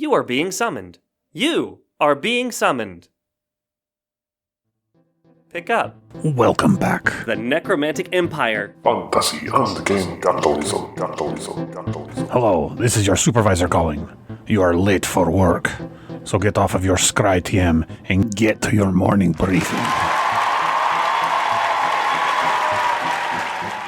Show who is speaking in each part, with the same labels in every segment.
Speaker 1: You are being summoned. You are being summoned. Pick up.
Speaker 2: Welcome back.
Speaker 1: The Necromantic Empire.
Speaker 3: Fantasy and game capitalism.
Speaker 2: Hello, this is your supervisor calling. You are late for work, so get off of your scry TM and get to your morning briefing.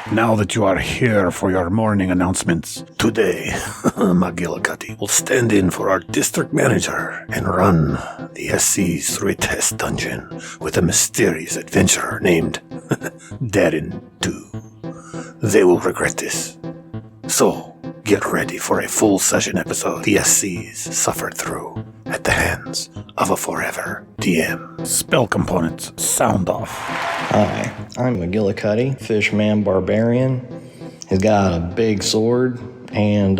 Speaker 2: Now that you are here for your morning announcements, today, Maw Gill A Cutty will stand in for our district manager and run the SC's retest dungeon with a mysterious adventurer named Darren Dew. They will regret this. So, get ready for a full session episode the SC's suffered through at the hands of a forever DM. Spell components, sound off.
Speaker 4: Hi, I'm Maw Gill A Cutty, Fishman Barbarian. He's got a big sword and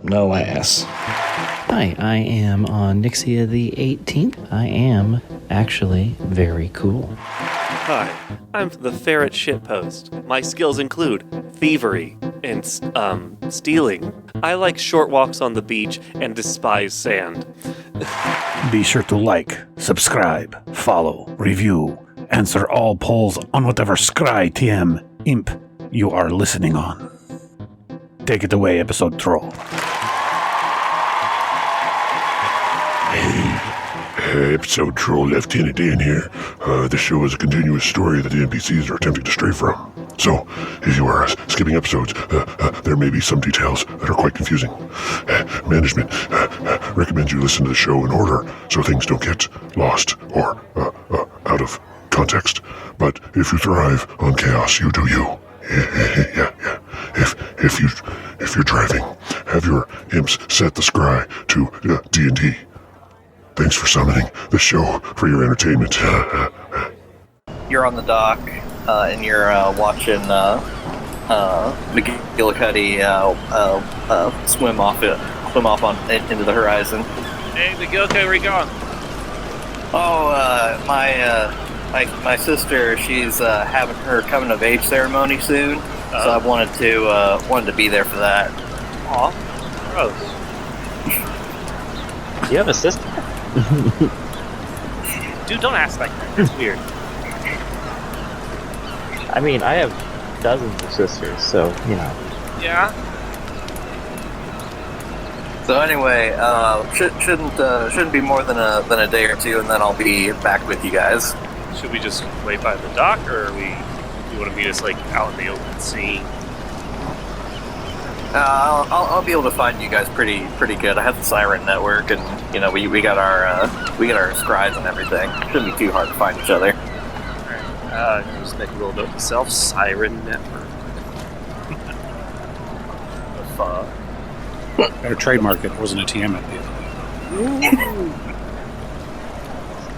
Speaker 4: no ass.
Speaker 5: Hi, I am Nixia the 18th. I am actually very cool.
Speaker 1: Hi, I'm the Ferret Shitpost. My skills include thievery and, stealing. I like short walks on the beach and despise sand.
Speaker 2: Be sure to like, subscribe, follow, review, answer all polls on whatever scry TM imp you are listening on. Take it away, episode troll.
Speaker 3: Episode Troll Lieutenant Dan here. This show is a continuous story that the NPCs are attempting to stray from. So, if you are skipping episodes, there may be some details that are quite confusing. Management recommends you listen to the show in order so things don't get lost or out of context. But if you thrive on chaos, you do you. Yeah. If you're driving, have your imps set the scry to D&D. Thanks for summoning the show for your entertainment.
Speaker 4: You're on the dock and you're watching Maw Gill A Cutty swim off into the horizon.
Speaker 1: Hey, Maw Gill, where you going?
Speaker 4: Oh, my sister, she's having her coming of age ceremony soon, so I wanted to be there for that.
Speaker 1: Aw, gross.
Speaker 5: You have a sister?
Speaker 1: Dude, don't ask like that. It's weird.
Speaker 5: I mean, I have dozens of sisters, so, you know.
Speaker 1: Yeah?
Speaker 4: So anyway, shouldn't be more than a day or two, and then I'll be back with you guys.
Speaker 1: Should we just wait by the dock, or you want to meet us, like, out in the open sea?
Speaker 4: I'll be able to find you guys pretty good. I have the Siren network, and you know we got our scribes and everything. Shouldn't be too hard to find each other.
Speaker 1: Alright, just make a little note of myself. Siren network. The fuck?
Speaker 6: Better trademark it. It wasn't a TM at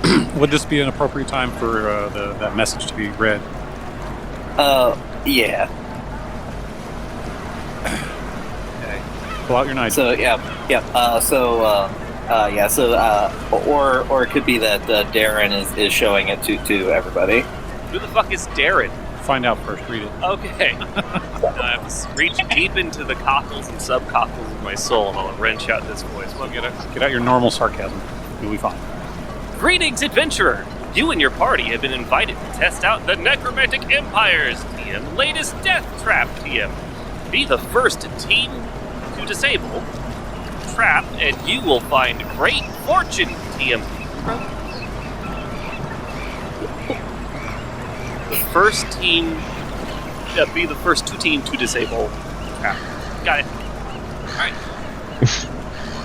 Speaker 6: the end. Would this be an appropriate time for that message to be read?
Speaker 4: Yeah.
Speaker 6: Pull out your knife.
Speaker 4: So or it could be that Darren is showing it to everybody.
Speaker 1: Who the fuck is Darren?
Speaker 6: Find out first. Read it.
Speaker 1: Okay. I have to reach deep into the cockles and subcockles of my soul, and I'll wrench out this voice. Well,
Speaker 6: Get out your normal sarcasm. You'll be fine.
Speaker 1: Greetings, adventurer! You and your party have been invited to test out the Necromantic Empire's TM latest death trap TM. Be the first team to disable trap, and you will find great fortune, TM. The first team, be the first team to disable trap. Got it. Alright.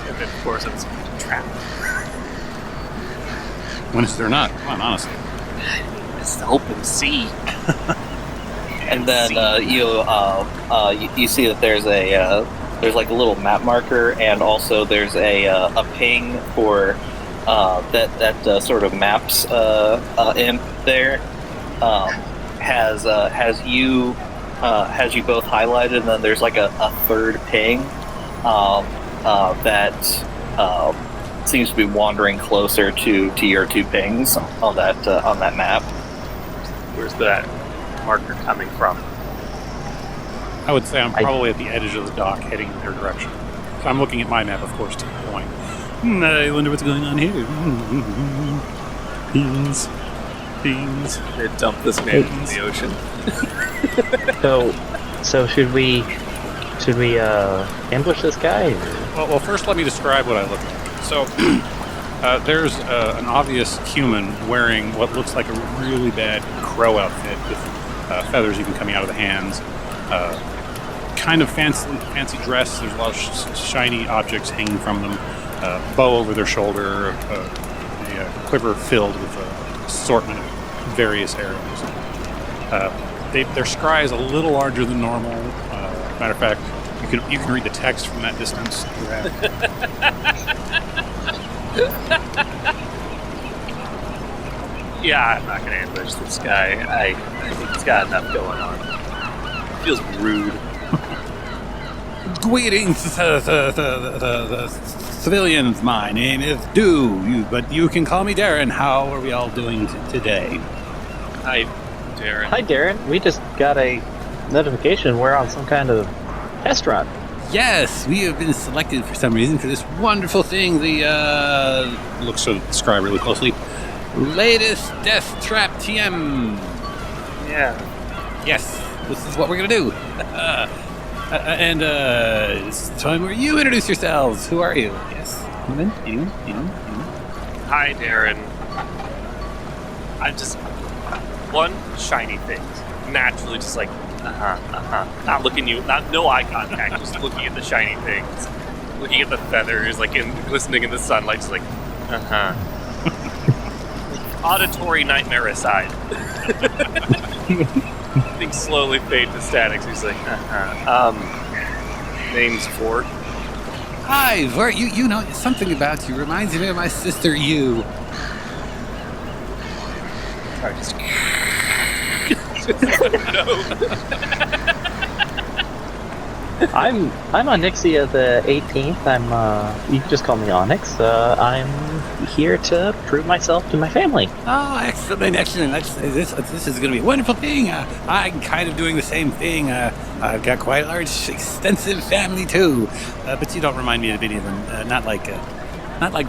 Speaker 1: And then, of course, it's trap.
Speaker 6: When is there not? Come on, honestly.
Speaker 1: It's the open sea.
Speaker 4: And then you see that there's like a little map marker, and also there's a ping for that sort of maps imp there. Has you both highlighted, and then there's like a third ping that seems to be wandering closer to your two pings on that map.
Speaker 1: Where's that marker coming from?
Speaker 6: I would say I'm probably at the edge of the dock heading in their direction. I'm looking at my map, of course, to the point. I wonder what's going on here. Beans.
Speaker 1: They dump this man into the ocean.
Speaker 5: So should we ambush this guy?
Speaker 6: Well, first let me describe what I look like. So, there's an obvious human wearing what looks like a really bad crow outfit with feathers even coming out of the hands. Kind of fancy dress. There's a lot of shiny objects hanging from them. Bow over their shoulder. A quiver filled with an assortment of various arrows. Their scry is a little larger than normal. Matter of fact, you can read the text from that distance.
Speaker 1: Yeah, I'm not gonna ambush this guy. I think he's got enough going on. Feels rude.
Speaker 6: Greetings, civilians. My name is Dew, but you can call me Darren. How are we all doing today?
Speaker 1: Hi, Darren.
Speaker 5: Hi, Darren. We just got a notification we're on some kind of test run.
Speaker 6: Yes, we have been selected for some reason for this wonderful thing. The looks at the scry really closely. Latest Death Trap TM.
Speaker 1: Yeah.
Speaker 6: Yes, this is what we're gonna do. And it's time where you introduce yourselves. Who are you? Yes, woman. You.
Speaker 1: Hi, Darren. I'm just one shiny thing. Naturally, just like not looking you, no eye contact. Just looking at the shiny things, looking at the feathers, like glistening in the sunlight. Just like auditory nightmare aside. Things slowly fade to static. So he's like, name's Vord.
Speaker 6: Hi, Vord. You know something about you reminds me of my sister. You.
Speaker 1: Sorry, just
Speaker 5: I'm on Nixia the 18th. You can just call me Onyx. I'm here to prove myself to my family.
Speaker 6: Oh, excellent. This is going to be a wonderful thing. I'm kind of doing the same thing. I've got quite a large, extensive family too. But you don't remind me of any of them. Not like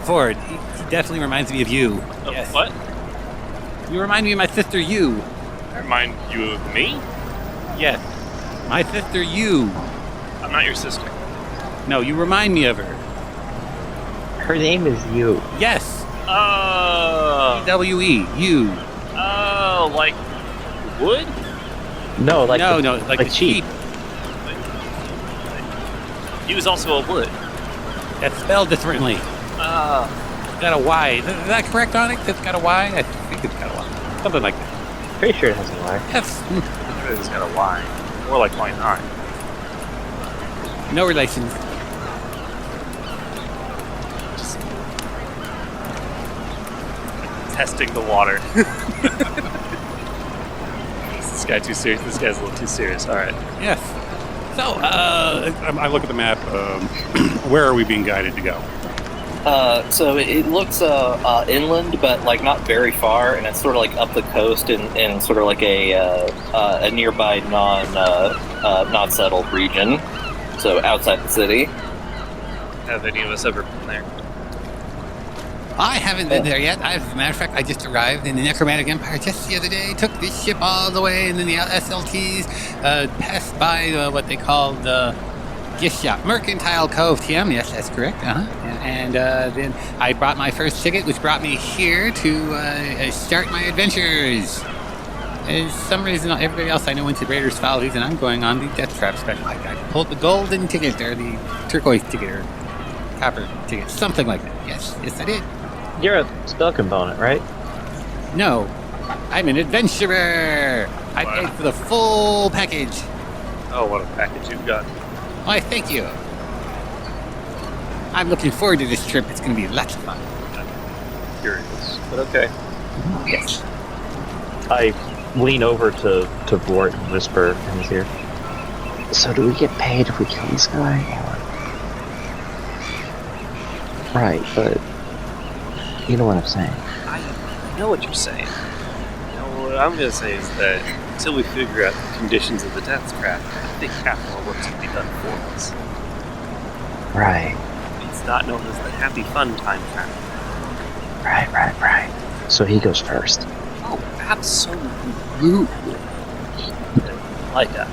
Speaker 6: Vord. He definitely reminds me of you. Yes.
Speaker 1: What?
Speaker 6: You remind me of my sister, you.
Speaker 1: I remind you of me?
Speaker 6: Yes. My sister, you.
Speaker 1: I'm not your sister.
Speaker 6: No, you remind me of her.
Speaker 5: Her name is You.
Speaker 6: Yes.
Speaker 1: Oh.
Speaker 6: E-W-E. You.
Speaker 1: Oh, like wood?
Speaker 5: No, like
Speaker 6: like
Speaker 5: sheep.
Speaker 1: He was also a wood.
Speaker 6: That's spelled differently. Got a Y. Is that correct, Onyx? It's got a Y? I think it's got a Y. Something like that.
Speaker 5: Pretty sure it has a Y.
Speaker 6: Yes.
Speaker 1: It's got a Y. More like why not?
Speaker 6: No relation.
Speaker 1: Just testing the water. Is this guy too serious? This guy's a little too serious. All right.
Speaker 6: Yes. So, I look at the map. Where are we being guided to go?
Speaker 4: So it looks inland, but like not very far, and it's sort of like up the coast in sort of like a nearby not settled region. So outside the city.
Speaker 1: Have any of us ever been there?
Speaker 6: I haven't been there yet. As a matter of fact, I just arrived in the Necromantic Empire just the other day. Took this ship all the way, and then the SLTs passed by what they called gift shop, Mercantile Cove TM. Yes, that's correct. And then I brought my first ticket, which brought me here to start my adventures. There's some reason everybody else I know went to Raiders Follies, and I'm going on the Death Trap special. I pulled the golden ticket, or the turquoise ticket, or copper ticket, something like that. Yes, I did.
Speaker 5: You're a spell component, right?
Speaker 6: No, I'm an adventurer. I paid for the full package.
Speaker 1: Oh, what a package you've got.
Speaker 6: Why, thank you. I'm looking forward to this trip. It's going to be lots of fun.
Speaker 1: I'm curious, but okay.
Speaker 6: Yes.
Speaker 5: I lean over to Vord and whisper in his ear. So do we get paid if we kill this guy? Right, but you know what I'm saying.
Speaker 1: I know what you're saying. What I'm going to say is that until we figure out the conditions of the death trap, I think half of our work's going to be done for us.
Speaker 5: Right.
Speaker 1: It's not known as the Happy Fun Time Trap.
Speaker 5: Right. So he goes first.
Speaker 1: Oh, absolutely. Like a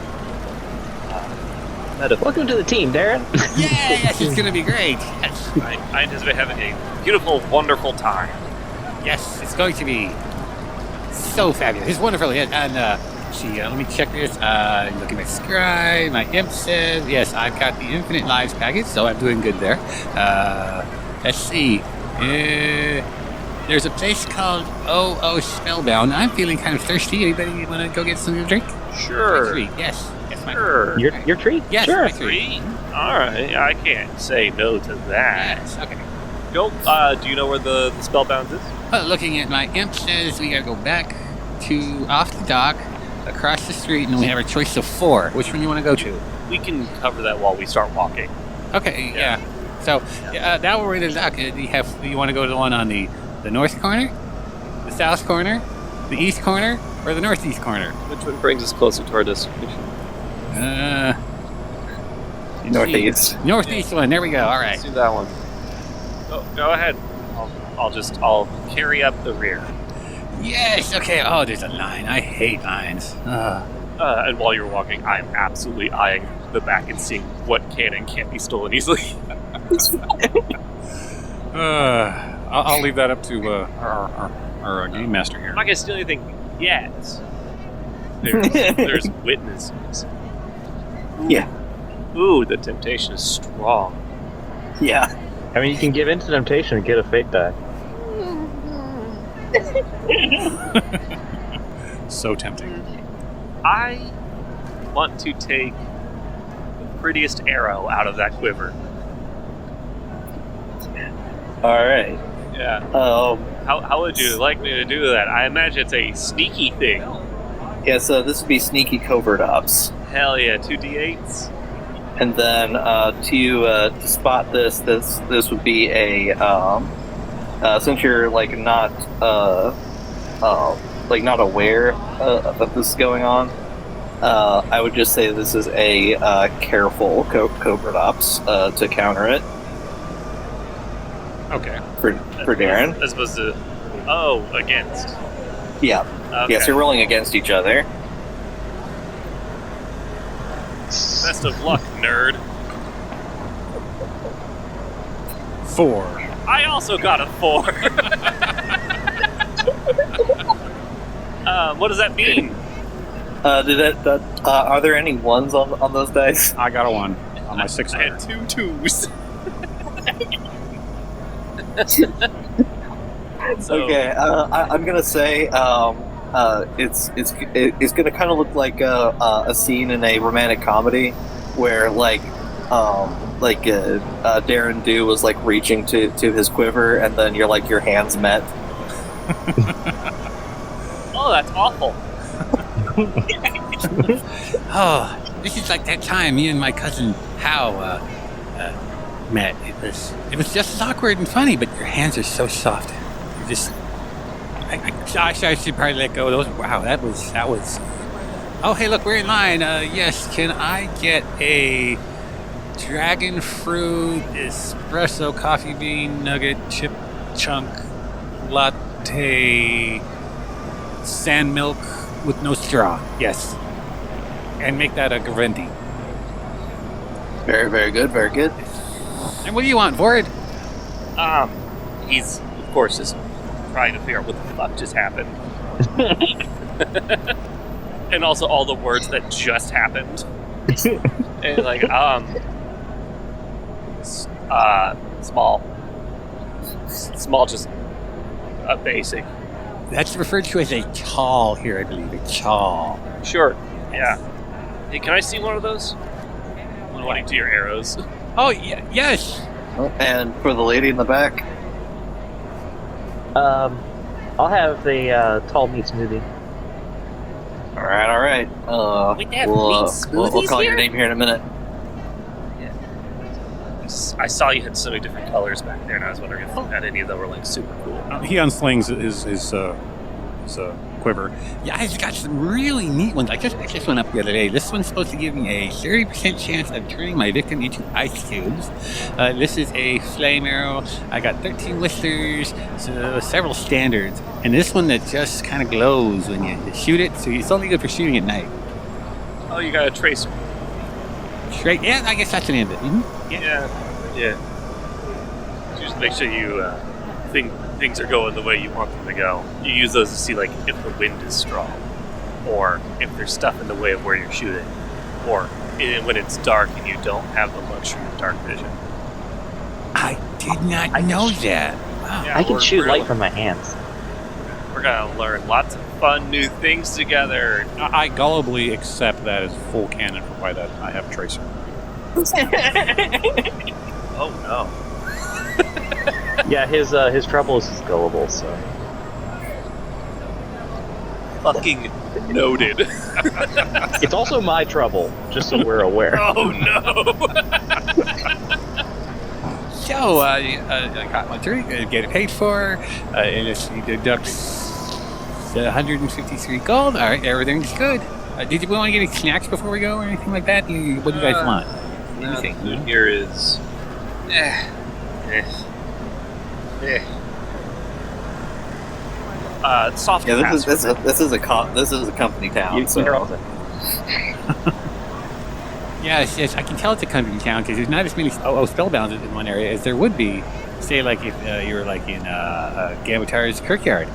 Speaker 1: metaphor.
Speaker 5: Welcome to the team, Darren.
Speaker 6: Yes, it's gonna be great. Yes,
Speaker 1: I anticipate having a beautiful, wonderful time.
Speaker 6: yes, it's going to be so fabulous. It's wonderful. Yeah, and let me check this. Look at my scribe. My imp says yes. I've got the infinite lives package, so I'm doing good there. Let's see. There's a place called Spellbound. I'm feeling kind of thirsty. Anybody want to go get some drink?
Speaker 1: Sure.
Speaker 6: My treat. Yes. Yes, my
Speaker 1: Sure.
Speaker 5: Your treat?
Speaker 6: Yes,
Speaker 5: Sure.
Speaker 6: my treat.
Speaker 1: Alright, I can't say no to that.
Speaker 6: Yes. Okay.
Speaker 1: Go, do you know where the Spellbound is?
Speaker 6: Well, looking at my imp says we gotta go back to off the dock, across the street, and we have a choice of 4. Which one you want to go to?
Speaker 1: We can cover that while we start walking.
Speaker 6: Okay. Yeah. So now we're in the dock. Do you want to go to the one on the north corner, the south corner, the east corner, or the northeast corner?
Speaker 1: Which one brings us closer to our destination?
Speaker 4: Northeast.
Speaker 6: Northeast one. There we go. All right.
Speaker 1: Let's do that one. Oh, go ahead. I'll carry up the rear.
Speaker 6: Yes. Okay. Oh, there's a line. I hate lines.
Speaker 1: And while you're walking, I'm absolutely eyeing the back and seeing what can and can't be stolen easily.
Speaker 6: I'll leave that up to our game master here.
Speaker 1: I'm not gonna steal anything yet. There's witnesses.
Speaker 4: Yeah.
Speaker 1: Ooh, the temptation is strong.
Speaker 4: Yeah.
Speaker 5: I mean, you can give in to temptation and get a fate die.
Speaker 6: So tempting.
Speaker 1: I want to take the prettiest arrow out of that quiver.
Speaker 4: All right.
Speaker 1: Yeah. How would you like me to do that? I imagine it's a sneaky thing.
Speaker 4: Yeah. So this would be sneaky covert ops,
Speaker 1: Hell yeah, 2d8s.
Speaker 4: and then to spot this would be a since you're not aware that this is going on. I would just say this is a careful covert ops to counter it.
Speaker 6: Okay.
Speaker 4: For Darren.
Speaker 1: As opposed to against.
Speaker 4: Yeah.
Speaker 1: Okay.
Speaker 4: Yes, you're rolling against each other.
Speaker 1: Best of luck, nerd.
Speaker 6: 4.
Speaker 1: I also got a 4. What does that mean?
Speaker 4: Are there any ones on those dice?
Speaker 6: I got a 1 on my 6.
Speaker 1: I had 2 2s. So,
Speaker 4: Okay, I'm gonna say it's gonna kind of look like a scene in a romantic comedy where Darren Dew was reaching to his quiver, and then your hands met.
Speaker 1: Oh, that's awful.
Speaker 6: Oh, this is like that time me and my cousin Hal met. It was just as awkward and funny, but your hands are so soft. You just, I should probably let go of those. Wow, that was. Oh, hey, look, we're in line. Yes, can I get a dragon fruit espresso coffee bean nugget chip chunk latte sand milk with no straw? Yes, and make that a Gaventi.
Speaker 4: Very, very good, very good.
Speaker 6: And what do you want, Vord?
Speaker 1: He's of course just trying to figure out what the fuck just happened. And also all the words that just happened. And small. Small, just a basic.
Speaker 6: That's referred to as a chawl here, I believe. A chawl.
Speaker 1: Sure, yeah. Hey, can I see one of those? I'm pointing to your arrows.
Speaker 6: Oh, yes.
Speaker 4: And for the lady in the back,
Speaker 5: I'll have the tall meat smoothie.
Speaker 4: all right.
Speaker 1: Wait, they have
Speaker 4: We'll
Speaker 1: meat smoothies
Speaker 4: call
Speaker 1: here?
Speaker 4: your name here in a minute.
Speaker 1: I saw you had so many different colors back there, and I was wondering if you had any that were super cool.
Speaker 6: He unslings his quiver. Yeah, I've got some really neat ones. I just picked this one up the other day. This one's supposed to give me a 30% chance of turning my victim into ice cubes. This is a flame arrow. I got 13 whistles, so several standards. And this one that just kind of glows when you shoot it, so it's only good for shooting at night.
Speaker 1: Oh, you got a tracer.
Speaker 6: Straight, yeah, I guess that's an end. Mm-hmm.
Speaker 1: Yeah. Just make sure you things are going the way you want them to go. You use those to see like if the wind is strong, or if there's stuff in the way of where you're shooting, or when it's dark and you don't have the luxury of dark vision.
Speaker 6: I did not know that. Wow.
Speaker 1: Yeah,
Speaker 5: I can shoot
Speaker 1: we're
Speaker 5: light from my hands.
Speaker 1: We're gonna learn lots of fun new things together.
Speaker 7: I gullibly accept that as full canon for why that I have tracer.
Speaker 1: Oh no.
Speaker 5: Yeah, his trouble is gullible, so.
Speaker 1: Fucking noted.
Speaker 5: It's also my trouble, just so we're aware.
Speaker 1: Oh no.
Speaker 6: So, I got my drink, get it paid for, and it deducts 153 gold. All right, everything's good. Did you want to get any snacks before we go or anything like that? What do you guys want?
Speaker 1: The food here is soft.
Speaker 4: Yeah, this is a company town. So.
Speaker 6: Yes, I can tell it's a country town because there's not as many spellbounds in one area as there would be, say, like if you were like in Gambaatar's Kirkyard.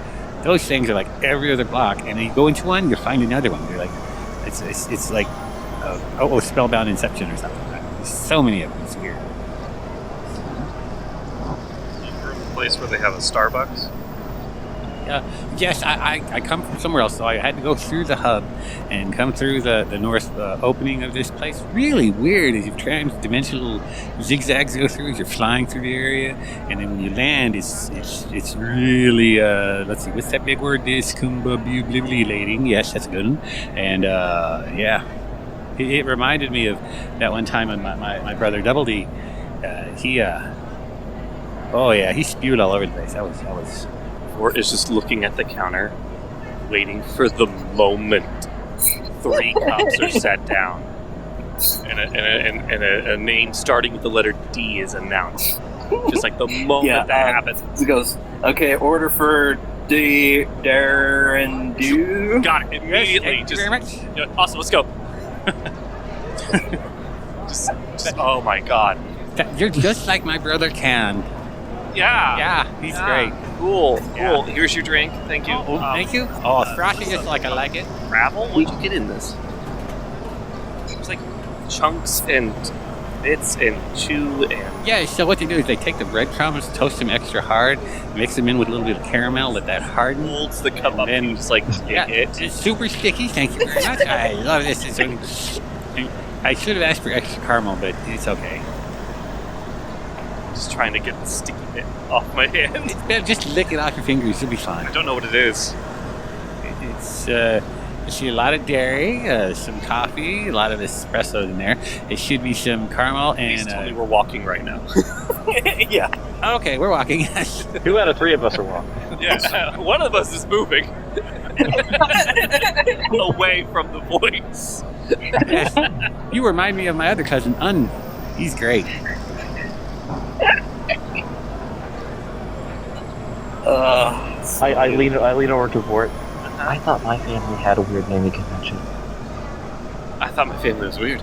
Speaker 6: Those things are like every other block, and then you go into one, you find another one. They're like, it's like spellbound Inception or something. There's so many of them. It's weird.
Speaker 1: From a place where they have a Starbucks.
Speaker 6: Yes, I come from somewhere else, so I had to go through the hub and come through the north opening of this place. Really weird as you've trans-dimensional zigzags go through as you're flying through the area, and then when you land, it's really let's see, what's that big word? Discombobulating. Yes, that's a good one. And yeah, it reminded me of that one time when my brother Double D, he spewed all over the place. That was.
Speaker 1: Vord is just looking at the counter, waiting for the moment 3 cups are set down, and a name starting with the letter D is announced. Just like the moment that happens.
Speaker 4: He goes, okay, order for Darren Dew.
Speaker 1: Got it immediately.
Speaker 6: Thank you very much.
Speaker 1: Awesome, let's go. just, oh my god.
Speaker 6: You're just like my brother Can.
Speaker 1: Yeah,
Speaker 6: he's great.
Speaker 1: Cool.
Speaker 6: Yeah.
Speaker 1: Here's your drink. Thank you.
Speaker 6: Thank you. Oh, frosty just like I like it.
Speaker 1: Gravel? What'd you get in this? It's like chunks and bits and chew and...
Speaker 6: Yeah, so what they do is they take the breadcrumbs, toast them extra hard, mix them in with a little bit of caramel, let that harden.
Speaker 1: Holds the cup up
Speaker 6: then
Speaker 1: and just like
Speaker 6: it's super sticky. Thank you very much. I love this. I should have asked for extra caramel, but it's okay.
Speaker 1: Just trying to get the sticky bit off my hand.
Speaker 6: It's better just lick it off your fingers. You'll be fine.
Speaker 1: I don't know what it is.
Speaker 6: It's you see a lot of dairy, some coffee, a lot of espresso in there. It should be some caramel and.
Speaker 1: Please tell me we're walking right now.
Speaker 4: Yeah.
Speaker 6: Okay, we're walking.
Speaker 5: 2 out of 3 of us are walking.
Speaker 1: Yeah, one of us is moving away from the voice.
Speaker 6: Yes. You remind me of my other cousin, Un. He's great.
Speaker 5: I lean over to Vord. I thought my family had a weird naming convention.
Speaker 1: I thought my family was weird.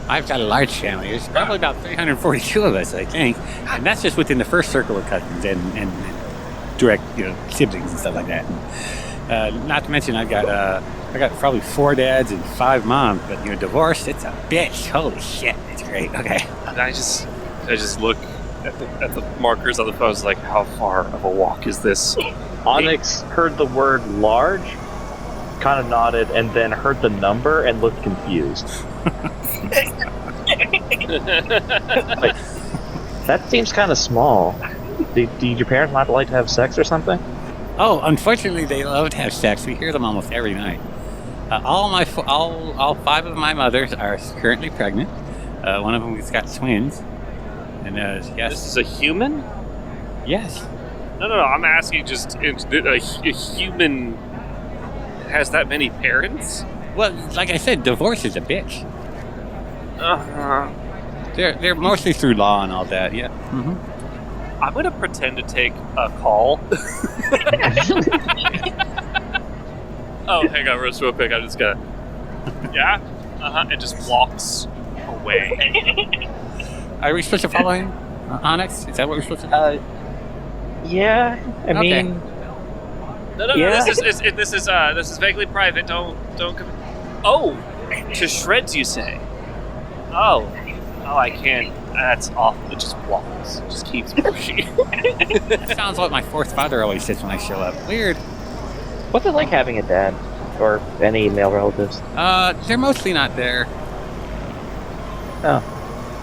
Speaker 6: I've got a large family. There's probably about 342 of us, I think, and that's just within the first circle of cousins and direct, siblings and stuff like that. And, not to mention, I got probably 4 dads and 5 moms. But divorce, it's a bitch. Holy shit, it's great. Okay.
Speaker 1: And I just look at the markers on the phone. It's like, how far of a walk is this?
Speaker 5: Onyx heard the word large, kind of nodded, and then heard the number and looked confused. Like, that seems kind of small. Did your parents not like to have sex or something?
Speaker 6: Oh, unfortunately, they love to have sex. We hear them almost every night. All 5 of my mothers are currently pregnant. One of them has got twins. And yes.
Speaker 1: This is a human?
Speaker 6: Yes.
Speaker 1: No. I'm asking just a human has that many parents?
Speaker 6: Well, like I said, divorce is a bitch. They're mostly through law and all that. Yeah. Mm-hmm.
Speaker 1: I'm gonna pretend to take a call. Oh, hang on, real quick. I'm just gonna. Yeah. And just walks away.
Speaker 6: Are we supposed to follow him, Onyx? Is that what we're supposed to do?
Speaker 5: Yeah. I mean,
Speaker 1: No.
Speaker 5: Yeah.
Speaker 1: This is vaguely private. Don't come. Oh, to shreds, you say? Oh, I can't. That's awful. It just walks. It just keeps pushing.
Speaker 6: That sounds like my fourth father always says when I show up. Weird.
Speaker 5: what's it like having a dad or any male relatives?
Speaker 6: They're mostly not there.
Speaker 5: Oh,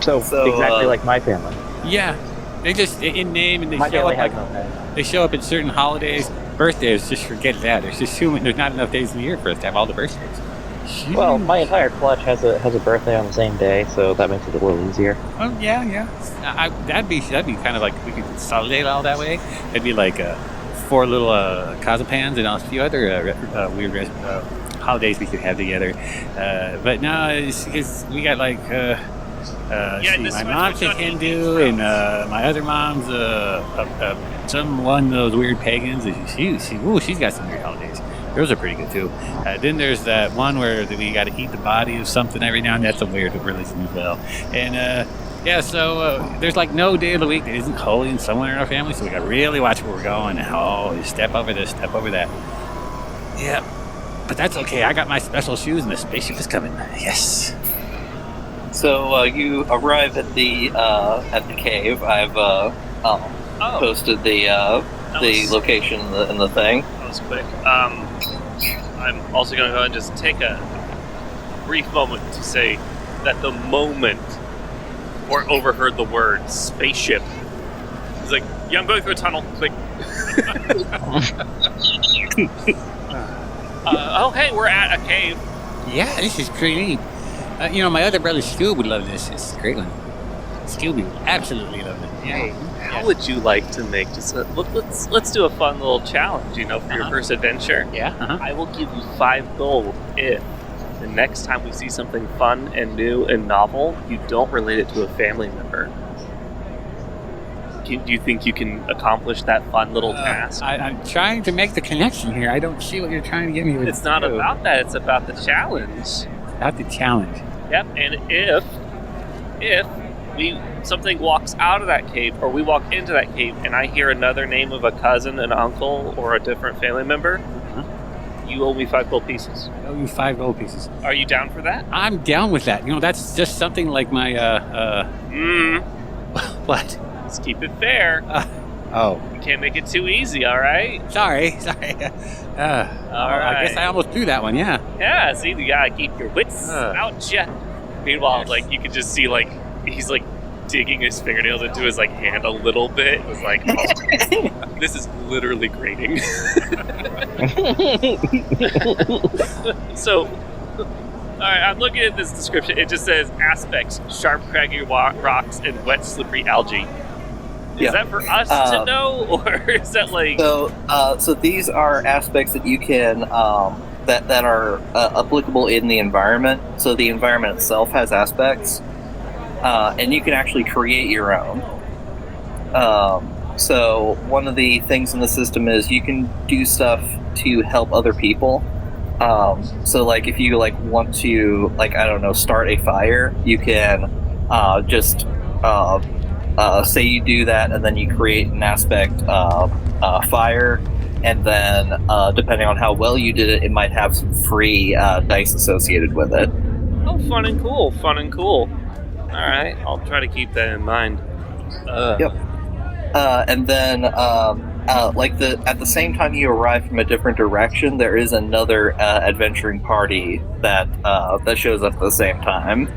Speaker 5: so exactly like my family.
Speaker 6: Yeah, they just in name and they
Speaker 5: My
Speaker 6: show
Speaker 5: family
Speaker 6: up.
Speaker 5: has no dad.
Speaker 6: They show up at certain holidays, birthdays. Just forget that. There's not enough days in the year for us to have all the birthdays.
Speaker 5: Well, my entire clutch has a birthday on the same day, so that makes it a little easier.
Speaker 6: Oh yeah. That'd be kind of like we could consolidate all that way. It'd be like 4 little Kazapans and a few other weird holidays we could have together. But no, it's we got like my mom's a Hindu and my other mom's one of those weird pagans. She's got some weird holidays. Those are pretty good too. Then there's that one where we got to eat the body of something every now and then. That's a weird religion as well. And so there's like no day of the week that isn't holy in someone in our family. So we got to really watch where we're going. Oh, you step over this, step over that. Yeah, but that's okay. I got my special shoes, and the spaceship is coming. Yes.
Speaker 4: So you arrive at the cave. I've posted the location in the thing.
Speaker 1: That was quick. I'm also going to go ahead and just take a brief moment to say that the moment Vord overheard the word spaceship, he's like, yeah, I'm going through a tunnel. It's like, oh, hey, we're at a cave.
Speaker 6: Yeah, this is pretty neat. My other brother Scoob would love this. It's a great one. Scoob would absolutely love it. Yeah.
Speaker 1: How would you like to make just let's do a fun little challenge, for your first adventure?
Speaker 6: Yeah.
Speaker 1: I will give you 5 gold if the next time we see something fun and new and novel, you don't relate it to a family member. Do you think you can accomplish that fun little task?
Speaker 6: I'm trying to make the connection here. I don't see what you're trying to get me with.
Speaker 1: It's not about that. It's about the challenge.
Speaker 6: About the challenge.
Speaker 1: Yep. And if something walks out of that cave, or we walk into that cave, and I hear another name of a cousin, an uncle, or a different family member, you owe me 5 gold pieces.
Speaker 6: I owe you 5 gold pieces.
Speaker 1: Are you down for that?
Speaker 6: I'm down with that. That's just something like my What?
Speaker 1: Let's keep it fair.
Speaker 6: Oh.
Speaker 1: You can't make it too easy, all right?
Speaker 6: Sorry. All right. I guess I almost threw that one. Yeah.
Speaker 1: Yeah. See, you gotta keep your wits about you. Meanwhile, you could just see he's digging his fingernails into his hand a little bit. It was like, oh, this is literally grating. So, all right, I'm looking at this description. It just says aspects: sharp, craggy rocks and wet, slippery algae. Is that for us to know, or is that
Speaker 4: So these are aspects that you can that are applicable in the environment. So the environment itself has aspects. And you can actually create your own. So one of the things in the system is you can do stuff to help other people. So if you want to start a fire, you can just say you do that, and then you create an aspect fire, and then depending on how well you did it, it might have some free dice associated with it.
Speaker 1: Oh, fun and cool. All right, I'll try to keep that in mind.
Speaker 4: Yep. And then, at the same time you arrive from a different direction, there is another adventuring party that shows up at the same time.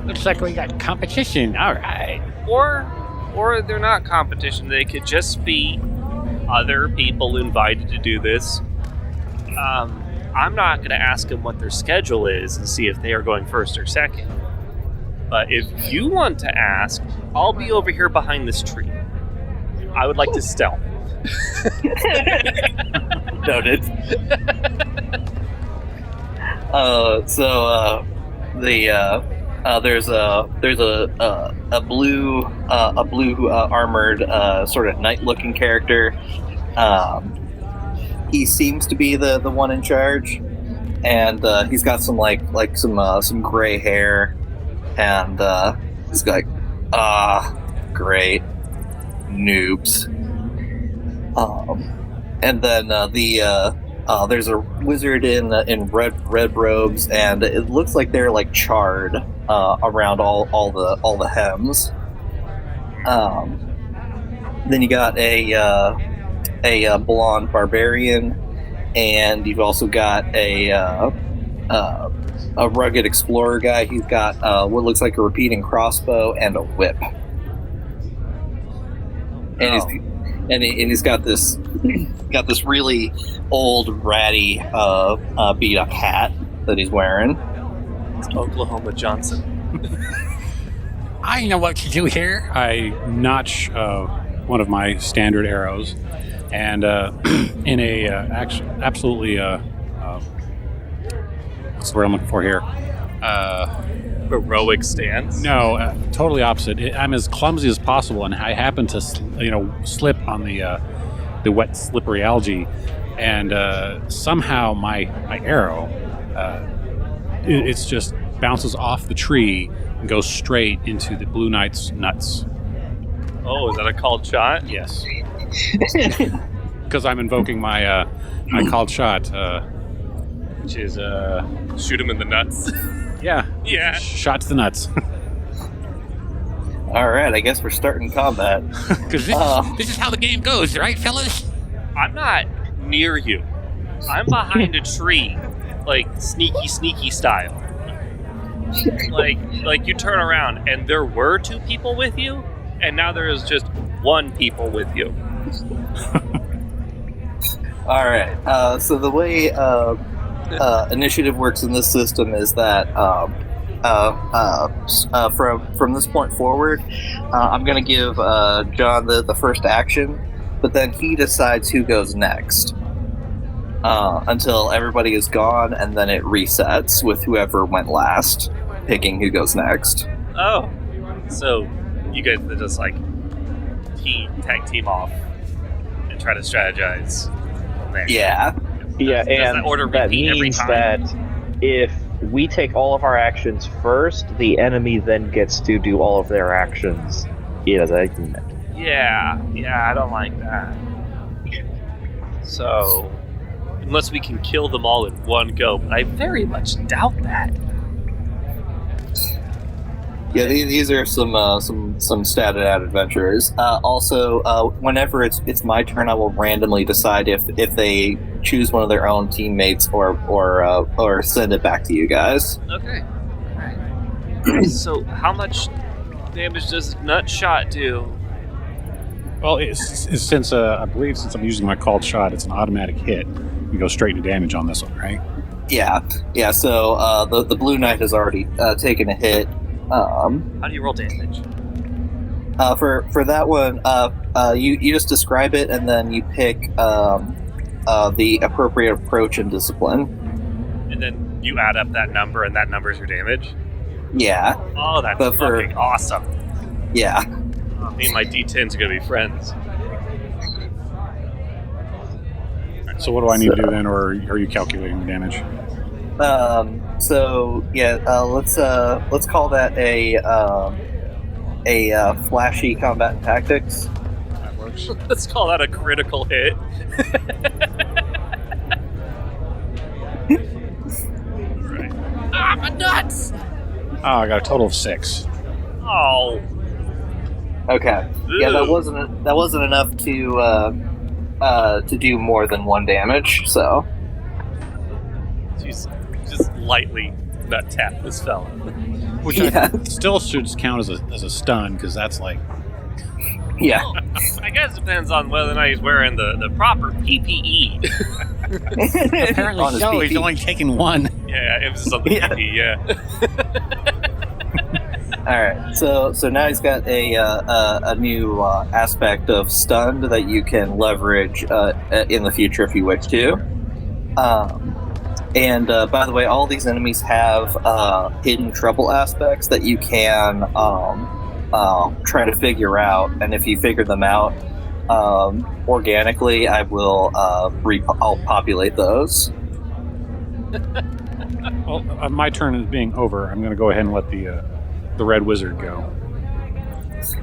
Speaker 6: Looks like we got competition. All right.
Speaker 1: Or they're not competition. They could just be other people invited to do this. I'm not going to ask them what their schedule is and see if they are going first or second. But if you want to ask, I'll be over here behind this tree. I would like to stealth.
Speaker 4: Noted. There's a blue armored sort of knight-looking character. He seems to be the one in charge, and he's got some some gray hair, and he's like, great noobs. And then there's a wizard in red robes, and it looks like they're like charred around all the hems. Then you got a blonde barbarian, and you've also got a rugged explorer guy. He's got what looks like a repeating crossbow and a whip. And he's got this really old ratty beat up hat that he's wearing.
Speaker 1: It's Oklahoma Johnson.
Speaker 6: I know what to do here.
Speaker 7: I notch one of my standard arrows, and in a absolutely what's the word I'm looking for here?
Speaker 1: Heroic stance.
Speaker 7: No, totally opposite. I'm as clumsy as possible, and I happen to, slip on the wet, slippery algae, and somehow my arrow, it's just bounces off the tree and goes straight into the Blue Knight's nuts.
Speaker 1: Oh, is that a called shot?
Speaker 7: Yes, because I'm invoking my called shot,
Speaker 1: which is shoot him in the nuts.
Speaker 7: Yeah. Shot to the nuts.
Speaker 4: All right, I guess we're starting combat.
Speaker 6: Because this is how the game goes, right, fellas?
Speaker 1: I'm not near you. I'm behind a tree, like sneaky style. Like you turn around and there were two people with you, and now there is just one people with you.
Speaker 4: All right. So the way initiative works in this system is that from this point forward, I'm going to give John the first action, but then he decides who goes next until everybody is gone, and then it resets with whoever went last, picking who goes next.
Speaker 1: Oh, so you guys just like tag team off and try to strategize from there.
Speaker 5: Yeah,
Speaker 1: Does
Speaker 5: and
Speaker 1: that order
Speaker 5: that
Speaker 1: repeat every
Speaker 5: means
Speaker 1: time?
Speaker 5: that if we take all of our actions first, the enemy then gets to do all of their actions. Yeah,
Speaker 1: Yeah, I don't like that. So, unless we can kill them all in one go, but I very much doubt that.
Speaker 4: Yeah, these are some statted out adventurers. Also, whenever it's my turn, I will randomly decide if they choose one of their own teammates or send it back to you guys.
Speaker 1: Okay. Alright. So, how much damage does Nut Shot do?
Speaker 7: Well, since I'm using my called shot, it's an automatic hit. You go straight into damage on this one, right?
Speaker 4: Yeah. So the Blue Knight has already taken a hit.
Speaker 1: How do you roll damage?
Speaker 4: For that one, you just describe it, and then you pick the appropriate approach and discipline.
Speaker 1: And then you add up that number, and that number is your damage?
Speaker 4: Yeah.
Speaker 1: Oh, that's fucking awesome.
Speaker 4: Yeah.
Speaker 1: Me and my D10s are going to be friends.
Speaker 7: So what do I need to do then, or are you calculating the damage?
Speaker 4: Let's call that a flashy combat tactics.
Speaker 7: That works.
Speaker 1: Let's call that a critical hit. Right. Ah, my nuts!
Speaker 7: Oh, I got a total of 6.
Speaker 1: Oh.
Speaker 4: Okay. Yeah, that wasn't enough to do more than 1 damage. So.
Speaker 1: Jeez, just lightly nut tap this fella.
Speaker 7: Which I still should count as a stun, because that's like...
Speaker 4: Yeah.
Speaker 1: Well, I guess it depends on whether or not he's wearing the proper PPE.
Speaker 6: Apparently
Speaker 4: On his
Speaker 6: so. He's
Speaker 4: PP.
Speaker 6: only taken 1.
Speaker 1: Yeah, emphasis on the PP, yeah.
Speaker 4: right. So now he's got a new aspect of stunned that you can leverage in the future if you wish to. And by the way, all these enemies have hidden trouble aspects that you can try to figure out. And if you figure them out organically, I'll populate those.
Speaker 7: Well, my turn is being over. I'm going to go ahead and let the red wizard go.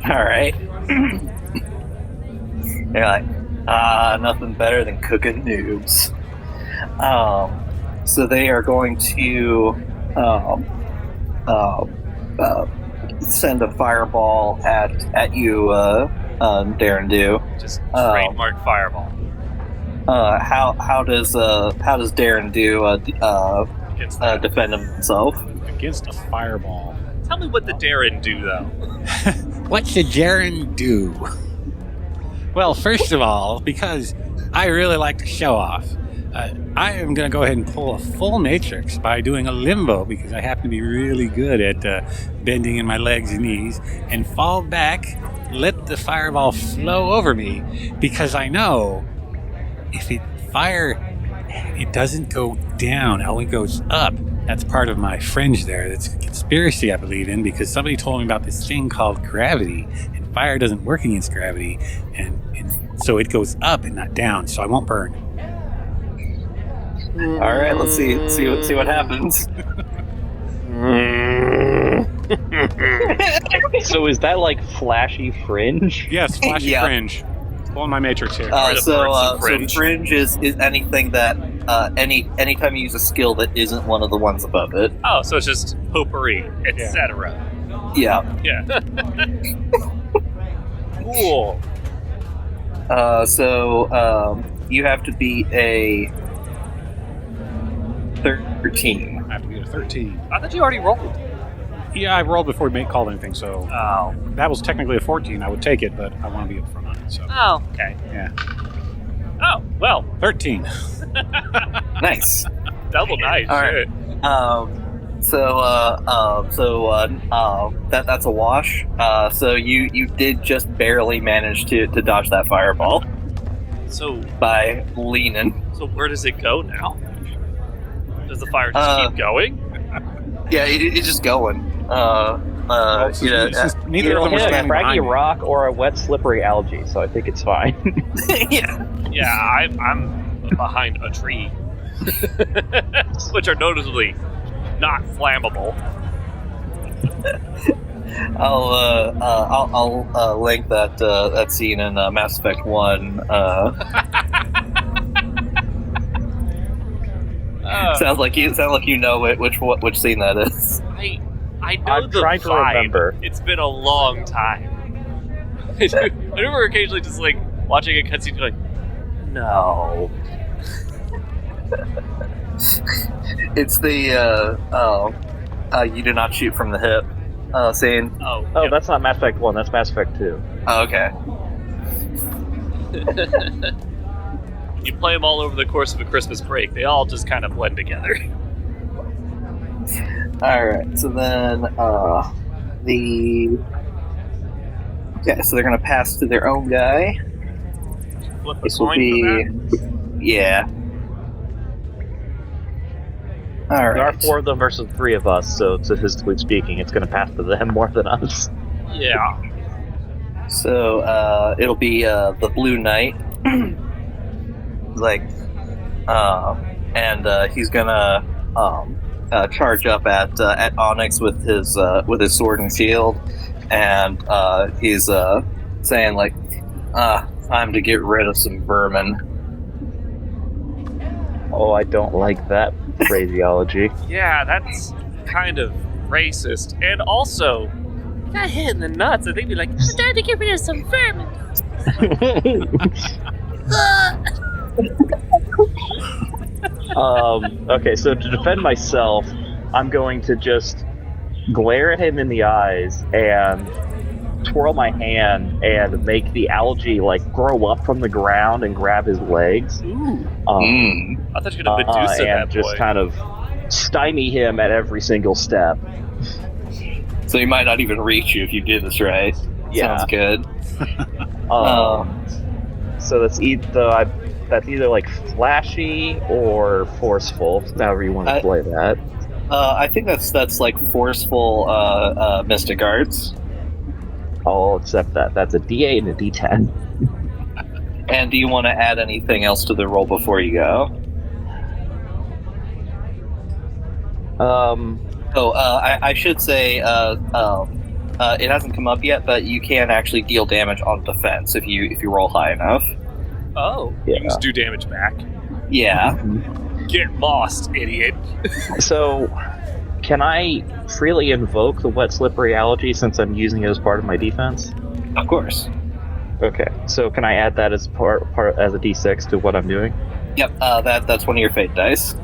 Speaker 4: All right. You're like, nothing better than cooking noobs. So they are going to send a fireball at you, Darren Dew.
Speaker 1: Just trademark fireball.
Speaker 4: How does Darren Dew defend himself?
Speaker 7: Against a fireball.
Speaker 1: Tell me what the Darren do, though.
Speaker 6: What's a Darren do? Well, first of all, because I really like to show off, I am going to go ahead and pull a full matrix by doing a limbo because I happen to be really good at bending in my legs and knees and fall back, let the fireball flow over me because I know if it doesn't go down, it only goes up. That's part of my fringe there. That's a conspiracy I believe in because somebody told me about this thing called gravity and fire doesn't work against gravity and so it goes up and not down, so I won't burn.
Speaker 4: All right, let's see what happens.
Speaker 5: So is that like flashy fringe?
Speaker 7: Yes, flashy
Speaker 4: Yeah.
Speaker 7: fringe. Pulling my matrix here.
Speaker 4: So fringe is anything that anytime you use a skill that isn't one of the ones above it.
Speaker 1: Oh, so it's just potpourri, etc.
Speaker 4: Yeah.
Speaker 1: Yeah. Cool.
Speaker 4: So you have to beat a 13.
Speaker 7: I have to get a 13.
Speaker 1: I thought you already rolled.
Speaker 7: Yeah, I rolled before we called anything, so
Speaker 1: Oh.
Speaker 7: that was technically a 14. I would take it, but I want to be upfront on it. So
Speaker 1: Oh, okay.
Speaker 7: yeah,
Speaker 1: Oh, well,
Speaker 7: 13.
Speaker 4: Nice.
Speaker 1: double nice.
Speaker 4: All right.
Speaker 1: Shit.
Speaker 4: That's a wash. So you did just barely manage to dodge that fireball
Speaker 1: So
Speaker 4: by leaning.
Speaker 1: So where does it go now? Does the fire just keep going?
Speaker 4: Yeah, it's just going.
Speaker 7: Neither of them were
Speaker 5: Hit a
Speaker 7: standing behind
Speaker 5: craggy
Speaker 7: me.
Speaker 5: rock or a wet, slippery algae, so I think it's fine.
Speaker 4: Yeah.
Speaker 1: Yeah, I'm behind a tree, which are noticeably not flammable.
Speaker 4: I'll link that scene in Mass Effect 1. Sounds like you know it. Which scene that is?
Speaker 1: I know
Speaker 5: I'm
Speaker 1: the
Speaker 5: trying to
Speaker 1: vibe.
Speaker 5: remember.
Speaker 1: It's been a long time. I remember occasionally just like watching a cutscene, like, no.
Speaker 4: It's the you do not shoot from the hip scene.
Speaker 1: Oh,
Speaker 5: Oh,
Speaker 1: yeah.
Speaker 5: that's not Mass Effect 1, that's Mass Effect 2.
Speaker 4: Oh, okay.
Speaker 1: You play them all over the course of a Christmas break. They all just kind of blend together.
Speaker 4: All right. So then so they're gonna pass to their own guy.
Speaker 1: Flip a
Speaker 4: This will
Speaker 1: coin for that.
Speaker 4: yeah. All
Speaker 5: There are
Speaker 4: right.
Speaker 5: 4 of them versus 3 of us, so statistically speaking, it's going to pass to them more than us.
Speaker 1: Yeah.
Speaker 4: So it'll be the Blue Knight, and he's gonna charge up at Onyx with his sword and shield, and he's saying like, time to get rid of some vermin.
Speaker 5: Oh, I don't like that phraseology.
Speaker 1: Yeah, that's kind of racist. And also, got hit in the nuts. I think they'd be like, it's time to get rid of some vermin.
Speaker 5: Okay, so to defend myself, I'm going to just glare at him in the eyes and twirl my hand and make the algae like grow up from the ground and grab his legs.
Speaker 1: Ooh. I thought you were going to Medusa
Speaker 5: and
Speaker 1: that
Speaker 5: just
Speaker 1: boy.
Speaker 5: kind of stymie him at every single step.
Speaker 4: So he might not even reach you if you do this right.
Speaker 5: Yeah.
Speaker 4: Sounds good.
Speaker 5: So that's either like flashy or forceful, however you want to play that.
Speaker 4: I think that's like forceful mystic arts.
Speaker 5: I'll accept that. That's a D8 and a D10.
Speaker 4: And do you want to add anything else to the roll before you go? I should say it hasn't come up yet, but you can actually deal damage on defense if you roll high enough.
Speaker 1: Oh,
Speaker 5: Yeah.
Speaker 1: you can just do damage back.
Speaker 4: Yeah.
Speaker 1: Get lost, idiot.
Speaker 5: So, can I freely invoke the wet slippery algae since I'm using it as part of my defense?
Speaker 4: Of course.
Speaker 5: Okay, so can I add that as part as a D6 to what I'm doing?
Speaker 4: Yep. That's one of your fate dice.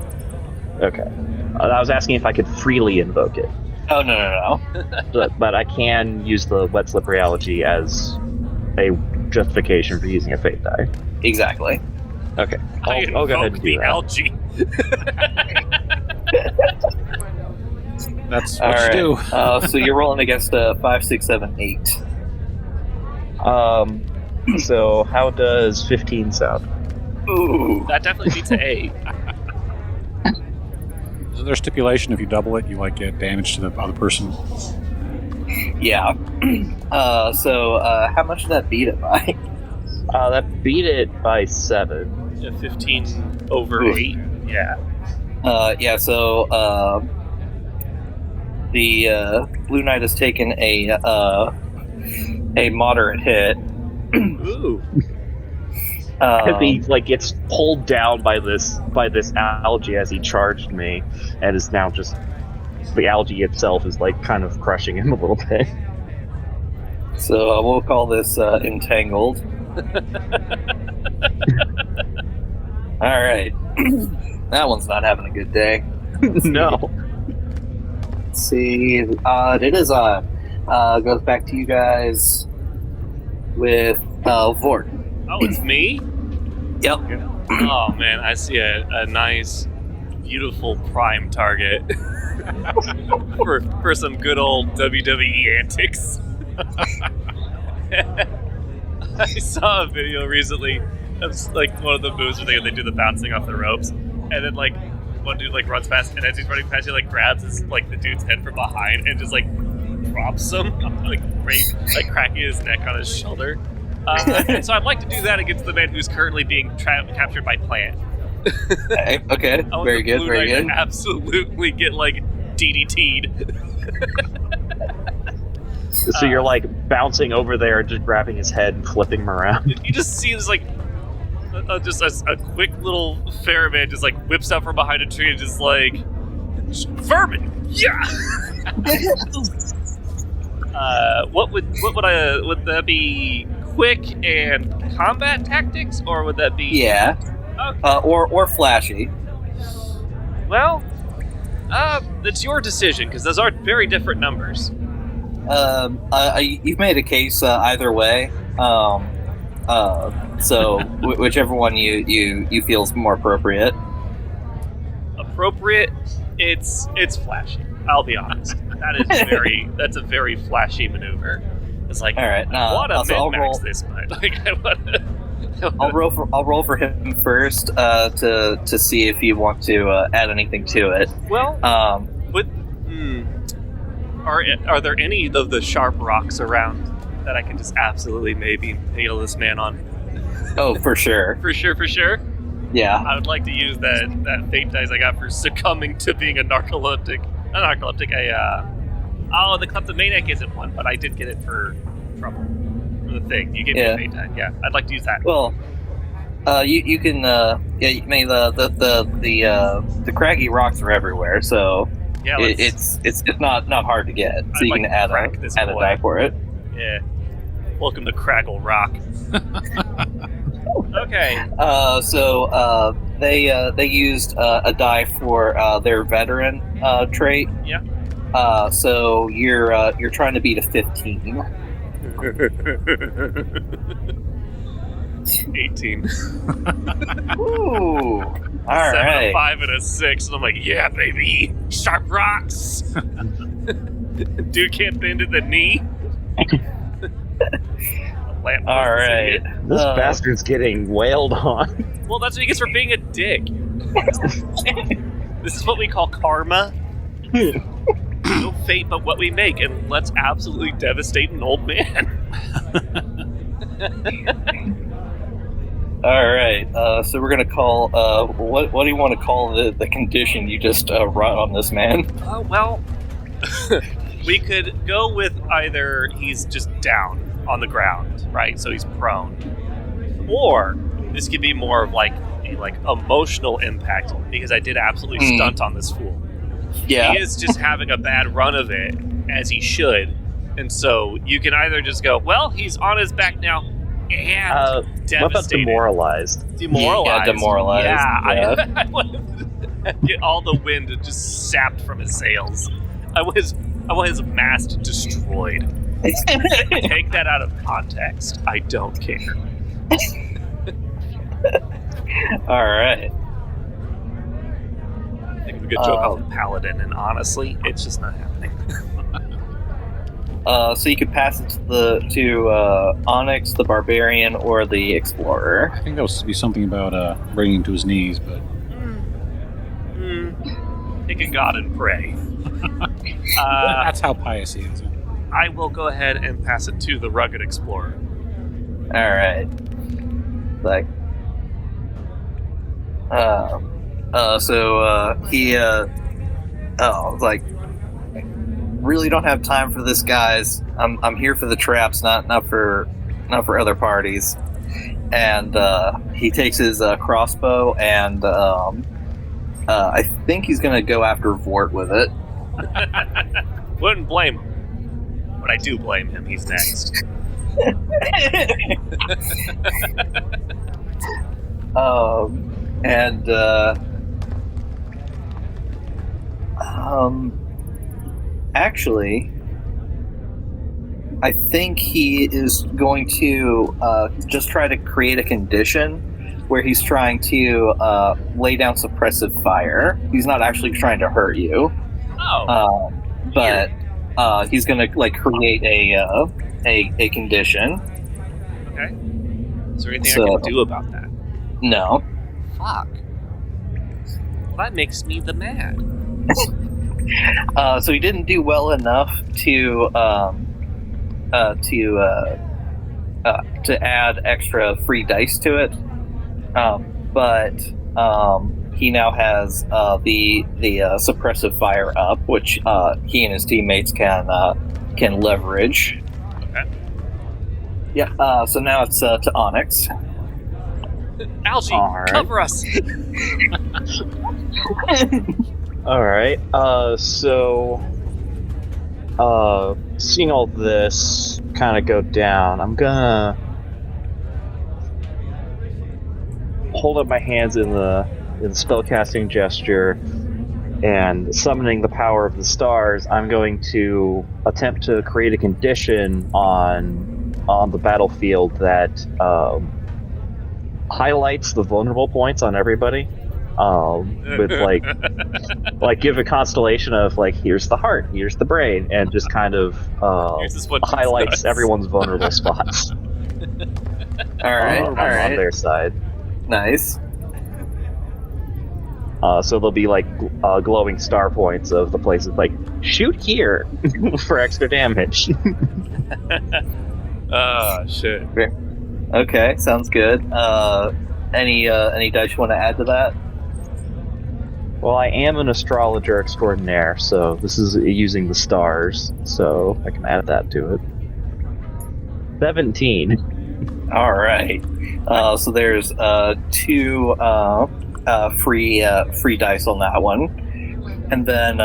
Speaker 5: Okay. I was asking if I could freely invoke it,
Speaker 4: Oh no.
Speaker 5: but I can use the wet slippery algae as a justification for using a fate die.
Speaker 4: Exactly.
Speaker 5: Okay,
Speaker 1: I
Speaker 5: I'll go ahead
Speaker 1: invoke
Speaker 5: and
Speaker 1: the
Speaker 5: do that.
Speaker 1: algae.
Speaker 7: That's
Speaker 4: All
Speaker 7: what
Speaker 4: right.
Speaker 7: you do.
Speaker 4: So you're rolling against 5, 6, 7, 8.
Speaker 5: So how does 15 sound?
Speaker 4: Ooh.
Speaker 1: That definitely beats an 8.
Speaker 7: Is there stipulation if you double it, you like get damage to the other person?
Speaker 4: Yeah. So how much did that beat it by?
Speaker 5: That beat it by 7.
Speaker 1: 15 over
Speaker 4: Oof.
Speaker 1: 8. Yeah.
Speaker 4: Yeah. So the Blue Knight has taken a moderate hit.
Speaker 1: Ooh.
Speaker 5: As he gets pulled down by this algae as he charged me, and is now just the algae itself is kind of crushing him a little bit.
Speaker 4: So we'll call this entangled. All right. That one's not having a good day.
Speaker 5: No.
Speaker 4: Let's see. It is goes back to you guys with Vord.
Speaker 1: Oh, it's me?
Speaker 4: Yep.
Speaker 1: Oh, man, I see a nice, beautiful prime target for some good old WWE antics. I saw a video recently of one of the moves where they do the bouncing off the ropes, and then one dude runs past, and as he's running past, he grabs his the dude's head from behind and just drops him, cracking his neck on his shoulder. And so I'd like to do that against the man who's currently being captured by Plant.
Speaker 4: Okay.
Speaker 1: I want
Speaker 4: Very
Speaker 1: the
Speaker 4: good.
Speaker 1: Blue
Speaker 4: Very
Speaker 1: Knight
Speaker 4: good.
Speaker 1: to absolutely get DDT'd.
Speaker 5: So you're bouncing over there, just grabbing his head and flipping him around.
Speaker 1: You just see this just a quick little ferryman just whips out from behind a tree and just vermin, yeah. Would that be quick and combat tactics, or would that be
Speaker 4: Yeah.
Speaker 1: Okay.
Speaker 4: Or flashy.
Speaker 1: Well, it's your decision because those are very different numbers.
Speaker 4: You've made a case either way. So whichever one you feel is more appropriate.
Speaker 1: Appropriate? It's flashy. I'll be honest. That's a very flashy maneuver. It's
Speaker 4: All right.
Speaker 1: I want to
Speaker 4: so I'll
Speaker 1: min-max
Speaker 4: roll.
Speaker 1: this, but I want to.
Speaker 4: I'll roll for him first to see if you want to add anything to it.
Speaker 1: Well, are there any of the sharp rocks around that I can just absolutely maybe nail this man on?
Speaker 4: Oh, for sure.
Speaker 1: For sure.
Speaker 4: Yeah.
Speaker 1: I would like to use that fate dice I got for succumbing to being the kleptomaniac isn't one, but I did get it for trouble. For the thing. You gave me a fate die. Yeah, I'd like to use that.
Speaker 4: Well, you can. I mean the craggy rocks are everywhere, so
Speaker 1: Yeah,
Speaker 4: it's not hard to get. So you can add a die for it.
Speaker 1: Yeah. Welcome to Craggle Rock. Okay.
Speaker 4: So they used a die for their veteran trait.
Speaker 1: Yeah.
Speaker 4: So you're trying to beat a 15.
Speaker 1: 18.
Speaker 4: Ooh. All
Speaker 1: 7,
Speaker 4: right.
Speaker 1: a 5, and a 6, and I'm like, yeah, baby, sharp rocks. Dude can't bend to the knee.
Speaker 4: All right.
Speaker 5: This bastard's getting wailed on.
Speaker 1: Well, that's what he gets for being a dick. This is what we call karma. No fate but what we make, and let's absolutely devastate an old man.
Speaker 4: All right. So we're gonna call. What do you want to call the condition you just run on this man?
Speaker 1: Well, we could go with either he's just down on the ground, right? So he's prone, or this could be more of like emotional impact because I did absolutely stunt on this fool.
Speaker 4: Yeah.
Speaker 1: He is just having a bad run of it, as he should. And so you can either just go, well, he's on his back now, and
Speaker 5: what about demoralized?
Speaker 1: Demoralized.
Speaker 4: Yeah, demoralized.
Speaker 1: Yeah. I want to get all the wind just sapped from his sails. I want his mast destroyed. Take that out of context. I don't care.
Speaker 4: All right.
Speaker 1: I think of a good joke called Paladin, and honestly, it's just not happening.
Speaker 4: So you could pass it to Onyx, the Barbarian, or the Explorer.
Speaker 7: I think that would be something about bringing him to his knees, but...
Speaker 1: Pick a god and pray.
Speaker 7: That's how pious he is.
Speaker 1: I will go ahead and pass it to the Rugged Explorer.
Speaker 4: All right. Like, he like, really don't have time for this, guys. I'm here for the traps, not for other parties. And he takes his crossbow, and I think he's gonna go after Vord with it.
Speaker 1: Wouldn't blame him. But I do blame him. He's next.
Speaker 4: Actually, I think he is going to just try to create a condition where he's trying to lay down suppressive fire. He's not actually trying to hurt you.
Speaker 1: Oh.
Speaker 4: But he's gonna create a condition.
Speaker 1: Okay. Is there anything I can do about that?
Speaker 4: No.
Speaker 1: Fuck. Well, that makes me the mad.
Speaker 4: So he didn't do well enough to add extra free dice to it. But he now has the suppressive fire up, which he and his teammates can leverage.
Speaker 1: Okay.
Speaker 4: Yeah. So now it's to Onyx.
Speaker 1: Algae,
Speaker 5: All right.
Speaker 1: cover us.
Speaker 5: All right. Seeing all this kind of go down, I'm gonna hold up my hands in the spellcasting gesture and summoning the power of the stars. I'm going to attempt to create a condition on the battlefield that highlights the vulnerable points on everybody. With give a constellation of here's the heart, here's the brain, and just kind of highlights everyone's vulnerable spots.
Speaker 4: All right.
Speaker 5: On their side.
Speaker 4: Nice.
Speaker 5: So there'll be glowing star points of the places shoot here for extra damage.
Speaker 1: Shit.
Speaker 4: Okay, sounds good. Any dice you want to add to that?
Speaker 5: Well, I am an astrologer extraordinaire, so this is using the stars, so I can add that to it. 17.
Speaker 4: All right. So there's 2 free dice on that one, and then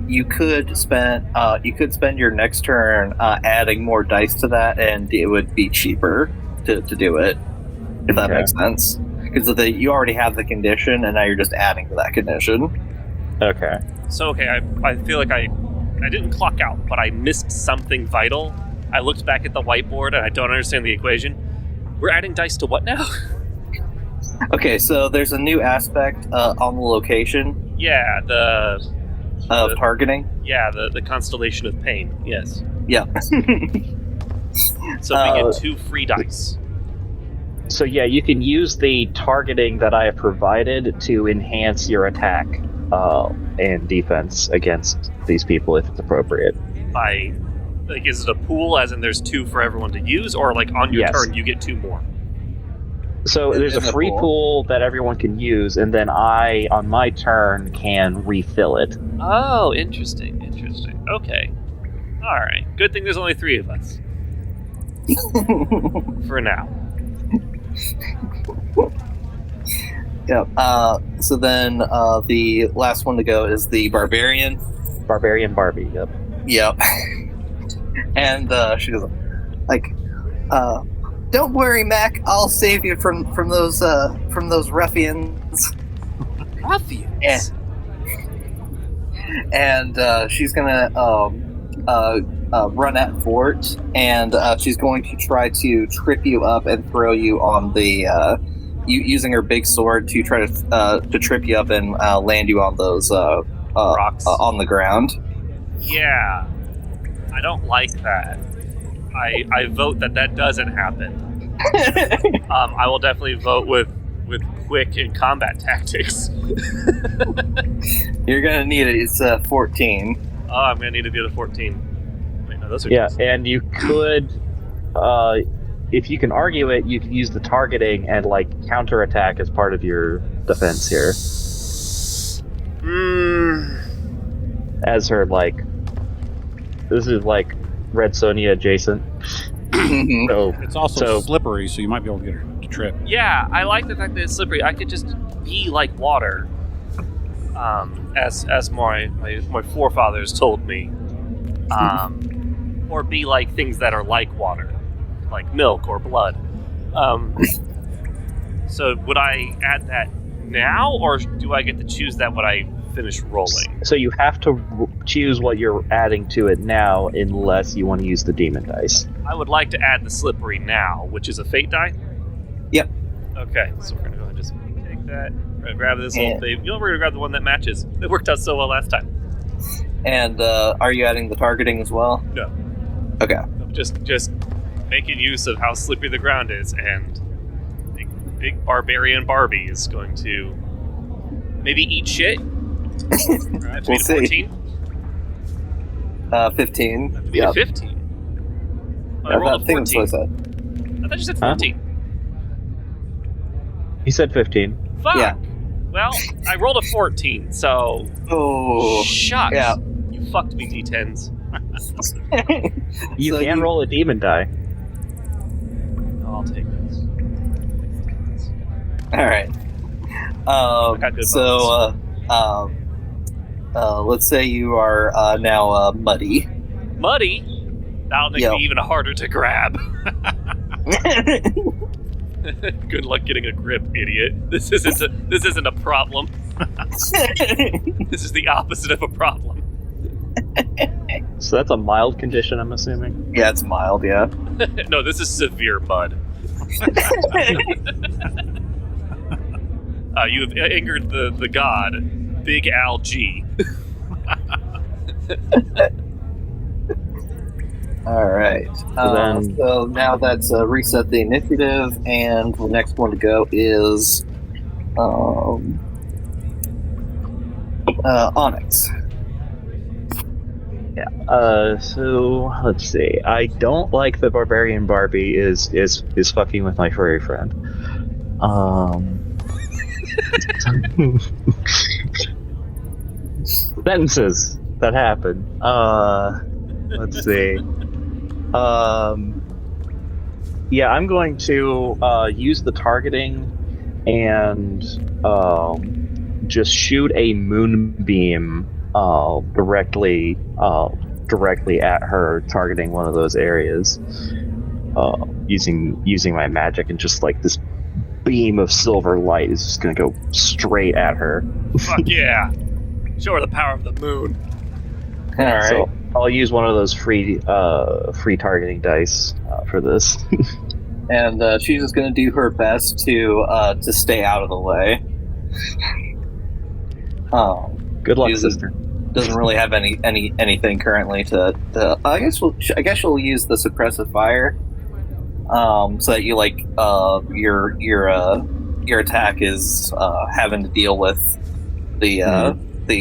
Speaker 4: you could spend your next turn adding more dice to that, and it would be cheaper to do it, if that makes sense. Because you already have the condition, and now you're just adding to that condition.
Speaker 5: Okay.
Speaker 1: So, okay, I feel like I didn't clock out, but I missed something vital. I looked back at the whiteboard, and I don't understand the equation. We're adding dice to what now?
Speaker 4: Okay, so there's a new aspect on the location.
Speaker 1: Yeah, the
Speaker 4: Of targeting?
Speaker 1: Yeah, the constellation of pain. Yes.
Speaker 4: Yeah.
Speaker 1: So we get 2 free dice.
Speaker 5: So yeah, you can use the targeting that I have provided to enhance your attack and defense against these people if it's appropriate.
Speaker 1: Is it a pool, as in there's 2 for everyone to use, or like on your turn you get 2 more?
Speaker 5: So there's a free pool that everyone can use, and then I, on my turn, can refill it.
Speaker 1: Oh, interesting. Okay. Alright. Good thing there's only 3 of us. For now.
Speaker 4: Yep. So then the last one to go is the Barbarian.
Speaker 5: Barbarian Barbie, yep.
Speaker 4: Yep. And she goes, like, don't worry, Mac. I'll save you from those ruffians.
Speaker 1: Ruffians?
Speaker 4: And she's gonna run at Vord, and she's going to try to trip you up and throw you on the using her big sword to try to trip you up and land you on those
Speaker 1: rocks
Speaker 4: on the ground.
Speaker 1: Yeah, I don't like that. I vote that doesn't happen. I will definitely vote with quick and combat tactics.
Speaker 4: You're gonna need it. It's 14.
Speaker 1: Oh, I'm gonna need to be at a 14. Wait, no, those are
Speaker 5: just... and you could, if you can argue it, you can use the targeting and like counterattack as part of your defense here. As her this is like Red Sonja adjacent. So
Speaker 7: it's also slippery, so you might be able to get her to trip.
Speaker 1: Yeah, I like the fact that it's slippery. I could just be like water, as my forefathers told me, or be like things that are like water, like milk or blood. So would I add that now, or do I get to choose that when I finish rolling?
Speaker 5: So you have to choose what you're adding to it now, unless you want to use the demon dice.
Speaker 1: I would like to add the slippery now, which is a fate die.
Speaker 4: Yep.
Speaker 1: Okay, so we're gonna go ahead and just take that. We're gonna grab this little thing. We're gonna grab the one that matches. It worked out so well last time.
Speaker 4: And are you adding the targeting as well?
Speaker 1: No.
Speaker 4: Okay.
Speaker 1: I'm just making use of how slippery the ground is, and big barbarian Barbie is going to maybe eat shit. Right,
Speaker 4: we'll see.
Speaker 1: 14?
Speaker 4: 15.
Speaker 1: That would be a 15. Oh, I rolled a 14. I thought you said 14.
Speaker 5: Huh? He said 15.
Speaker 1: Fuck!
Speaker 4: Yeah.
Speaker 1: Well, I rolled a 14, so...
Speaker 4: Oh.
Speaker 1: Shucks.
Speaker 4: Yeah.
Speaker 1: You fucked me, D10s.
Speaker 5: You can roll a demon die.
Speaker 1: I'll take this.
Speaker 4: Alright. Let's say you are now muddy.
Speaker 1: Muddy? That'll make me even harder to grab. Good luck getting a grip, idiot. This isn't a problem. This is the opposite of a problem.
Speaker 5: So that's a mild condition, I'm assuming?
Speaker 4: Yeah, it's mild, yeah.
Speaker 1: No, this is severe mud. You have angered the god, Big Al G.
Speaker 4: Alright. So now that's reset the initiative, and the next one to go is Onyx.
Speaker 5: Yeah. So let's see. I don't like the Barbarian Barbie is fucking with my furry friend. Sentences that happen. Let's see. Yeah, I'm going to use the targeting and just shoot a moonbeam directly at her, targeting one of those areas. Using my magic, and just like this beam of silver light is just going to go straight at her.
Speaker 1: Fuck yeah! Show her the power of the moon.
Speaker 4: All right.
Speaker 5: So I'll use one of those free targeting dice for this.
Speaker 4: And she's just going to do her best to stay out of the way.
Speaker 5: Good luck, sister.
Speaker 4: doesn't really have anything currently to I guess you'll use the suppressive fire, so that you like your attack is having to deal with the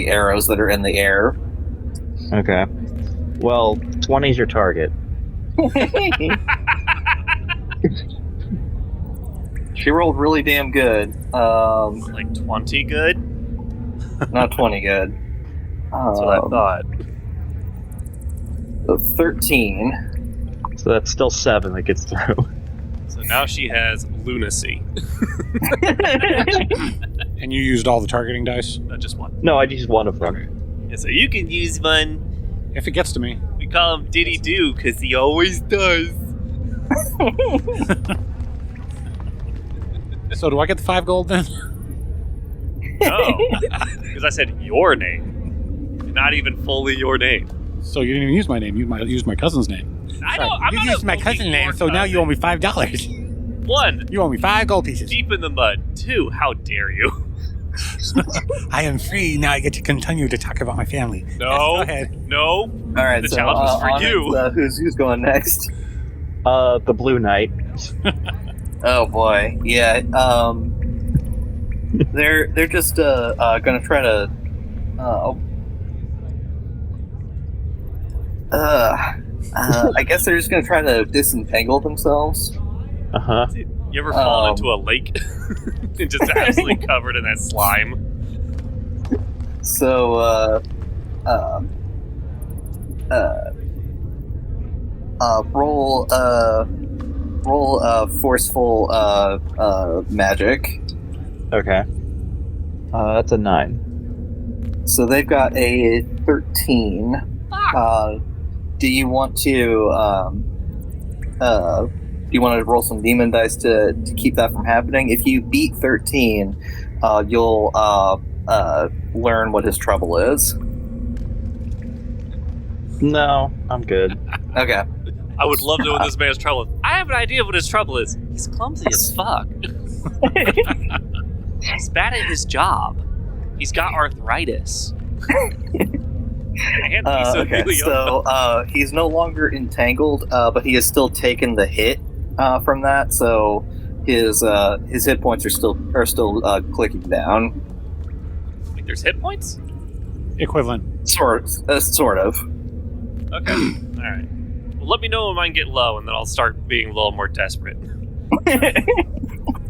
Speaker 4: arrows that are in the air.
Speaker 5: Okay. Well, 20 is your target.
Speaker 4: She rolled really damn good.
Speaker 1: Like 20 good?
Speaker 4: Not 20 good.
Speaker 1: That's what I thought.
Speaker 4: 13.
Speaker 5: So that's still 7 that gets through.
Speaker 1: So now she has lunacy.
Speaker 7: And you used all the targeting dice?
Speaker 1: Just one.
Speaker 5: No, I used one of them.
Speaker 1: Okay. Yeah, so you can use one.
Speaker 7: If it gets to me.
Speaker 1: We call him Diddy Dew because he always does.
Speaker 7: So do I get the 5 gold then?
Speaker 1: No, because I said your name, not even fully your name.
Speaker 7: So you didn't even use my name. You used my cousin's name.
Speaker 1: I know. I'm
Speaker 7: You
Speaker 1: not
Speaker 7: used my cousin's name, so now you owe me $5.
Speaker 1: 1,
Speaker 7: You owe me 5 gold pieces.
Speaker 1: deep in the mud. 2, how dare you?
Speaker 7: I am free. Now I get to continue to talk about my family. Yes,
Speaker 1: No,
Speaker 7: go ahead.
Speaker 1: no.
Speaker 4: All right,
Speaker 1: The
Speaker 4: so
Speaker 1: challenge was for you.
Speaker 4: Who's going next?
Speaker 5: The Blue Knight.
Speaker 4: Oh boy, yeah. They're just gonna try to. I guess they're just gonna try to disentangle themselves.
Speaker 5: Uh-huh.
Speaker 1: You ever fall into a lake and just absolutely covered in that slime?
Speaker 4: So, roll forceful magic.
Speaker 5: Okay. That's a 9.
Speaker 4: So they've got a 13. Do you want to roll some demon dice to keep that from happening? If you beat 13, you'll learn what his trouble is.
Speaker 5: No, I'm good.
Speaker 4: Okay.
Speaker 1: I would love to know what this man's trouble is. I have an idea of what his trouble is. He's clumsy as fuck. He's bad at his job. He's got arthritis. And he's
Speaker 4: Okay, so he's no longer entangled, but he has still taken the hit from that. So his hit points are still clicking down.
Speaker 1: Like there's hit points?
Speaker 7: Equivalent.
Speaker 4: Sort of.
Speaker 1: Okay. All right. Well, let me know when mine get low, and then I'll start being a little more desperate.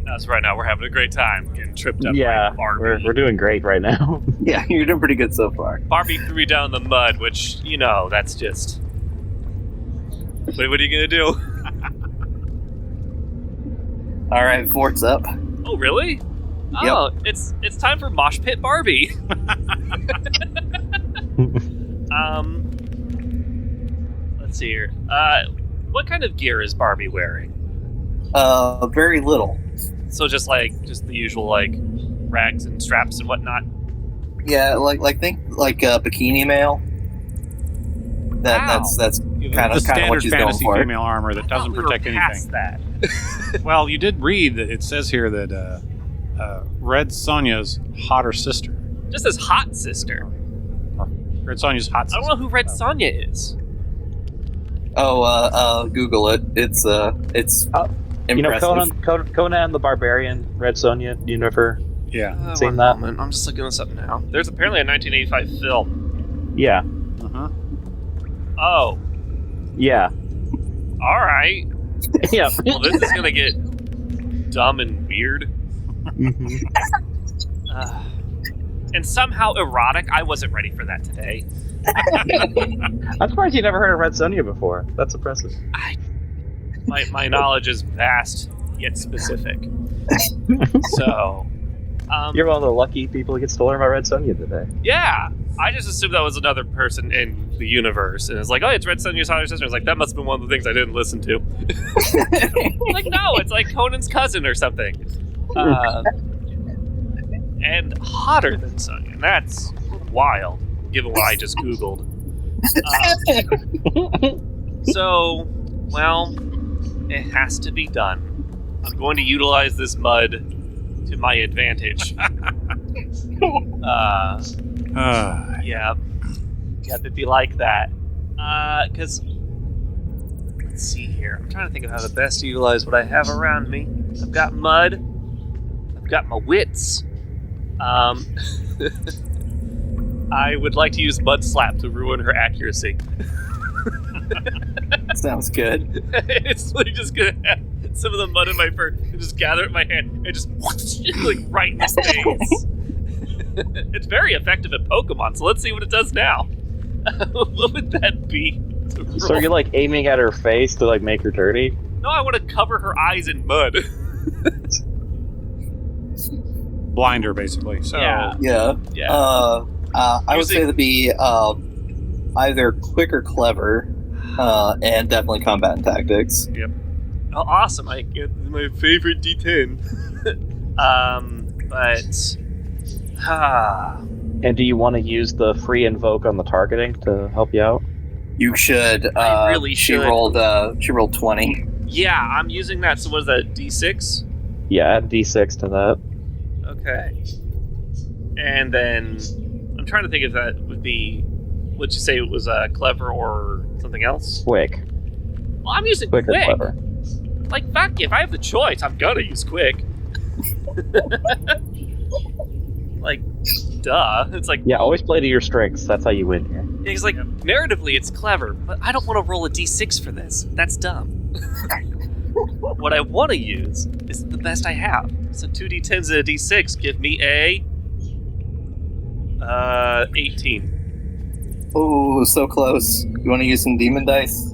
Speaker 1: That's right now. We're having a great time getting tripped up.
Speaker 5: Yeah,
Speaker 1: by Barbie.
Speaker 5: we're doing great right now.
Speaker 4: Yeah, you're doing pretty good so far.
Speaker 1: Barbie threw me down in the mud, which that's just. What are you gonna do?
Speaker 4: All right, Vord's up.
Speaker 1: Oh, really? Oh, it's time for Mosh Pit Barbie. Let's see here. What kind of gear is Barbie wearing?
Speaker 4: Very little.
Speaker 1: So just the usual rags and straps and whatnot.
Speaker 4: Yeah, think bikini mail.
Speaker 1: Wow.
Speaker 4: That's
Speaker 7: The
Speaker 4: kind of
Speaker 7: standard
Speaker 4: what she's going
Speaker 7: fantasy
Speaker 4: for.
Speaker 7: female armor that doesn't
Speaker 1: I thought we were
Speaker 7: protect
Speaker 1: past
Speaker 7: anything.
Speaker 1: that.
Speaker 7: Well, you did read that it says here that Red Sonja's hotter sister.
Speaker 1: Just as hot sister.
Speaker 7: Red Sonja's hot
Speaker 1: I
Speaker 7: sister.
Speaker 1: don't know who Red Sonja is.
Speaker 4: Google it. It's impressive.
Speaker 5: Conan the Barbarian, Red Sonja. Do you know of her?
Speaker 7: Yeah.
Speaker 5: Seen
Speaker 1: One
Speaker 5: that?
Speaker 1: moment. I'm just looking this up now. There's apparently a 1985 film.
Speaker 5: Yeah.
Speaker 7: Uh-huh.
Speaker 1: Oh,
Speaker 5: Yeah.
Speaker 1: all right.
Speaker 5: Yeah.
Speaker 1: Well, this is gonna get dumb and weird.
Speaker 5: Mhm.
Speaker 1: And somehow erotic. I wasn't ready for that today.
Speaker 5: I'm surprised you never heard of Red Sonja before. That's impressive.
Speaker 1: My knowledge is vast yet specific. So,
Speaker 5: You're one of the lucky people who gets to learn about Red Sonja today.
Speaker 1: yeah, I just assumed that was another person in the universe, and it's like, oh, it's Red Sonja's hotter sister. It's like that must have been one of the things I didn't listen to. Like, no, it's like Conan's cousin or something, and hotter than Sonja. And that's wild, given what I just Googled. So, well, it has to be done. I'm going to utilize this mud to my advantage. Yeah. Yeah, it'd be like that. Because let's see here. I'm trying to think of how to best utilize what I have around me. I've got mud. I've got my wits. I would like to use Mud Slap to ruin her accuracy.
Speaker 4: Sounds good.
Speaker 1: It's like just gonna have some of the mud in my fur and just gather it in my hand and just like right in his face. It's very effective at Pokemon, so let's see what it does now. What would that be?
Speaker 5: So you're like aiming at her face to like make her dirty?
Speaker 1: No, I want to cover her eyes in mud.
Speaker 7: Blind her, basically. So
Speaker 1: Yeah.
Speaker 4: I would say to be either quick or clever, and definitely combat and tactics.
Speaker 7: Yep.
Speaker 1: Oh, awesome! I get my favorite D10.
Speaker 5: And do you want to use the free invoke on the targeting to help you out?
Speaker 4: You should.
Speaker 1: I really
Speaker 4: she
Speaker 1: should.
Speaker 4: She rolled 20.
Speaker 1: Yeah, I'm using that. So what is that? D6?
Speaker 5: Yeah, add D6 to that.
Speaker 1: Okay. And then I'm trying to think if that would be. Would you say it was clever or something else?
Speaker 5: Quick.
Speaker 1: Well, I'm using
Speaker 5: Quick
Speaker 1: quick.
Speaker 5: or clever.
Speaker 1: Like, fuck, if I have the choice, I'm gonna use quick. Like, duh. It's like,
Speaker 5: Yeah, always play to your strengths. That's how you win here.
Speaker 1: it's like narratively it's clever, but I don't want to roll a d6 for this. That's dumb. What I want to use is the best I have. So 2d10s and a d6 give me a 18.
Speaker 4: Ooh, so close. You want to use some demon dice?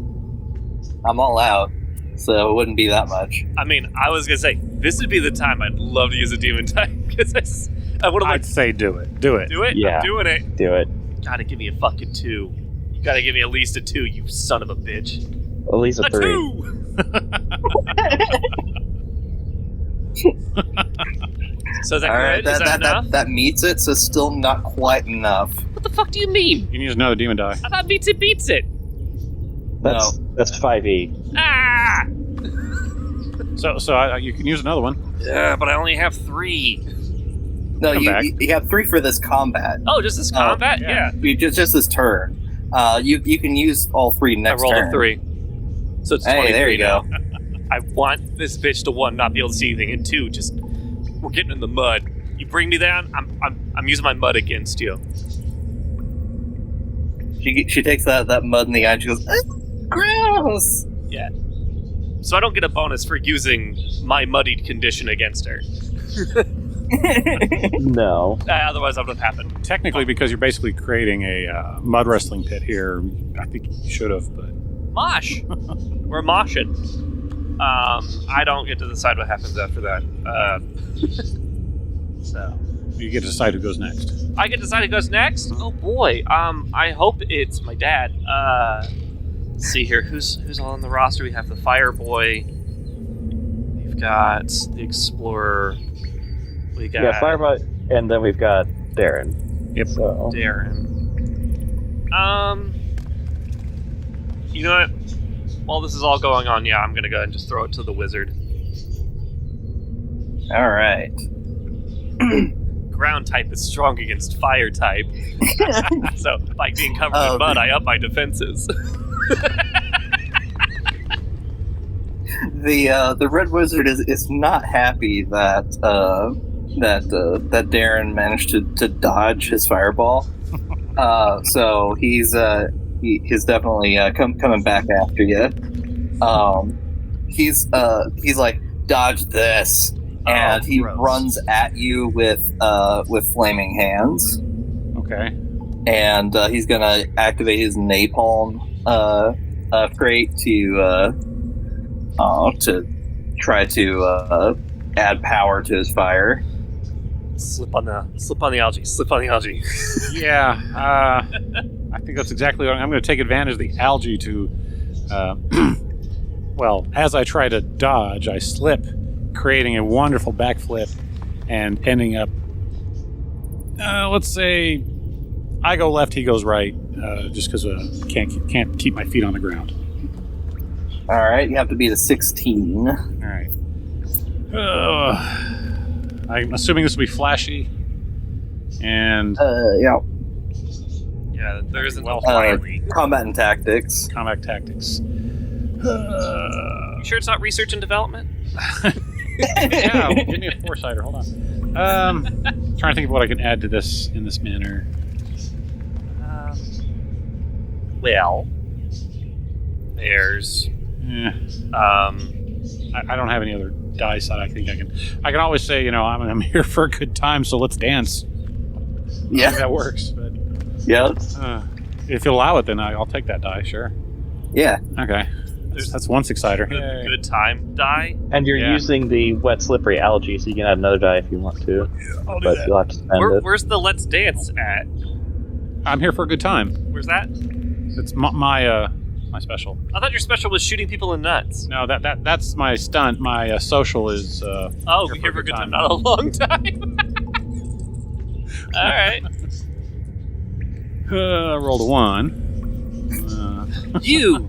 Speaker 4: I'm all out, so it wouldn't be that much.
Speaker 1: I mean, I was gonna say this would be the time I'd love to use a demon type because I would have
Speaker 7: I'd say do it. Do it.
Speaker 1: do it.
Speaker 5: Yeah.
Speaker 1: I'm doing it.
Speaker 5: Do it.
Speaker 1: Gotta give me a fucking 2. You gotta give me at least a 2, you son of a bitch.
Speaker 5: At least a 3.
Speaker 1: 2! So is that
Speaker 4: All right,
Speaker 1: good? Is that enough?
Speaker 4: that meets it, so still not quite enough.
Speaker 1: What the fuck do you mean?
Speaker 7: You can use another demon die.
Speaker 1: I thought beats it.
Speaker 5: That's 5e.
Speaker 1: Ah!
Speaker 7: So you can use another one.
Speaker 1: Yeah, but I only have 3.
Speaker 4: No,
Speaker 7: Come back.
Speaker 4: you have 3 for this combat.
Speaker 1: Oh, just this combat?
Speaker 7: yeah.
Speaker 1: Yeah.
Speaker 4: Just this turn. You can use all 3 next
Speaker 1: I rolled
Speaker 4: turn.
Speaker 1: a 3. So it's 23
Speaker 4: Hey, there you
Speaker 1: now.
Speaker 4: go.
Speaker 1: I want this bitch to 1, not be able to see anything, and 2, just we're getting in the mud. You bring me down, I'm using my mud against you.
Speaker 4: She takes that mud in the eye and she goes, gross!
Speaker 1: Yeah. So I don't get a bonus for using my muddied condition against her.
Speaker 5: No.
Speaker 1: Otherwise, that would have happened.
Speaker 7: Technically, because you're basically creating a mud wrestling pit here, I think you should have, but...
Speaker 1: Mosh! We're moshing. I don't get to decide what happens after that. So...
Speaker 7: You get to decide who goes next.
Speaker 1: I get to decide who goes next? Oh boy. I hope it's my dad. Let's see here. Who's all on the roster? We have the Fire Boy. We've got the Explorer. We got
Speaker 5: Yeah, Firebot, and then we've got Darren.
Speaker 7: Yep.
Speaker 5: So
Speaker 1: Darren. You know what? While this is all going on, yeah, I'm gonna go ahead and just throw it to the wizard.
Speaker 4: All right.
Speaker 1: Ground type is strong against fire type. So, by being covered in mud, I up my defenses.
Speaker 4: The Red Wizard is not happy that that Darren managed to dodge his fireball. So he's definitely coming back after you. He's like, dodge this. And he
Speaker 1: gross.
Speaker 4: runs at you with flaming hands,
Speaker 7: Okay.
Speaker 4: and he's gonna activate his napalm crate to try to add power to his fire.
Speaker 1: Slip on the algae.
Speaker 7: Yeah, I think that's exactly what I'm going to take advantage of the algae to... well, as I try to dodge, I slip, creating a wonderful backflip and ending up, let's say, I go left, he goes right, just because can't keep my feet on the ground.
Speaker 4: All right, you have to beat a 16.
Speaker 7: All right. I'm assuming this will be flashy, and
Speaker 4: Yeah.
Speaker 1: Yeah, there isn't
Speaker 7: Well,
Speaker 1: a finally.
Speaker 4: Combat and tactics.
Speaker 7: Combat tactics.
Speaker 1: You sure it's not research and development?
Speaker 7: Yeah, give me a foresighter. Hold on. Trying to think of what I can add to this in this manner.
Speaker 1: Well, there's
Speaker 7: Yeah. I don't have any other dice that I think I can. I can always say, I'm here for a good time, so let's dance. I think
Speaker 4: Yeah.
Speaker 7: that works. But
Speaker 4: Yeah.
Speaker 7: if you'll allow it, then I'll take that die. Sure.
Speaker 4: Yeah.
Speaker 7: Okay. That's one six-sider.
Speaker 1: the good time die.
Speaker 5: And you're
Speaker 7: Yeah.
Speaker 5: using the wet slippery algae, so you can add another die if you want to.
Speaker 7: I'll do
Speaker 5: But
Speaker 7: that.
Speaker 5: you'll have to spend it.
Speaker 1: Where's the let's dance at?
Speaker 7: I'm here for a good time.
Speaker 1: Where's that?
Speaker 7: It's my special.
Speaker 1: I thought your special was shooting people in nuts.
Speaker 7: No, that's my stunt. My social is.
Speaker 1: Oh, here for a good time, not a long time. All right.
Speaker 7: Rolled a 1.
Speaker 1: You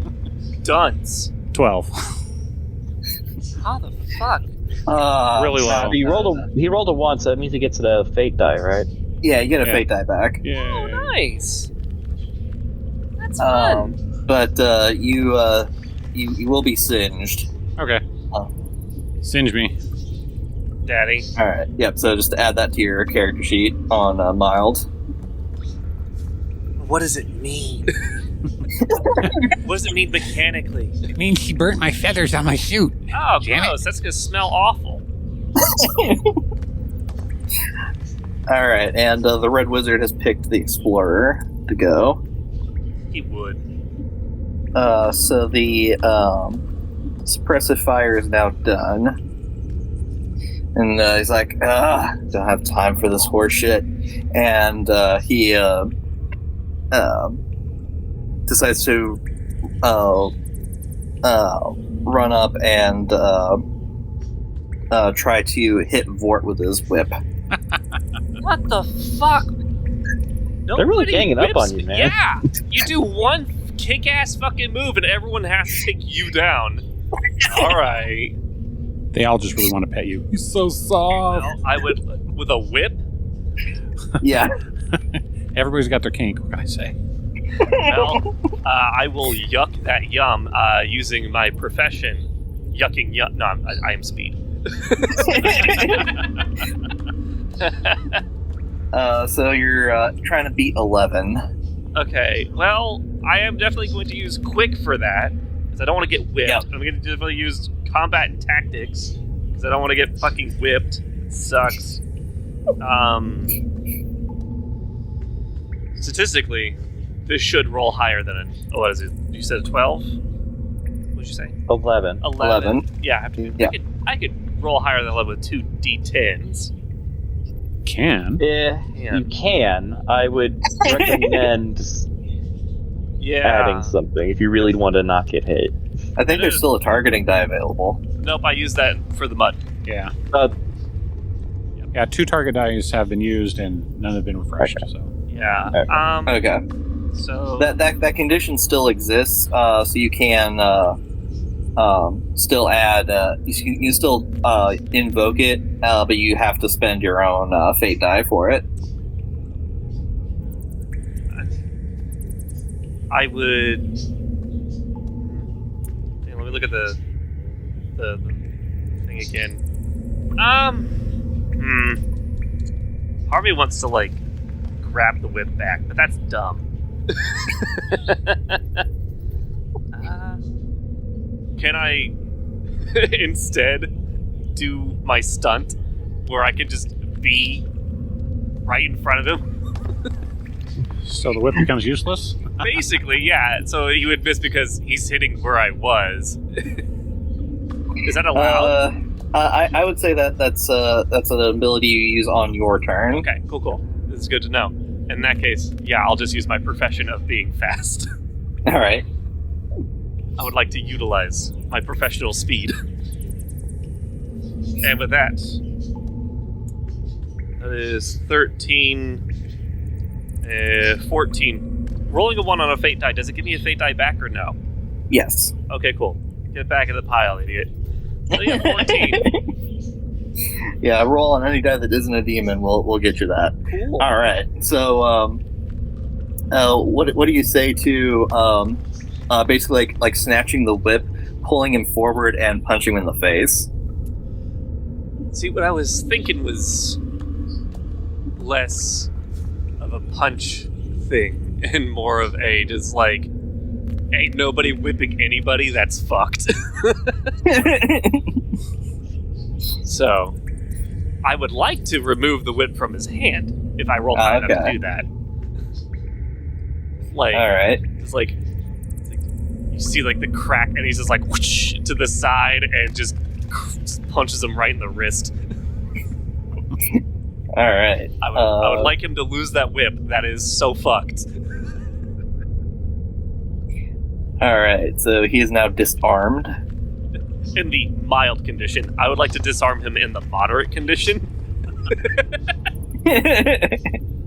Speaker 1: dunce.
Speaker 7: 12.
Speaker 1: How the fuck?
Speaker 7: Really low.
Speaker 5: He rolled a 1, so that means he gets a fate die, right?
Speaker 4: Yeah, you get a
Speaker 7: Yeah.
Speaker 4: fate die back.
Speaker 7: Yeah.
Speaker 1: Oh, nice. That's fun.
Speaker 4: But you will be singed.
Speaker 7: Okay.
Speaker 4: Oh.
Speaker 7: Singe me.
Speaker 1: Daddy.
Speaker 4: All right. Yep. So just add that to your character sheet on mild.
Speaker 1: What does it mean? What does it mean mechanically?
Speaker 6: It means she burnt my feathers on my suit.
Speaker 1: Oh,
Speaker 6: Damn it.
Speaker 1: gross. That's gonna smell awful.
Speaker 4: All right, and the Red Wizard has picked the Explorer to go.
Speaker 1: He would.
Speaker 4: So the suppressive fire is now done. And he's like, don't have time for this horse shit. And he decides to run up and try to hit Vord with his whip.
Speaker 1: What the fuck?
Speaker 5: They're really ganging up on you, man.
Speaker 1: Yeah! You do one kick-ass fucking move and everyone has to take you down. Alright.
Speaker 7: They all just really want to pet you. You're so soft.
Speaker 1: Well, I would... With a whip?
Speaker 4: Yeah.
Speaker 7: Everybody's got their kink. What can I say?
Speaker 1: Well, I will yuck that yum using my profession. Yucking yum. No, I am speed.
Speaker 4: So you're trying to beat 11.
Speaker 1: Okay, well, I am definitely going to use quick for that, because I don't want to get whipped.
Speaker 4: Yep.
Speaker 1: I'm going to definitely use combat and tactics, because I don't want to get fucking whipped. Sucks. Statistically, this should roll higher than what is it? You said a 12? What did you say?
Speaker 5: 11.
Speaker 1: 11. Yeah,
Speaker 4: Yeah.
Speaker 1: I could roll higher than 11 with 2 d10s.
Speaker 7: Can.
Speaker 5: Yeah,
Speaker 1: Yeah.
Speaker 5: you can. I would recommend
Speaker 1: Yeah.
Speaker 5: adding something if you really want to not get hit.
Speaker 4: I think
Speaker 1: It
Speaker 4: there's
Speaker 1: is.
Speaker 4: still a targeting die available.
Speaker 1: Nope, I used that for the mud.
Speaker 7: Yeah.
Speaker 5: Uh,
Speaker 7: Yeah, 2 target dice have been used and none have been refreshed.
Speaker 5: Okay.
Speaker 7: So
Speaker 1: Yeah.
Speaker 4: Okay.
Speaker 1: So
Speaker 4: That condition still exists, so you can still add. You still invoke it, but you have to spend your own fate die for it.
Speaker 1: I would. Hey, let me look at the thing again. Part of me wants to grab the whip back, but that's dumb. Can I instead do my stunt where I can just be right in front of him?
Speaker 7: So the whip becomes useless?
Speaker 1: Basically, yeah. So he would miss because he's hitting where I was. Is that allowed?
Speaker 4: I would say that's an ability you use on your turn.
Speaker 1: Okay, cool. This is good to know. In that case, yeah, I'll just use my profession of being fast.
Speaker 4: All right.
Speaker 1: I would like to utilize my professional speed. And with that is 13, 14. Rolling a 1 on a fate die, does it give me a fate die back or no?
Speaker 4: Yes.
Speaker 1: Okay, cool. Get back in the pile, idiot. So yeah, 14.
Speaker 4: Yeah, roll on any die that isn't a demon. We'll get you that.
Speaker 1: Cool.
Speaker 4: All right. So what do you say to basically like snatching the whip, pulling him forward, and punching him in the face?
Speaker 1: See, what I was thinking was less of a punch thing and more of a just like, ain't nobody whipping anybody, that's fucked. So, I would like to remove the whip from his hand if I roll high enough to do that. Like,
Speaker 4: all right.
Speaker 1: It's like you see like the crack, and he's just like whoosh to the side and just punches him right in the wrist.
Speaker 4: All right.
Speaker 1: I would like him to lose that whip. That is so fucked.
Speaker 4: All right. So he is now disarmed.
Speaker 1: In the mild condition. I would like to disarm him in the moderate condition.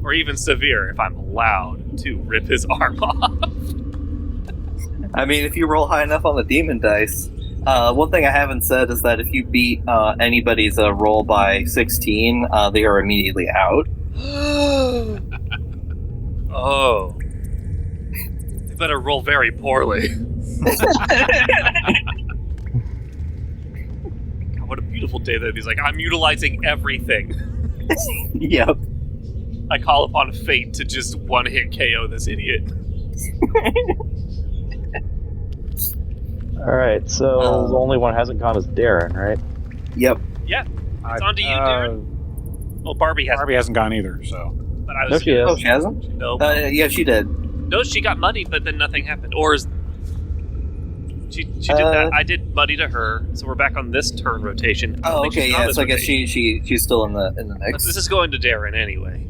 Speaker 1: Or even severe if I'm allowed to rip his arm off.
Speaker 4: I mean, if you roll high enough on the demon dice. One thing I haven't said is that if you beat anybody's roll by 16, they are immediately out.
Speaker 1: Oh. They better roll very poorly. God, what a beautiful day that he's like, I'm utilizing everything.
Speaker 4: Yep.
Speaker 1: I call upon fate to just one-hit KO this idiot.
Speaker 5: All right, so the only one who hasn't gone is Darren, right?
Speaker 4: Yep.
Speaker 1: Yeah, it's on to you, Darren. Well, Barbie hasn't
Speaker 7: gone either, so.
Speaker 1: But I was,
Speaker 5: No, she is.
Speaker 4: Oh, she hasn't?
Speaker 1: No.
Speaker 4: Yeah, she did.
Speaker 1: No, she got muddied, but then nothing happened. Or is she did that? I did muddy to her, so we're back on this turn rotation.
Speaker 4: Oh, okay, yeah. So I guess she's still in the mix.
Speaker 1: This is going to Darren anyway.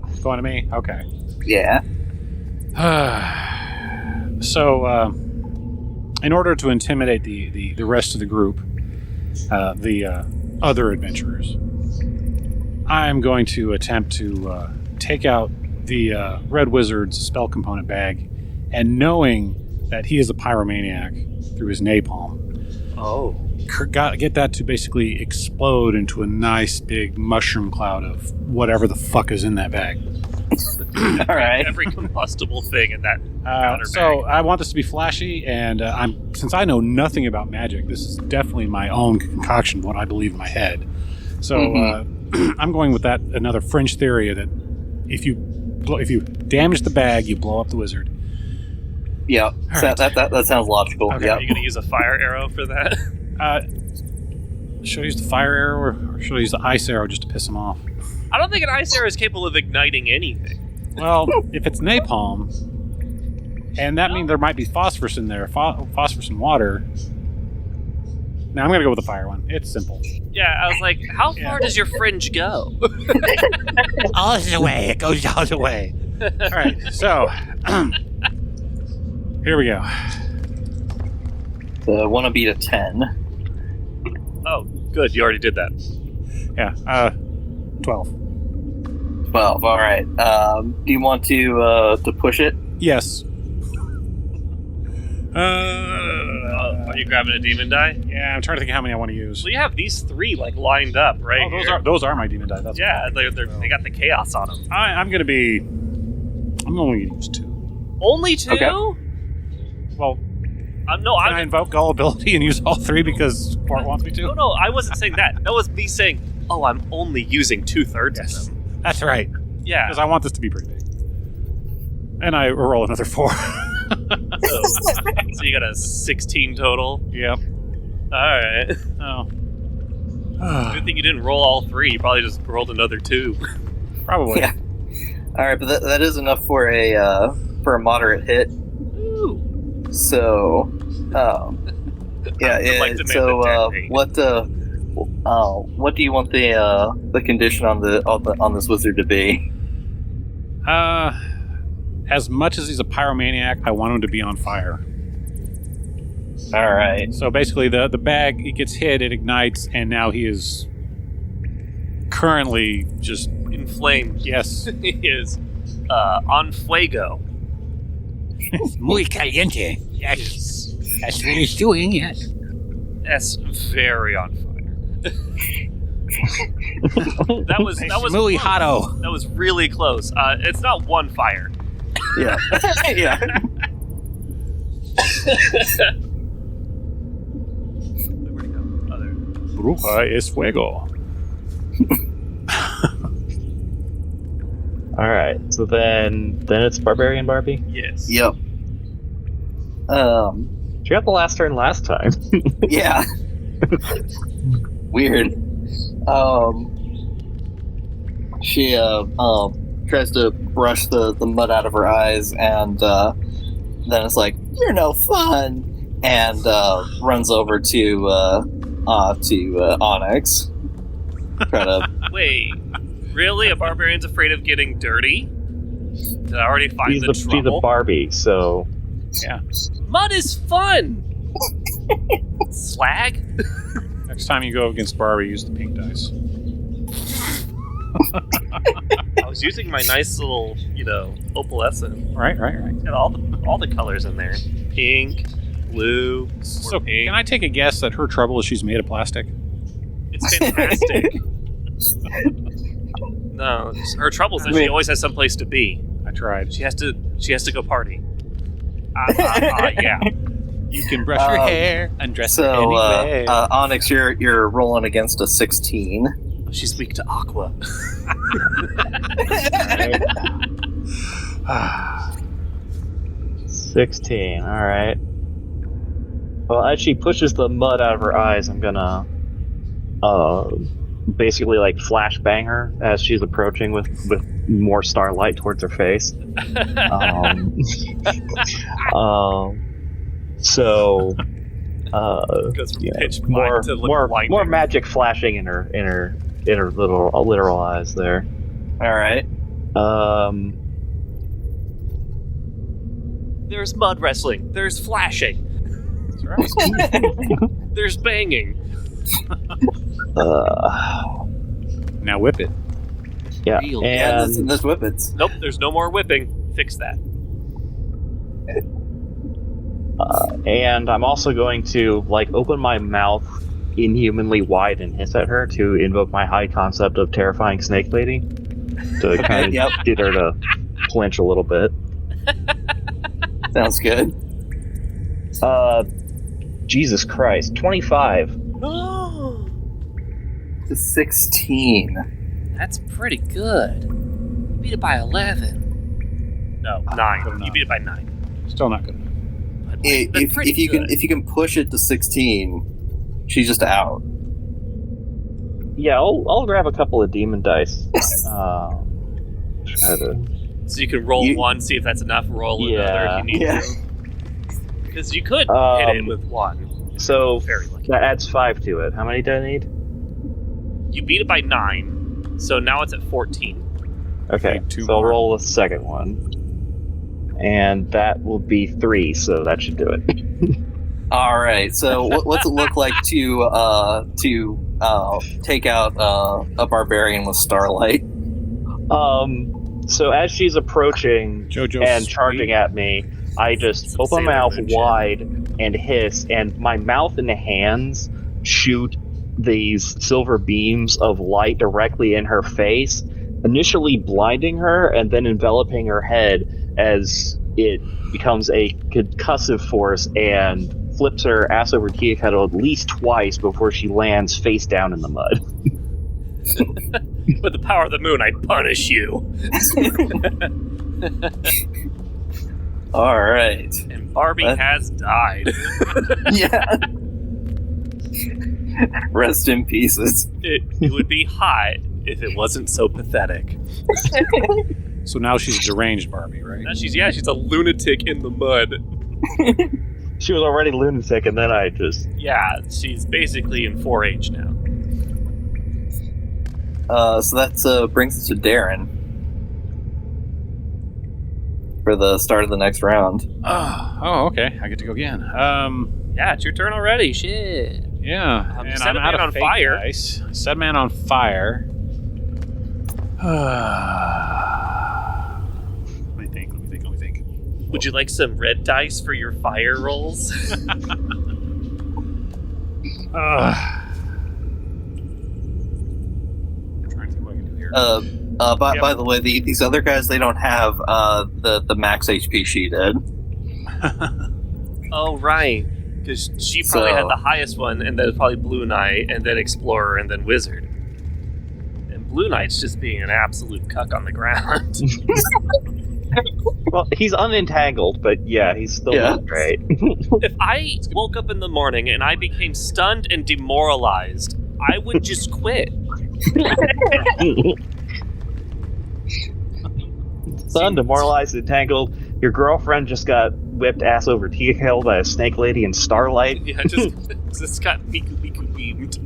Speaker 7: It's going to me? Okay.
Speaker 4: Yeah.
Speaker 7: So, in order to intimidate the rest of the group, the other adventurers, I'm going to attempt to take out the Red Wizard's spell component bag, and knowing that he is a pyromaniac through his napalm, get that to basically explode into a nice big mushroom cloud of whatever the fuck is in that bag.
Speaker 4: All right.
Speaker 1: Every combustible thing in that powder
Speaker 7: so
Speaker 1: bag.
Speaker 7: I want this to be flashy, and since I know nothing about magic, this is definitely my own concoction of what I believe in my head. So I'm going with that another fringe theory that if you damage the bag, you blow up the wizard.
Speaker 4: Yeah,
Speaker 7: Right.
Speaker 4: that sounds logical.
Speaker 7: Okay.
Speaker 4: Yep.
Speaker 1: Are you going to use a fire arrow for that?
Speaker 7: Should I use the fire arrow or should I use the ice arrow just to piss him off?
Speaker 1: I don't think an ice arrow is capable of igniting anything.
Speaker 7: Well, if it's napalm, and that means there might be phosphorus in there, phosphorus and water. Now I'm going to go with the fire one. It's simple.
Speaker 1: Yeah, I was like, how far does your fringe go?
Speaker 6: All the way. It goes all the way.
Speaker 7: All right, so here we go.
Speaker 4: The wannabe to 10.
Speaker 1: Oh, good. You already did that.
Speaker 7: Yeah, 12.
Speaker 4: 12. All right. Do you want to push it?
Speaker 7: Yes.
Speaker 1: Are you grabbing a demon die?
Speaker 7: Yeah, I'm trying to think how many I want to use.
Speaker 1: Well, you have these three like lined up, right?
Speaker 7: Oh, those are my demon die. That's
Speaker 1: yeah, they got the chaos on them.
Speaker 7: I'm only going to use 2.
Speaker 1: Only 2?
Speaker 4: Okay.
Speaker 7: Well,
Speaker 1: I'm
Speaker 7: can I invoke gullibility and use all 3 because Bart wants me to?
Speaker 1: No, I wasn't saying that. That was me saying, oh, I'm only using 2/3
Speaker 7: Yes.
Speaker 1: of them.
Speaker 7: That's right.
Speaker 1: Yeah.
Speaker 7: Because I want this to be pretty big. And I roll another 4.
Speaker 1: So you got a 16 total.
Speaker 7: Yep.
Speaker 1: Alright.
Speaker 7: Oh.
Speaker 1: Good thing you didn't roll all 3. You probably just rolled another 2.
Speaker 7: Probably.
Speaker 4: Yeah. All right, but that is enough for a moderate hit.
Speaker 1: Ooh.
Speaker 4: So, yeah.
Speaker 1: I'd like to make
Speaker 4: So,
Speaker 1: the 10
Speaker 4: what do you want the condition on this wizard to be?
Speaker 7: As much as he's a pyromaniac, I want him to be on fire.
Speaker 4: All right.
Speaker 7: So basically, the bag, it gets hit, it ignites, and now he is currently just...
Speaker 1: inflamed.
Speaker 7: Yes.
Speaker 1: He is on fuego.
Speaker 6: Muy caliente. Yes. That's what he's doing, yes.
Speaker 1: That's very on fire. that was
Speaker 6: Muy
Speaker 1: close.
Speaker 6: hotto.
Speaker 1: That was really close. It's not one fire.
Speaker 4: Yeah. Yeah.
Speaker 1: Where'd it go? Oh, there.
Speaker 7: Bruja es fuego.
Speaker 5: All right. So then it's Barbarian Barbie.
Speaker 1: Yes.
Speaker 4: Yep.
Speaker 5: She got the last turn last time.
Speaker 4: Yeah. Weird. She tries to brush the mud out of her eyes, and then it's like, "You're no fun," and runs over to Onyx. Try to.
Speaker 1: Wait, really? A barbarian's afraid of getting dirty? Did I already find the
Speaker 5: She's
Speaker 1: trouble?
Speaker 5: a Barbie, so
Speaker 7: Yeah.
Speaker 1: Mud is fun! Slag?
Speaker 7: Next time you go against Barbie, use the pink dice.
Speaker 1: I was using my nice little, opalescent.
Speaker 7: Right.
Speaker 1: Got all the colors in there. Pink, blue,
Speaker 7: So,
Speaker 1: pink.
Speaker 7: can I take a guess that her trouble is she's made of plastic?
Speaker 1: It's fantastic. No, her trouble is that she always has someplace to be.
Speaker 7: I tried.
Speaker 1: She has to go party. Yeah.
Speaker 7: You can brush your hair and dress her
Speaker 4: So,
Speaker 7: anyway.
Speaker 4: Onyx, you're rolling against a 16.
Speaker 1: She's weak to aqua.
Speaker 5: 16. All right. Well, as she pushes the mud out of her eyes, I'm gonna basically like flashbang her as she's approaching with more starlight towards her face. So
Speaker 1: Goes from
Speaker 5: yeah,
Speaker 1: pitch black
Speaker 5: more
Speaker 1: to look
Speaker 5: more
Speaker 1: blinding.
Speaker 5: more magic flashing in her literal eyes there.
Speaker 4: All right.
Speaker 1: There's mud wrestling. There's flashing.
Speaker 7: That's right.
Speaker 1: There's banging.
Speaker 7: Now whip it.
Speaker 5: Yeah,
Speaker 1: Real.
Speaker 4: Yeah,
Speaker 5: and
Speaker 4: there's whippets.
Speaker 1: Nope, there's no more whipping. Fix that.
Speaker 5: and I'm also going to open my mouth inhumanly wide and hiss at her to invoke my high concept of terrifying snake lady to kind of
Speaker 4: Yep.
Speaker 5: get her to flinch a little bit.
Speaker 4: Sounds good.
Speaker 5: Jesus Christ, 25.
Speaker 4: To 16.
Speaker 1: That's pretty good. You beat it by 11. No, 9. You beat it by 9.
Speaker 7: Still not good.
Speaker 4: If you can push it to 16, she's just out.
Speaker 5: Yeah, I'll grab a couple of demon dice. Try to.
Speaker 1: So you can roll one, see if that's enough. Roll another if you need
Speaker 4: Yeah.
Speaker 1: to. Because you could hit it with one.
Speaker 5: So
Speaker 1: Very lucky.
Speaker 5: that adds 5 to it. How many do I need?
Speaker 1: You beat it by 9, so now it's at 14.
Speaker 5: Okay,
Speaker 7: Need 2
Speaker 5: so I'll
Speaker 7: more.
Speaker 5: roll the second one. And that will be 3, so that should do it.
Speaker 4: All right. So what's it look like to take out a barbarian with starlight?
Speaker 5: So as she's approaching
Speaker 7: Jojo
Speaker 5: and
Speaker 7: Sweet.
Speaker 5: charging at me, I just
Speaker 1: Some
Speaker 5: open my
Speaker 1: Sailor
Speaker 5: mouth
Speaker 1: Moon shit.
Speaker 5: wide and hiss, and my mouth and hands shoot these silver beams of light directly in her face, initially blinding her and then enveloping her head as it becomes a concussive force and flips her ass over Teakettle at least twice before she lands face down in the mud.
Speaker 1: With the power of the moon, I punish you.
Speaker 4: All right.
Speaker 1: And Barbie
Speaker 4: What?
Speaker 1: has died.
Speaker 4: Yeah. Rest in pieces.
Speaker 1: It would be hot if it wasn't so pathetic.
Speaker 7: So now she's deranged Barbie, right?
Speaker 1: Now she's a lunatic in the mud.
Speaker 5: She was already lunatic, and then I just...
Speaker 1: Yeah, she's basically in 4-H now.
Speaker 4: So that brings us to Darren for the start of the next round.
Speaker 7: Oh, okay. I get to go again.
Speaker 1: Yeah, it's your turn already. Shit.
Speaker 7: Yeah. And
Speaker 1: set
Speaker 7: I'm
Speaker 1: a
Speaker 7: out
Speaker 1: man
Speaker 7: of
Speaker 1: on
Speaker 7: fake
Speaker 1: fire.
Speaker 7: dice. Set a man on fire. Let me think.
Speaker 1: Would you like some red dice for your fire rolls?
Speaker 7: I'm trying to think what I can do here.
Speaker 4: By the way, these other guys, they don't have the max HP she did.
Speaker 1: Oh, right. Because she probably had the highest one, and then probably Blue Knight, and then Explorer, and then Wizard. And Blue Knight's just being an absolute cuck on the ground.
Speaker 5: Well, he's unentangled, but yeah, he's still not great.
Speaker 1: If I woke up in the morning and I became stunned and demoralized, I would just quit.
Speaker 5: Stunned, demoralized, entangled. Your girlfriend just got whipped ass over tail by a snake lady in Starlight.
Speaker 1: Yeah, just got Miku beamed.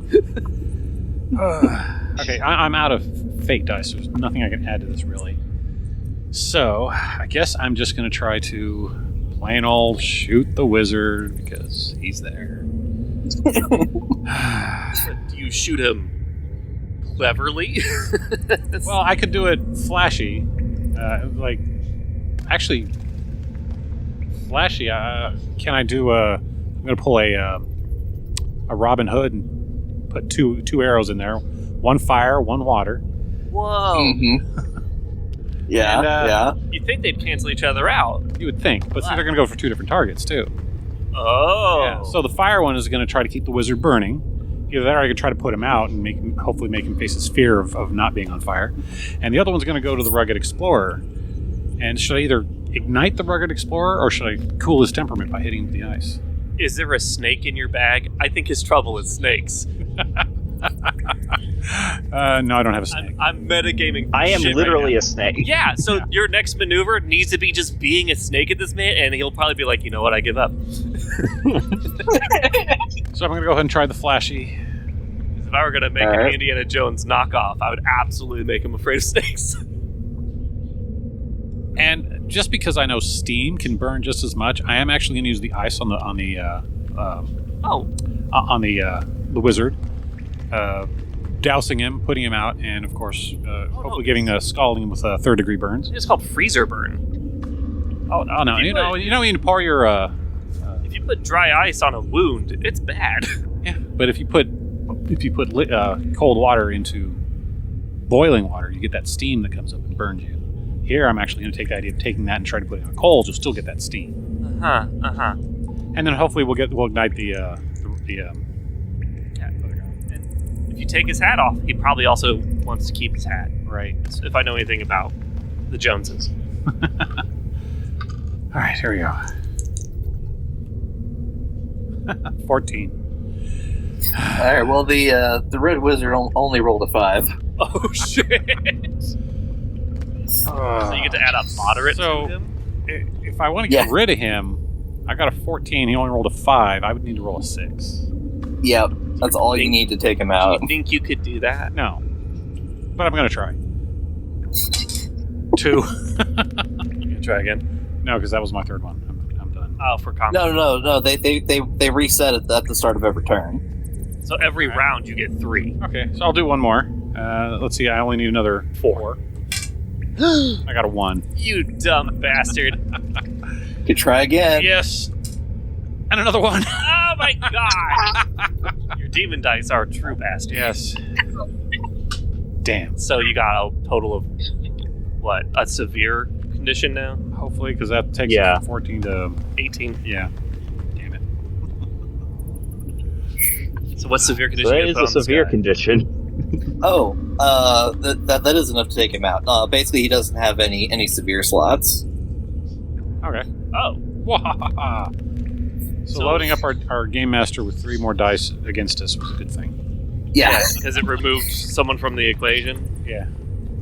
Speaker 7: Okay, I'm out of fate dice. There's nothing I can add to this, really. So, I guess I'm just going to try to plain old shoot the wizard, because he's there.
Speaker 1: Do you shoot him cleverly?
Speaker 7: Well, I could do it flashy. Actually, flashy. Can I do I'm going to pull a Robin Hood and put two arrows in there. One fire, one water.
Speaker 1: Whoa.
Speaker 4: Mm-hmm. Yeah.
Speaker 1: You'd think they'd cancel each other out.
Speaker 7: You would think, but see, they're going to go for two different targets, too.
Speaker 1: Oh.
Speaker 7: Yeah, so the fire one is going to try to keep the wizard burning. Either that or I could try to put him out and hopefully make him face his fear of not being on fire. And the other one's going to go to the Rugged Explorer. And should I either ignite the Rugged Explorer or should I cool his temperament by hitting him with the ice?
Speaker 1: Is there a snake in your bag? I think his trouble is snakes.
Speaker 7: No, I don't have a snake.
Speaker 1: I'm metagaming.
Speaker 5: I am
Speaker 1: shit
Speaker 5: literally
Speaker 1: right
Speaker 5: a snake.
Speaker 1: Yeah, so your next maneuver needs to be just being a snake at this minute, and he'll probably be like, you know what, I give up.
Speaker 7: So I'm going to go ahead and try the flashy.
Speaker 1: If I were going to make an Indiana Jones knockoff, I would absolutely make him afraid of snakes.
Speaker 7: And just because I know steam can burn just as much, I am actually going to use the ice on the wizard, dousing him, putting him out, and of course, hopefully scalding him with third degree burns.
Speaker 1: It's called freezer burn.
Speaker 7: Oh no! You know when you pour your
Speaker 1: if you put dry ice on a wound, it's bad.
Speaker 7: Yeah, but if you put cold water into boiling water, you get that steam that comes up and burns you. Here, I'm actually going to take the idea of taking that and try to put it on coals. You'll still get that steam. And then hopefully we'll ignite the other guy.
Speaker 1: And if you take his hat off, he probably also wants to keep his hat.
Speaker 7: Right.
Speaker 1: If I know anything about the Joneses.
Speaker 7: All right, here we go. 14.
Speaker 4: All right. Well, the red wizard only rolled a 5.
Speaker 1: Oh shit! So you get to add up moderate to him?
Speaker 7: If I want to get rid of him, I got a 14. He only rolled a 5. I would need to roll a 6.
Speaker 4: Yep, that's all you need to take him out.
Speaker 1: Do you think you could do that?
Speaker 7: No. But I'm going to try. 2.
Speaker 1: You can try again?
Speaker 7: No, because that was my third one. I'm done.
Speaker 1: Oh, for combat.
Speaker 4: No. They reset it at the start of every turn.
Speaker 1: So every round you get 3.
Speaker 7: Okay, so I'll do one more. Let's see, I only need another 4. I got a 1.
Speaker 1: You dumb bastard.
Speaker 4: Could try again.
Speaker 7: Yes. And another 1.
Speaker 1: Oh my god. Your demon dice are true bastards.
Speaker 7: Yes. Damn.
Speaker 1: So you got a total of, what, a severe condition now?
Speaker 7: Hopefully, because that takes it from 14 to
Speaker 1: 18.
Speaker 7: Yeah. Damn it.
Speaker 1: So what severe condition?
Speaker 5: So that is a severe condition.
Speaker 4: Oh, that is enough to take him out. Basically, he doesn't have any severe slots.
Speaker 7: Okay.
Speaker 1: Oh.
Speaker 7: So loading up our game master with 3 more dice against us was a good thing.
Speaker 4: Yeah.
Speaker 1: Because it removed someone from the equation.
Speaker 7: Yeah.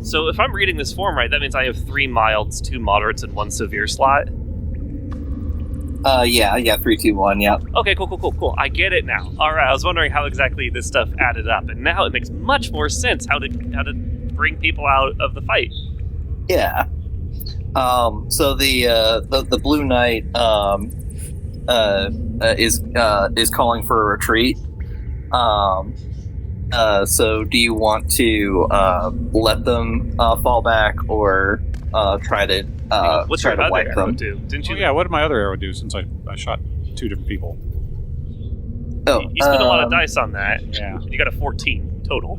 Speaker 1: So if I'm reading this form right, that means I have 3 milds, 2 moderates, and 1 severe slot.
Speaker 4: Yeah, 3, 2, 1, yeah.
Speaker 1: Okay, cool. I get it now. Alright, I was wondering how exactly this stuff added up, and now it makes much more sense how to bring people out of the fight.
Speaker 4: Yeah. So the Blue Knight is calling for a retreat. So do you want to let them fall back or try to
Speaker 1: what's
Speaker 4: try
Speaker 1: your
Speaker 4: to
Speaker 1: other
Speaker 4: wipe
Speaker 1: arrow
Speaker 4: them?
Speaker 1: do? Didn't you?
Speaker 7: Oh, yeah, what did my other arrow do since I shot 2 different people?
Speaker 4: Oh,
Speaker 1: You spent a lot of dice on that.
Speaker 7: Yeah.
Speaker 1: You got a 14 total.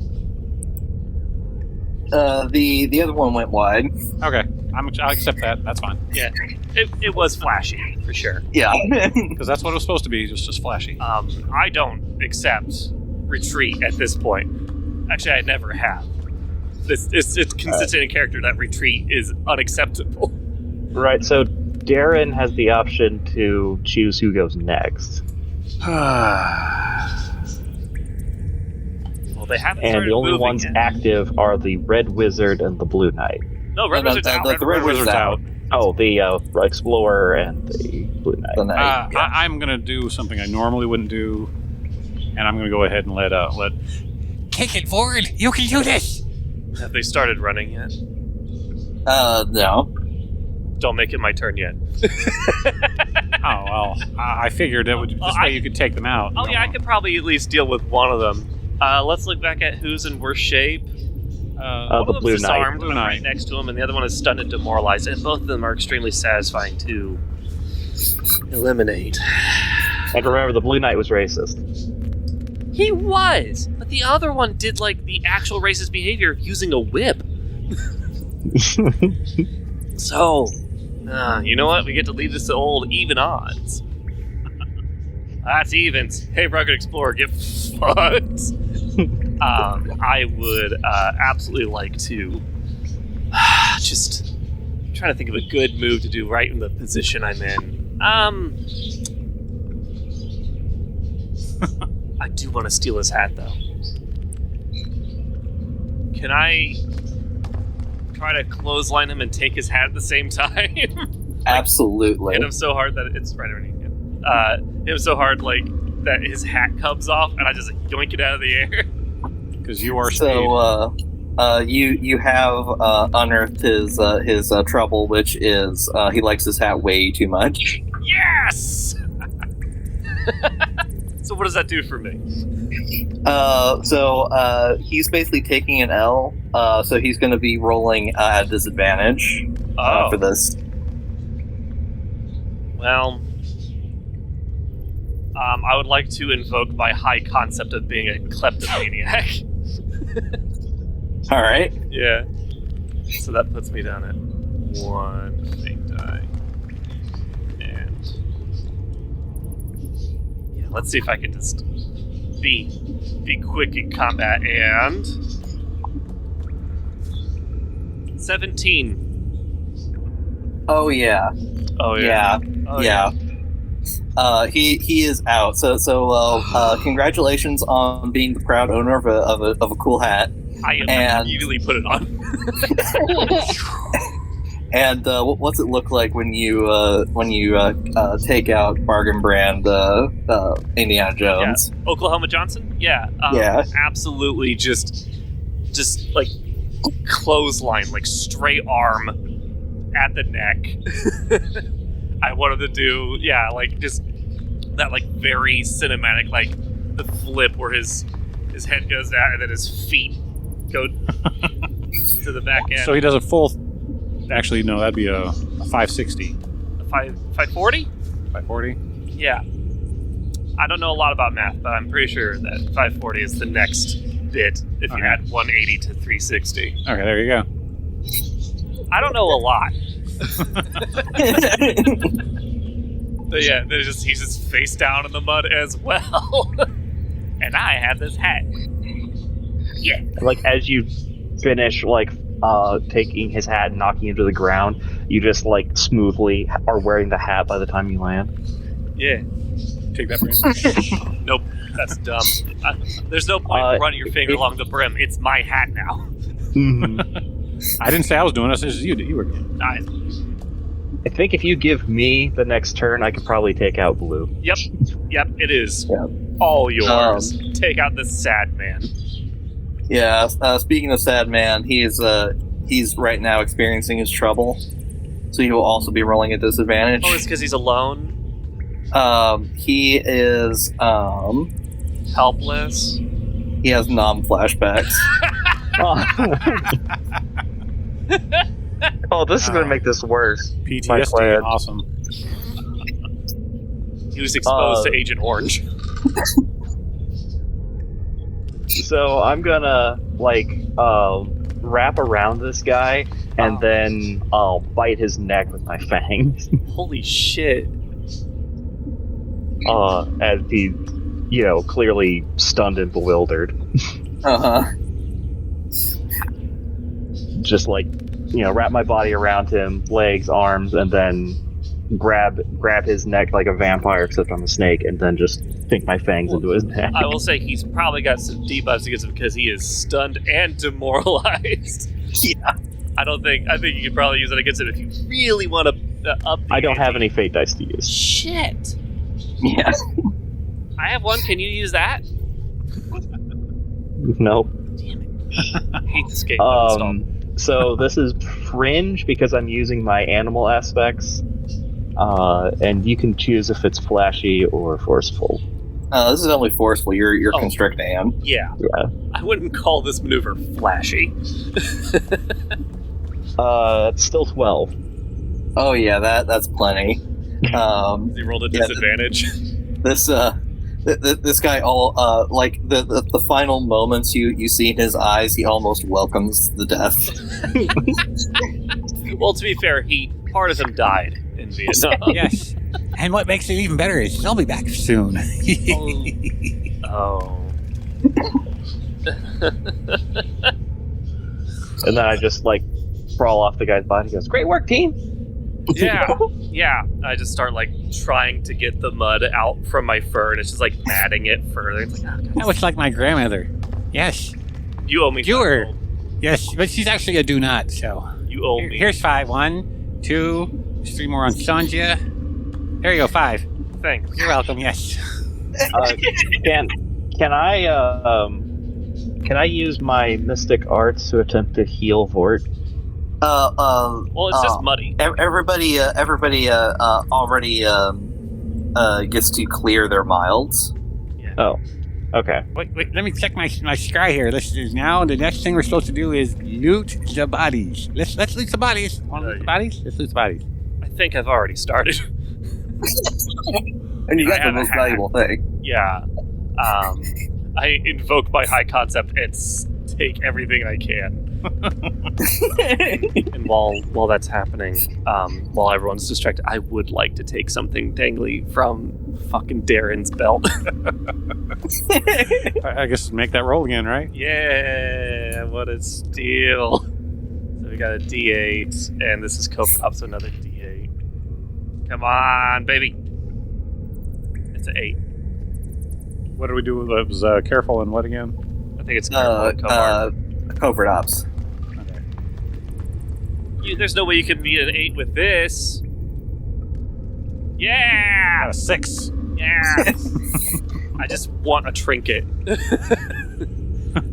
Speaker 4: The other one went wide.
Speaker 7: Okay, I'll accept that. That's fine.
Speaker 1: Yeah, it was flashy for sure.
Speaker 4: Yeah.
Speaker 7: Because that's what it was supposed to be, just flashy.
Speaker 1: I don't accept retreat at this point. Actually, I never have. It's consistent in character that retreat is unacceptable.
Speaker 5: Right, so Darren has the option to choose who goes next.
Speaker 1: Well, they haven't
Speaker 5: And
Speaker 1: started
Speaker 5: the only
Speaker 1: moving
Speaker 5: ones
Speaker 1: yet.
Speaker 5: active are the Red Wizard and the Blue Knight.
Speaker 1: No, Red Wizard's out.
Speaker 4: The Red Wizard's out.
Speaker 5: Oh, the Explorer and the Blue Knight.
Speaker 4: The Knight, yeah.
Speaker 7: I'm gonna do something I normally wouldn't do, and I'm gonna go ahead and let
Speaker 6: Take it, Vord. You can do this.
Speaker 1: Have they started running yet?
Speaker 4: No.
Speaker 1: Don't make it my turn yet.
Speaker 7: Oh well, I figured it would. This way you could take them out.
Speaker 1: Oh yeah, I could probably at least deal with one of them. Let's look back at who's in worse shape. One of
Speaker 5: the
Speaker 1: them's
Speaker 5: Blue Knight.
Speaker 1: disarmed,
Speaker 7: Blue
Speaker 1: I'm right
Speaker 7: Knight.
Speaker 1: next to him, and the other one is stunned and demoralized, and both of them are extremely satisfying to eliminate.
Speaker 5: And remember, the Blue Knight was racist.
Speaker 1: He was, but the other one did like the actual racist behavior of using a whip. So, you know what? We get to leave this to old even odds. That's evens. Hey, Rugged Explorer, get fucked. I would absolutely like to just trying to think of a good move to do right in the position I'm in. I do want to steal his hat, though. Can I try to clothesline him and take his hat at the same time?
Speaker 4: Absolutely.
Speaker 1: Hit him so hard that it's right underneath him. Hit him so hard, like, that his hat comes off, and I just yoink it out of the air.
Speaker 7: Because you are speed.
Speaker 4: So, you have unearthed his trouble, which is he likes his hat way too much.
Speaker 1: Yes! So what does that do for me?
Speaker 4: So he's basically taking an L. So he's going to be rolling at disadvantage for this.
Speaker 1: Well, I would like to invoke my high concept of being a kleptomaniac.
Speaker 4: All right.
Speaker 1: Yeah. So that puts me down at 1 fake die. And yeah, let's see if I can just be quick in combat. And 17.
Speaker 4: Oh yeah.
Speaker 1: Oh yeah. Oh,
Speaker 4: yeah. He is out. So congratulations on being the proud owner of a cool hat.
Speaker 1: I
Speaker 4: And-
Speaker 1: immediately put it on.
Speaker 4: And what's it look like when you take out bargain brand Indiana Jones?
Speaker 1: Yeah. Oklahoma Johnson? Yeah.
Speaker 4: Yeah.
Speaker 1: Absolutely just like clothesline, like straight arm at the neck. I wanted to do, like just that like very cinematic, like the flip where his head goes out and then his feet go to the back end.
Speaker 7: So he does a full. Actually, no, that'd be a 560.
Speaker 1: A 540?
Speaker 7: 540?
Speaker 1: Yeah. I don't know a lot about math, but I'm pretty sure that 540 is the next bit if you
Speaker 7: Okay.
Speaker 1: add 180 to 360.
Speaker 7: Okay, there you go.
Speaker 1: I don't know a lot. But yeah, he's just face down in the mud as well. And I have this hat. Yeah.
Speaker 5: Like, as you finish, like, taking his hat and knocking him to the ground, you just, like, smoothly are wearing the hat by the time you land.
Speaker 1: Yeah.
Speaker 7: Take that brim.
Speaker 1: Nope. That's dumb. There's no point running your finger along the brim. It's my hat now.
Speaker 7: I didn't say I was doing it. This is you were doing it.
Speaker 1: Nice.
Speaker 5: I think if you give me the next turn, I could probably take out Blue.
Speaker 1: Yep, it is.
Speaker 4: Yeah.
Speaker 1: All yours. Take out this sad man.
Speaker 4: Yeah. Speaking of sad man, he's right now experiencing his trouble, so he will also be rolling at disadvantage.
Speaker 1: Oh, it's because he's alone?
Speaker 4: He is
Speaker 1: Helpless?
Speaker 4: he has flashbacks.
Speaker 5: Oh, this is going to make this worse. My
Speaker 7: PTSD,
Speaker 5: plan.
Speaker 7: awesome.
Speaker 1: He was exposed to Agent Orange.
Speaker 5: So I'm gonna wrap around this guy, and then I'll bite his neck with my fangs.
Speaker 1: Holy shit.
Speaker 5: As he's, clearly stunned and bewildered. Just wrap my body around him, legs, arms, and then grab his neck like a vampire, except I'm a snake, and then just sink my fangs into his neck.
Speaker 1: I will say he's probably got some debuffs against him because he is stunned and demoralized.
Speaker 4: Yeah.
Speaker 1: I think you could probably use it against him if you really want to up the
Speaker 5: I don't
Speaker 1: ante.
Speaker 5: have any fate dice to use.
Speaker 1: Shit.
Speaker 4: Yeah.
Speaker 1: I have one. Can you use that?
Speaker 5: Nope.
Speaker 1: Damn it. I hate this game. Uninstall.
Speaker 5: So this is fringe because I'm using my animal aspects, and you can choose if it's flashy or forceful.
Speaker 4: This is only forceful. You're
Speaker 1: Oh.
Speaker 4: constricting him.
Speaker 1: Yeah.
Speaker 5: Yeah.
Speaker 1: I wouldn't call this maneuver flashy.
Speaker 5: It's still 12.
Speaker 4: Oh yeah, that's plenty.
Speaker 1: He rolled a disadvantage.
Speaker 4: This guy like the final moments you see in his eyes, he almost welcomes the death.
Speaker 1: Well, to be fair, part of him died in Vietnam.
Speaker 6: Yes. And what makes it even better is he'll be back soon.
Speaker 1: Oh.
Speaker 5: And then I just crawl off the guy's body. He goes, "Great work, team!"
Speaker 1: Yeah. I just start trying to get the mud out from my fur, and it's just matting it further. It's like, oh, God.
Speaker 6: That was like my grandmother. Yes.
Speaker 1: You owe me.
Speaker 6: Doer.
Speaker 1: 5 gold.
Speaker 6: Yes, but she's actually a do not, so.
Speaker 1: You owe me.
Speaker 6: Here's 5. 1, 2, there's 3 more on Sanja. There you go, 5.
Speaker 1: Thanks.
Speaker 6: You're welcome, yes.
Speaker 5: Can I use my mystic arts to attempt to heal Vord?
Speaker 1: Well, it's just muddy.
Speaker 4: Everybody already gets to clear their milds.
Speaker 5: Oh, okay.
Speaker 6: Wait, let me check my scry here. This is now, the next thing we're supposed to do is loot the bodies. Let's loot the bodies. Want to loot the bodies? Let's loot the bodies.
Speaker 1: I think I've already started.
Speaker 4: And you
Speaker 1: I
Speaker 4: got the
Speaker 1: have a
Speaker 4: most
Speaker 1: hat.
Speaker 4: valuable thing.
Speaker 1: Yeah. I invoke my high concept and take everything I can. And while that's happening, while everyone's distracted, I would like to take something dangly from fucking Darren's belt.
Speaker 7: I guess make that roll again, right?
Speaker 1: Yeah, what a steal. So we got a D8, and this is coke up, so another D8. Come on, baby. It's an 8.
Speaker 7: What do we do? It was careful and what again?
Speaker 1: I think it's careful and covert.
Speaker 4: Covert ops.
Speaker 7: Okay.
Speaker 1: There's no way you can beat an 8 with this. Yeah!
Speaker 7: Got a 6.
Speaker 1: Yeah! I just want a trinket.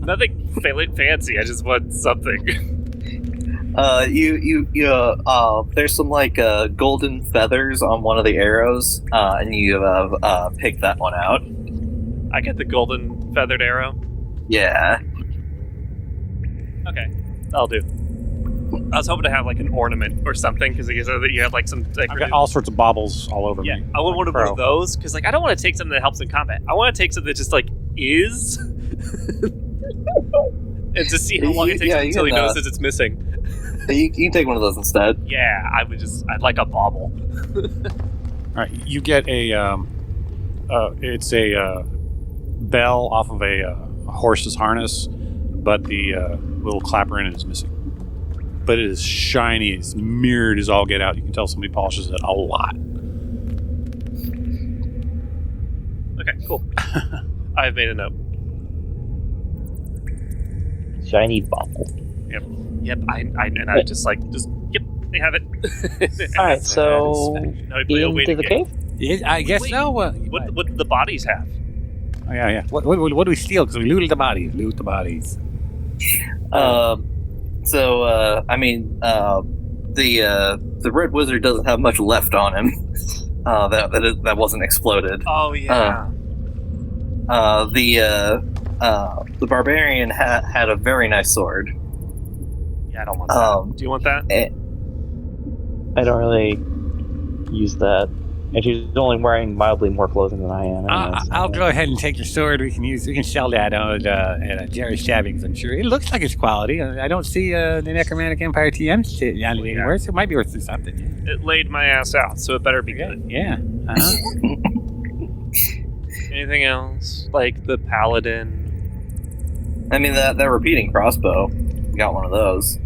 Speaker 1: Nothing fancy, I just want something.
Speaker 4: There's some golden feathers on one of the arrows, and you pick that one out.
Speaker 1: I get the golden feathered arrow.
Speaker 4: Yeah.
Speaker 1: Okay, that'll do. I was hoping to have an ornament or something because you have some.
Speaker 7: I've got all sorts of baubles all over
Speaker 1: Yeah,
Speaker 7: me.
Speaker 1: I would want one
Speaker 7: Pro.
Speaker 1: of those because I don't want to take something that helps in combat. I want to take something that just is, and to see how long it takes
Speaker 4: Yeah,
Speaker 1: until he
Speaker 4: you can,
Speaker 1: notices it's missing.
Speaker 4: You can take one of those instead.
Speaker 1: Yeah, I'd like a bauble.
Speaker 7: All right, you get a it's a bell off of a horse's harness, but the little clapper in it is missing. But it is shiny, it's mirrored as all get out. You can tell somebody polishes it a lot.
Speaker 1: Okay, cool. I've made a note.
Speaker 5: Shiny bauble.
Speaker 1: Yep, I just yep, they have it.
Speaker 5: All right, so
Speaker 1: Now we play a
Speaker 5: into
Speaker 1: waiting
Speaker 5: the
Speaker 1: game.
Speaker 5: cave.
Speaker 6: I guess
Speaker 1: Wait,
Speaker 6: so.
Speaker 1: What do the bodies have?
Speaker 7: Oh, yeah.
Speaker 6: What do we steal? Because we looted the bodies. Loot the bodies.
Speaker 4: The Red Wizard doesn't have much left on him. That wasn't exploded.
Speaker 1: Oh yeah.
Speaker 4: The Barbarian had a very nice sword.
Speaker 1: Yeah, I don't want that. Do you want that?
Speaker 5: I don't really use that. And she's only wearing mildly more clothing than I am.
Speaker 6: I'll go ahead and take your sword. We can sell that at Jerry Stabbings, I'm sure. It looks like it's quality. I don't see the Necromantic Empire TM sitting on it anywhere, so it might be worth something. Yeah.
Speaker 1: It laid my ass out, so it better be good.
Speaker 6: Yeah. Uh-huh.
Speaker 1: Anything else? Like the paladin?
Speaker 4: I mean, that repeating crossbow. You got one of those.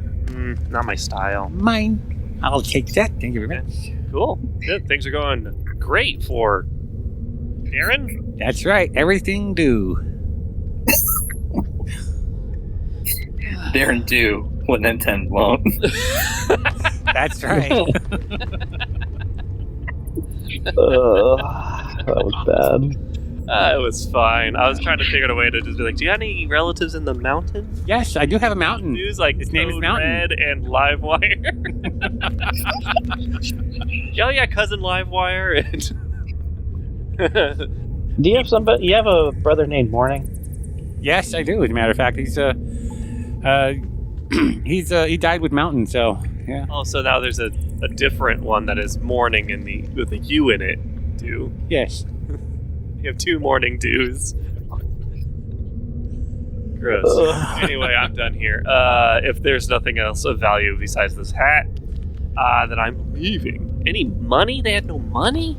Speaker 1: Not my style.
Speaker 6: Mine. I'll take that. Thank you very much.
Speaker 1: Cool. Good. Things are going great for Darren.
Speaker 6: That's right. Everything Dew.
Speaker 4: Darren Dew, what Nintendo won't.
Speaker 6: That's right.
Speaker 5: That was bad.
Speaker 1: It was fine. I was trying to figure out a way to just be like, do you have any relatives in the mountain?
Speaker 6: Yes, I do have a mountain.
Speaker 1: Dude's like,
Speaker 6: his name is Mountain.
Speaker 1: Red and Livewire. Oh yeah, cousin Livewire.
Speaker 5: Do you have somebody? You have a brother named Morning?
Speaker 6: Yes, I do. As a matter of fact, he died with Mountain. So yeah.
Speaker 1: Oh, so now there's a different one that is Morning with a U in it, too.
Speaker 6: Yes.
Speaker 1: You have 2 Morning Dews. Gross. Anyway, I'm done here. If there's nothing else of value besides this hat, then I'm leaving. Any money? They had no money?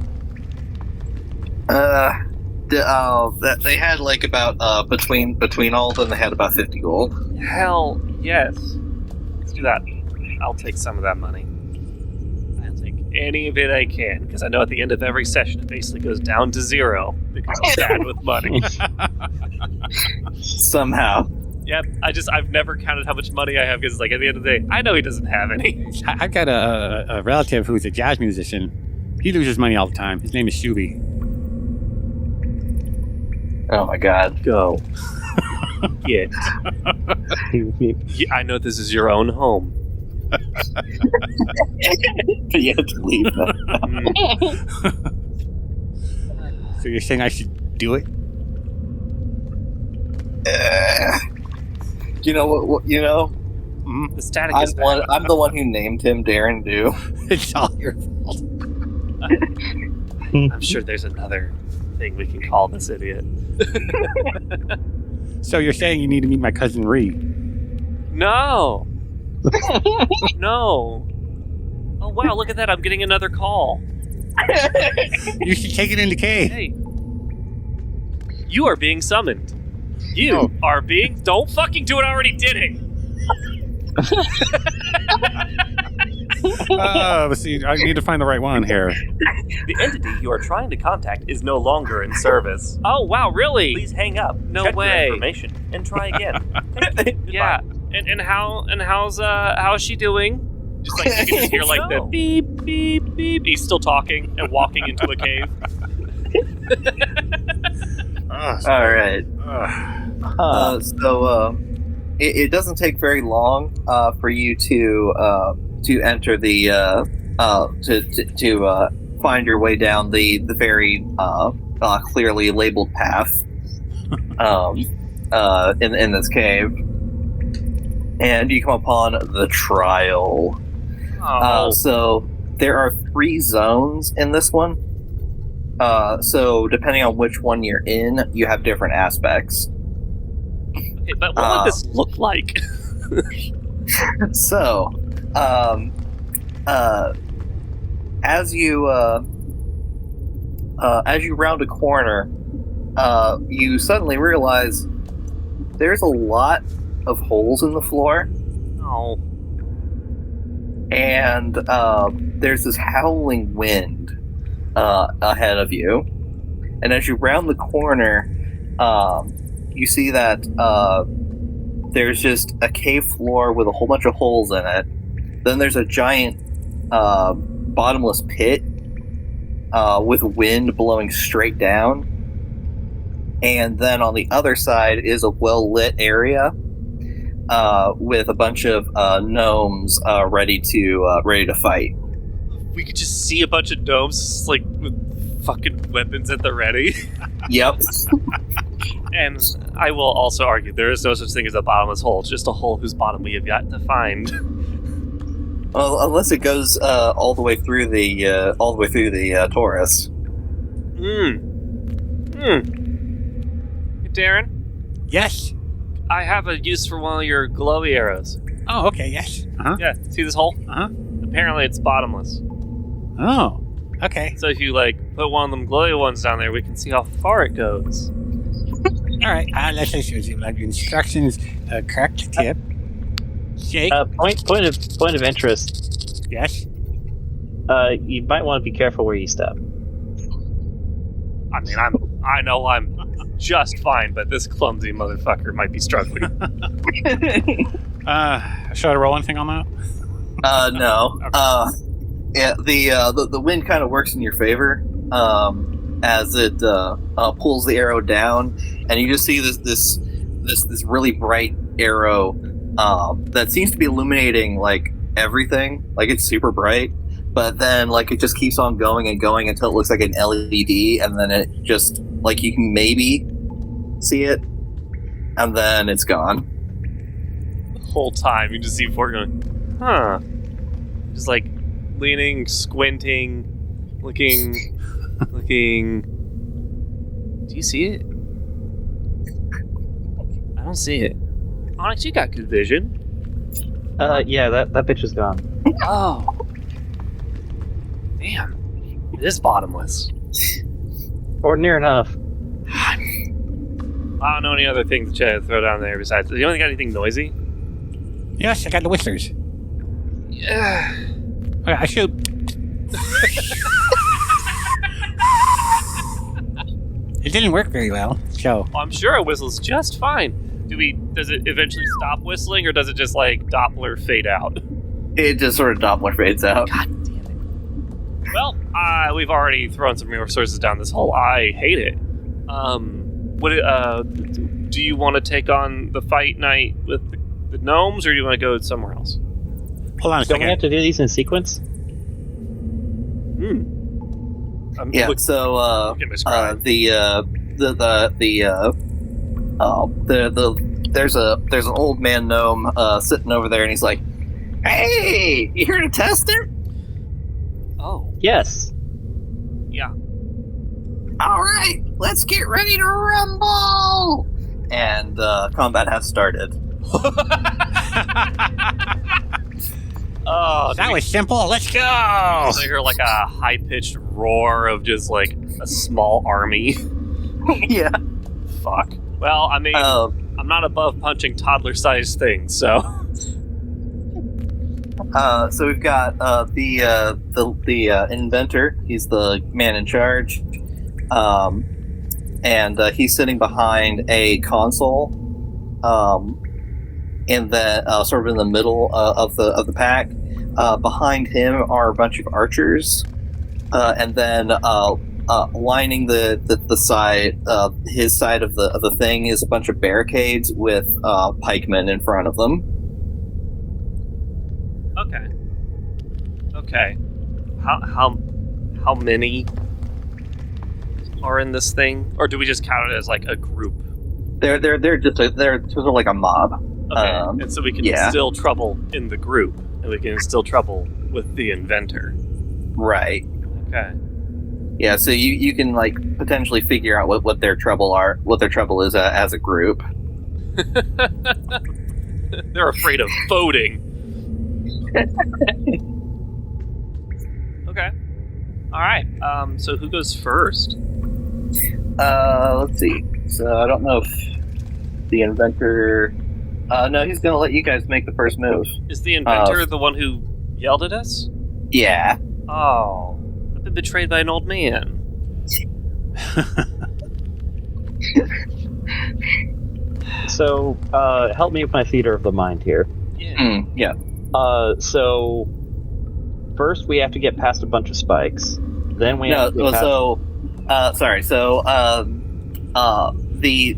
Speaker 4: They had like about between all of them, they had about 50 gold.
Speaker 1: Hell yes. Let's do that. I'll take some of that money. I'll take any of it I can, because I know at the end of every session it basically goes down to 0 because I'm bad with money.
Speaker 4: Somehow.
Speaker 1: Yep, I've never counted how much money I have, because like at the end of the day, I know he doesn't have any.
Speaker 6: I've got a relative who's a jazz musician. He loses money all the time. His name is Shuby.
Speaker 4: Oh my god.
Speaker 1: Go. Get. I know this is your own home.
Speaker 4: But you have to leave that.
Speaker 6: So you're saying I should do it?
Speaker 4: You know what? You know,
Speaker 1: the static is bad.
Speaker 4: I'm the one who named him Darren Dew.
Speaker 6: It's all your fault.
Speaker 1: I'm sure there's another thing we can call this idiot.
Speaker 6: So you're saying you need to meet my cousin Ree?
Speaker 1: No. No. Oh wow, look at that. I'm getting another call.
Speaker 6: You should take it in the cave.
Speaker 1: Hey. You are being summoned. You are being... Don't fucking do it, I already did it.
Speaker 7: Let's see. I need to find the right one here.
Speaker 1: The entity you are trying to contact is no longer in service. Oh wow, really? Please hang up. No Check way. Your information and try again. Yeah. And how's she doing? Just like you can just hear like the beep beep beep. He's still talking and walking into a cave.
Speaker 4: All right. It doesn't take very long for you to enter the to find your way down the very clearly labeled path in this cave, and you come upon the trial. So there are 3 zones in this one. So depending on which one you're in, you have different aspects.
Speaker 1: Okay, but what would this look like?
Speaker 4: So, as you round a corner, you suddenly realize there's a lot of holes in the floor.
Speaker 1: Oh.
Speaker 4: And there's this howling wind ahead of you. And as you round the corner, you see that there's just a cave floor with a whole bunch of holes in it. Then there's a giant bottomless pit with wind blowing straight down. And then on the other side is a well-lit area with a bunch of gnomes ready to fight.
Speaker 1: We could just see a bunch of gnomes like with fucking weapons at the ready.
Speaker 4: Yep.
Speaker 1: And I will also argue there is no such thing as a bottomless hole. It's just a hole whose bottom we have yet to find.
Speaker 4: Well, unless it goes all the way through the Taurus.
Speaker 1: Hey, Darren,
Speaker 6: Yes.
Speaker 1: I have a use for one of your glowy arrows.
Speaker 6: Oh, okay. Yes.
Speaker 1: Yeah, see this hole?
Speaker 6: Uh-huh.
Speaker 1: Apparently it's bottomless.
Speaker 6: Oh. Okay.
Speaker 1: So if you, put one of them glowy ones down there, we can see how far it goes.
Speaker 6: All right. Let's just use it. Like instructions. Correct tip. Shake.
Speaker 5: Point of interest.
Speaker 6: Yes.
Speaker 5: You might want to be careful where you step.
Speaker 1: I mean, I know I'm just fine, but this clumsy motherfucker might be struggling.
Speaker 7: Should I roll anything on that?
Speaker 4: No. Yeah, the wind kind of works in your favor as it pulls the arrow down, and you just see this really bright arrow that seems to be illuminating everything. It's super bright, but then it just keeps on going and going until it looks like an LED, and then it just you can maybe see it, and then it's gone.
Speaker 1: The whole time you just see Vord going, huh? Just leaning, squinting, looking. Do you see it? I don't see it. Onyx, you got good vision.
Speaker 5: Yeah, that bitch is gone.
Speaker 1: Oh. Damn. It is bottomless.
Speaker 5: Or near enough.
Speaker 1: I don't know any other things to throw down there besides. You only got anything noisy?
Speaker 6: Yes, I got the whistlers.
Speaker 1: Yeah.
Speaker 6: Okay, I shoot. It didn't work very well, so.
Speaker 1: Well, I'm sure it whistles just fine. Does it eventually stop whistling, or does it just Doppler fade out?
Speaker 4: It just sort of Doppler fades out.
Speaker 1: God damn it. Well, we've already thrown some resources down this hole. I hate it. Do you want to take on the fight night with the gnomes, or do you want to go somewhere else?
Speaker 6: Hold on a
Speaker 5: Don't we
Speaker 6: second.
Speaker 5: have to do these in sequence?
Speaker 4: Yeah. So there's an old man gnome sitting over there, and he's like, "Hey, you here to test it?"
Speaker 1: Oh,
Speaker 5: Yes.
Speaker 1: yeah.
Speaker 4: All right, let's get ready to rumble. And combat has started.
Speaker 1: Oh,
Speaker 6: That was simple. Let's go.
Speaker 1: I hear a high-pitched roar of just a small army.
Speaker 4: Yeah.
Speaker 1: Fuck. Well, I mean, I'm not above punching toddler-sized things, so.
Speaker 4: So we've got the inventor. He's the man in charge, and he's sitting behind a console, and then sort of in the middle of the pack. Behind him are a bunch of archers, and then lining the side, his side of the thing is a bunch of barricades with pikemen in front of them.
Speaker 1: Okay. How many are in this thing, or do we just count it as a group?
Speaker 4: They're sort of like a mob.
Speaker 1: Okay, and so we can instill trouble in the group, and we can instill trouble with the inventor.
Speaker 4: Right.
Speaker 1: Okay.
Speaker 4: Yeah. So you can potentially figure out what their trouble is as a group.
Speaker 1: They're afraid of voting. Okay. All right. So who goes first?
Speaker 4: Let's see. So I don't know if the inventor. No, he's gonna let you guys make the first move.
Speaker 1: Is the inventor the one who yelled at us?
Speaker 4: Yeah.
Speaker 1: Oh, I've been betrayed by an old man.
Speaker 5: So, help me with my theater of the mind here.
Speaker 1: Yeah.
Speaker 4: Yeah.
Speaker 5: So, first we have to get past a bunch of spikes. Then we have to get past...
Speaker 4: sorry. So, the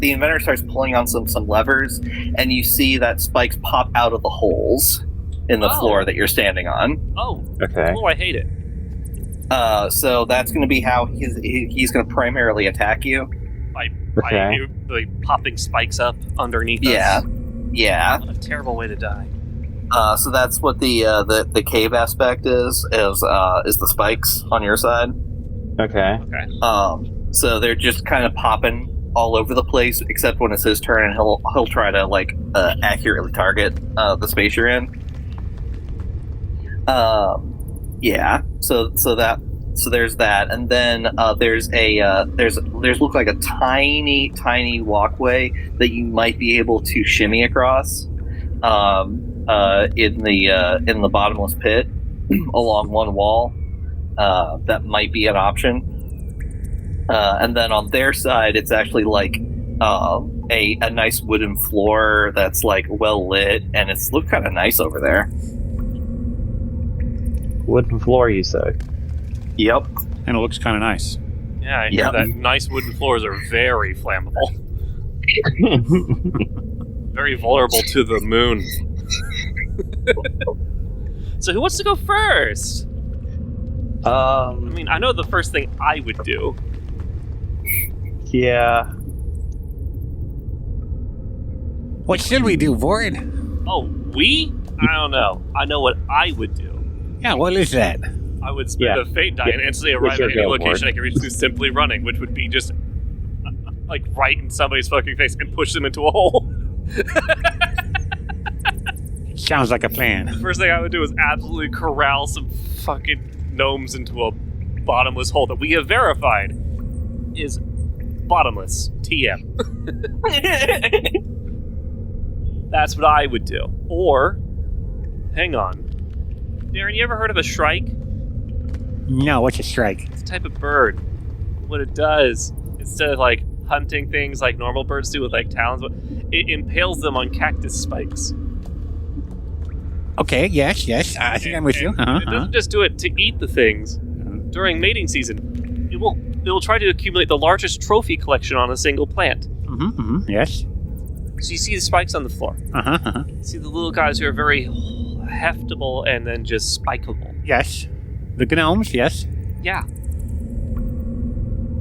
Speaker 4: inventor starts pulling on some levers, and you see that spikes pop out of the holes in the floor that you're standing on.
Speaker 1: Oh,
Speaker 5: okay.
Speaker 1: Oh, I hate it.
Speaker 4: So that's going to be how he's going to primarily attack you.
Speaker 1: By popping spikes up underneath us.
Speaker 4: Yeah.
Speaker 1: What a terrible way to die.
Speaker 4: So that's what the cave aspect is the spikes on your side.
Speaker 5: Okay.
Speaker 4: So they're just kind of popping all over the place, except when it's his turn, and he'll try to accurately target the space you're in. Yeah. So there's that, and then there's look like a tiny walkway that you might be able to shimmy across in the bottomless pit along one wall. That might be an option. And then on their side, it's actually like a nice wooden floor that's like well lit, and it's looked kind of nice over there.
Speaker 5: Wooden floor, you say?
Speaker 4: Yep.
Speaker 7: And it looks kind of nice.
Speaker 1: Yeah, I know that nice wooden floors are very flammable. Very vulnerable to the moon. So who wants to go first? I mean, I know the first thing I would do.
Speaker 5: Yeah.
Speaker 6: What should we do, Vord?
Speaker 1: Oh, we? I don't know. I know what I would do.
Speaker 6: Yeah, what is that?
Speaker 1: I would spend a fate die and instantly arrive at any location I can reach through simply running, which would be just like right in somebody's fucking face and push them into a hole.
Speaker 6: Sounds like a plan.
Speaker 1: First thing I would do is absolutely corral some fucking gnomes into a bottomless hole that we have verified is bottomless. TM. That's what I would do. Or, hang on. Darren, you ever heard of a shrike?
Speaker 6: No, what's a strike?
Speaker 1: It's a type of bird. What it does, instead of like hunting things like normal birds do with like talons, it impales them on cactus spikes.
Speaker 6: Okay, yes. I think I'm with you.
Speaker 1: It doesn't just do it to eat the things. During mating season, it will try to accumulate the largest trophy collection on a single plant.
Speaker 6: Yes.
Speaker 1: So you see the spikes on the floor. You see the little guys who are very heftable and then just spikeable.
Speaker 6: Yes. The gnomes, yes.
Speaker 1: Yeah.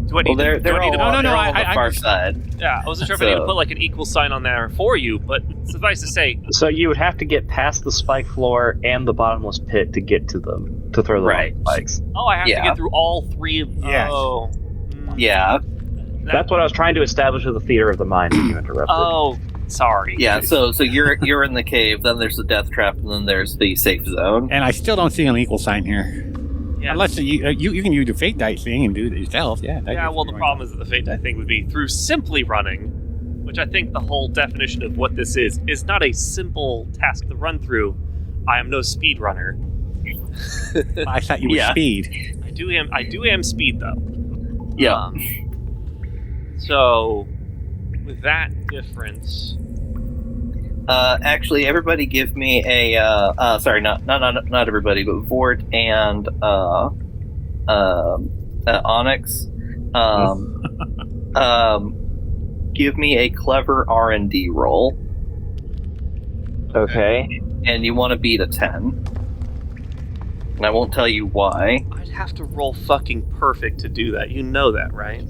Speaker 1: Do I need
Speaker 4: They're
Speaker 1: to
Speaker 4: all on the far side.
Speaker 1: Yeah, I wasn't sure if I need to put like an equal sign on there for you, but suffice to say.
Speaker 5: So you would have to get past the spike floor and the bottomless pit to get to them, to throw them on spikes.
Speaker 1: Oh, I have to get through all three of them.
Speaker 6: Yes.
Speaker 1: Oh.
Speaker 4: Yeah.
Speaker 5: That's what I was trying to establish with the theater of the mind that you interrupted.
Speaker 1: Oh, sorry.
Speaker 4: Yeah, so you're in the cave, then there's the death trap, and then there's the safe zone.
Speaker 6: And I still don't see an equal sign here.
Speaker 1: Yeah.
Speaker 6: Unless you can do the fate die thing and do it yourself, yeah.
Speaker 1: Yeah, well, the problem is that the fate die thing would be through simply running, which I think the whole definition of what this is not a simple task to run through. I am no speed runner.
Speaker 6: I thought you were speed.
Speaker 1: I do am speed though.
Speaker 4: Yeah.
Speaker 1: So, with that difference.
Speaker 4: Actually, everybody give me a, sorry, not everybody, but Vord and, Onyx, give me a clever R&D roll.
Speaker 5: Okay.
Speaker 4: And you want to beat a 10. And I won't tell you why.
Speaker 1: I'd have to roll fucking perfect to do that. You know that, right?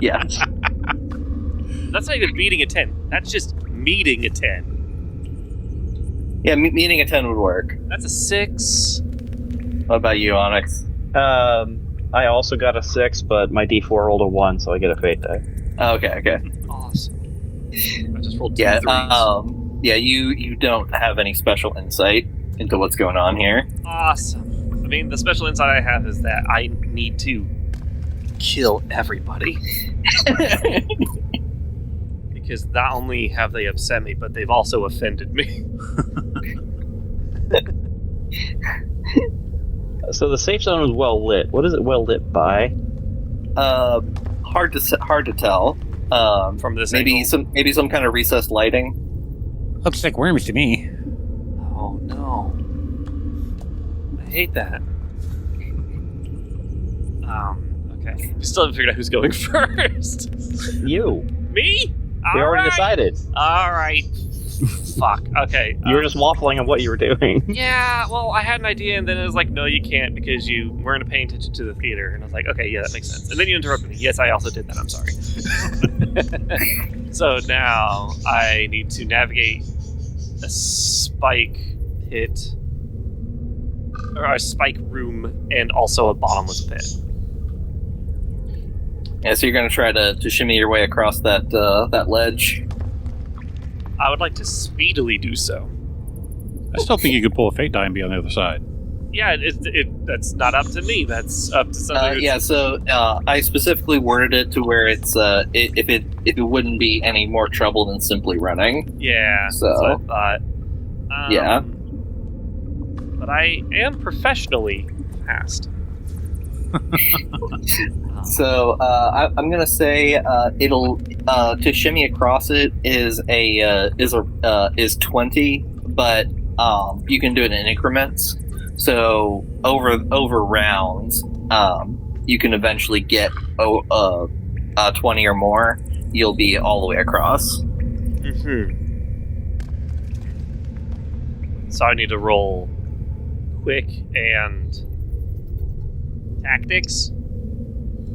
Speaker 4: Yes.
Speaker 1: That's not even beating a 10. That's just meeting a 10.
Speaker 4: Yeah, meeting a 10 would work.
Speaker 1: That's a 6.
Speaker 4: What about you, Onyx?
Speaker 5: I also got a 6, but my D4 rolled a 1, so I get a fate die.
Speaker 4: Okay.
Speaker 1: Awesome. I just rolled 2
Speaker 4: Yeah,
Speaker 1: 3s.
Speaker 4: yeah, you don't have any special insight into what's going on here.
Speaker 1: Awesome. I mean, the special insight I have is that I need to kill everybody. Because not only have they upset me, but they've also offended me.
Speaker 5: So the safe zone is well lit. What is it well lit by?
Speaker 4: Hard to tell.
Speaker 1: From this
Speaker 4: maybe
Speaker 1: angle?
Speaker 4: some kind of recessed lighting.
Speaker 6: Looks like worms to me.
Speaker 1: Oh no. I hate that. Okay. We still haven't figured out who's going first.
Speaker 5: You.
Speaker 1: Me?
Speaker 5: We already decided.
Speaker 1: Alright. Fuck. Okay.
Speaker 5: You were just waffling on what you were doing.
Speaker 1: Yeah, well, I had an idea, and then it was like, no, you can't, because you weren't paying attention to the theater. And I was like, okay, yeah, that makes sense. And then you interrupted me. Yes, I also did that. I'm sorry.
Speaker 8: So now I need to navigate a spike
Speaker 1: pit, or a spike room, and also a bottomless pit.
Speaker 4: Yeah, so you're going to try to shimmy your way across that ledge.
Speaker 1: I would like to speedily do so.
Speaker 7: I still think you could pull a fate die and be on the other side.
Speaker 1: Yeah, that's not up to me. That's up to somebody.
Speaker 4: Yeah, so I specifically worded it to where it's if it wouldn't be any more trouble than simply running.
Speaker 1: Yeah,
Speaker 4: So-
Speaker 1: that's what I thought.
Speaker 4: Yeah.
Speaker 1: But I am professionally fast.
Speaker 4: So I'm gonna say it'll to shimmy across it is 20, but you can do it in increments. So over rounds, you can eventually get 20 or more. You'll be all the way across.
Speaker 1: Mm-hmm. So I need to roll quick and tactics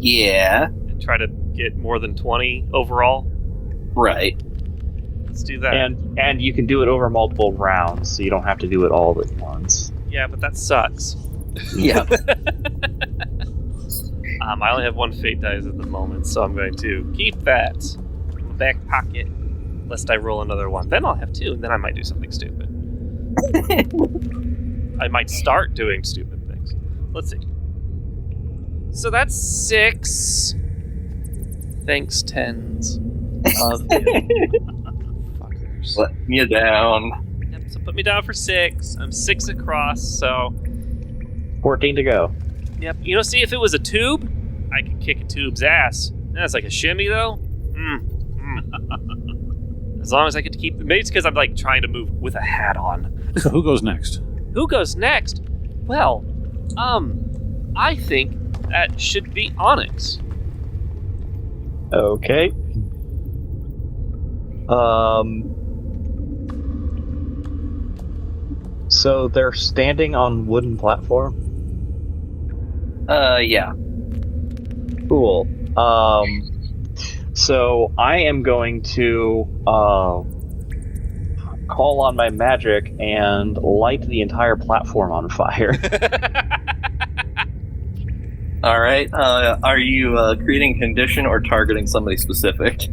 Speaker 4: Yeah,
Speaker 1: and try to get more than 20 overall.
Speaker 4: right.
Speaker 1: Let's do that.
Speaker 5: And you can do it over multiple rounds, so you don't have to do it all at once.
Speaker 1: Yeah, but that sucks.
Speaker 4: Yeah.
Speaker 1: I only have one fate dice at the moment, so I'm going to keep that in the back pocket, lest I roll another one. Then I'll have 2, and then I might do something stupid. I might start doing stupid things. Let's see. So that's 6. Thanks, 10s. Of fuckers.
Speaker 4: Let me down.
Speaker 1: Yep, so put me down for 6. I'm 6 across, so...
Speaker 5: 14 to go.
Speaker 1: Yep. You know, see, if it was a tube, I could kick a tube's ass. That's like a shimmy, though. As long as I get to keep... Maybe it's because I'm, like, trying to move with a hat on.
Speaker 7: So who goes next?
Speaker 1: Who goes next? Well, I think that should be Onyx.
Speaker 5: Okay. So they're standing on wooden platform?
Speaker 4: Yeah.
Speaker 5: Cool. So I am going to call on my magic and light the entire platform on fire.
Speaker 4: All right. Are you creating condition or targeting somebody specific?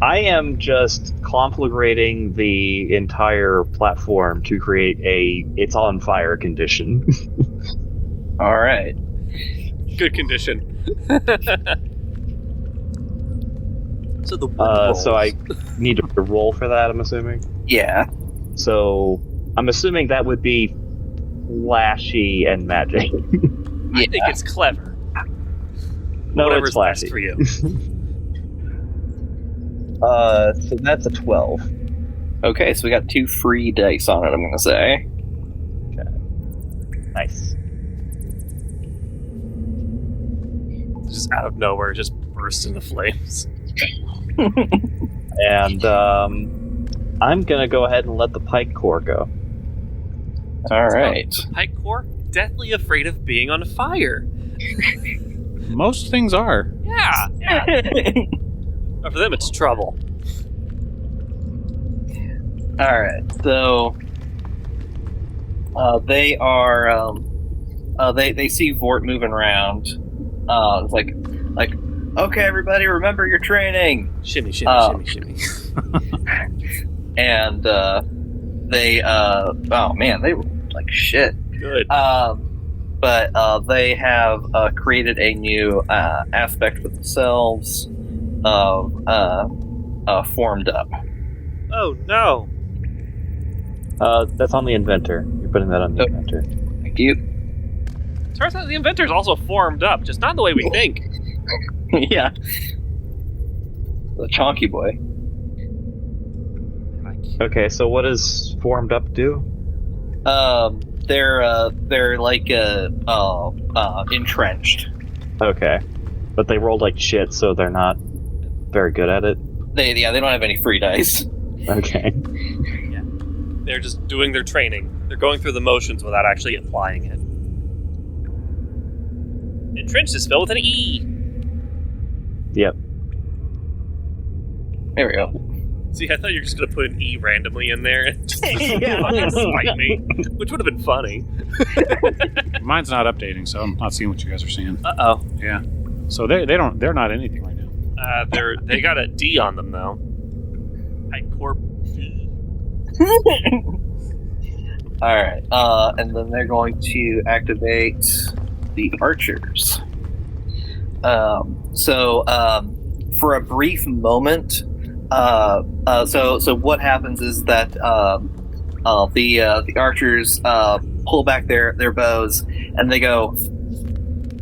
Speaker 5: I am just conflagrating the entire platform to create a "it's on fire" condition.
Speaker 4: All right.
Speaker 1: Good condition. So the
Speaker 5: So I need to roll for that, I'm assuming.
Speaker 4: Yeah.
Speaker 5: So I'm assuming that would be flashy and magic.
Speaker 1: I think it's clever.
Speaker 5: No,
Speaker 1: Whatever's
Speaker 5: it's flashy.
Speaker 1: best for you.
Speaker 5: So that's a 12.
Speaker 4: Okay, so we got 2 free dice on it, I'm gonna say.
Speaker 5: Nice.
Speaker 1: Just out of nowhere, just burst into flames.
Speaker 5: And I'm gonna go ahead and let the pike core go.
Speaker 4: All right.
Speaker 1: Pike Core, deathly afraid of being on fire.
Speaker 7: Most things are.
Speaker 1: Yeah. But for them, it's trouble.
Speaker 4: All right. So they are they see Vord moving around. It's like okay, everybody, remember your training.
Speaker 1: Shimmy, shimmy, shimmy, shimmy.
Speaker 4: And they oh man, they were like shit.
Speaker 1: Good.
Speaker 4: But they have created a new aspect for themselves of formed up.
Speaker 1: Oh, no.
Speaker 5: That's on the inventor. You're putting that on the inventor.
Speaker 4: Thank you.
Speaker 1: Turns out the inventor's also formed up, just not the way we think.
Speaker 4: Yeah. The chonky boy.
Speaker 5: Okay, so what does formed up do?
Speaker 4: They're like entrenched.
Speaker 5: Okay, but they rolled like shit, so they're not very good at it.
Speaker 4: They don't have any free dice.
Speaker 5: Okay.
Speaker 1: Yeah. They're just doing their training. They're going through the motions without actually applying it. Entrenched is spelled with an E.
Speaker 5: Yep.
Speaker 4: There we go.
Speaker 1: See, I thought you were just going to put an E randomly in there and just
Speaker 5: Yeah.
Speaker 1: fucking spite me, which would have been funny.
Speaker 7: Mine's not updating, so I'm not seeing what you guys are seeing.
Speaker 1: Uh-oh.
Speaker 7: Yeah. So they're not anything right now.
Speaker 1: They got a D on them, though. Corp D.
Speaker 4: Alright, and then they're going to activate the archers. For a brief moment, so what happens is that the archers pull back their bows and they go,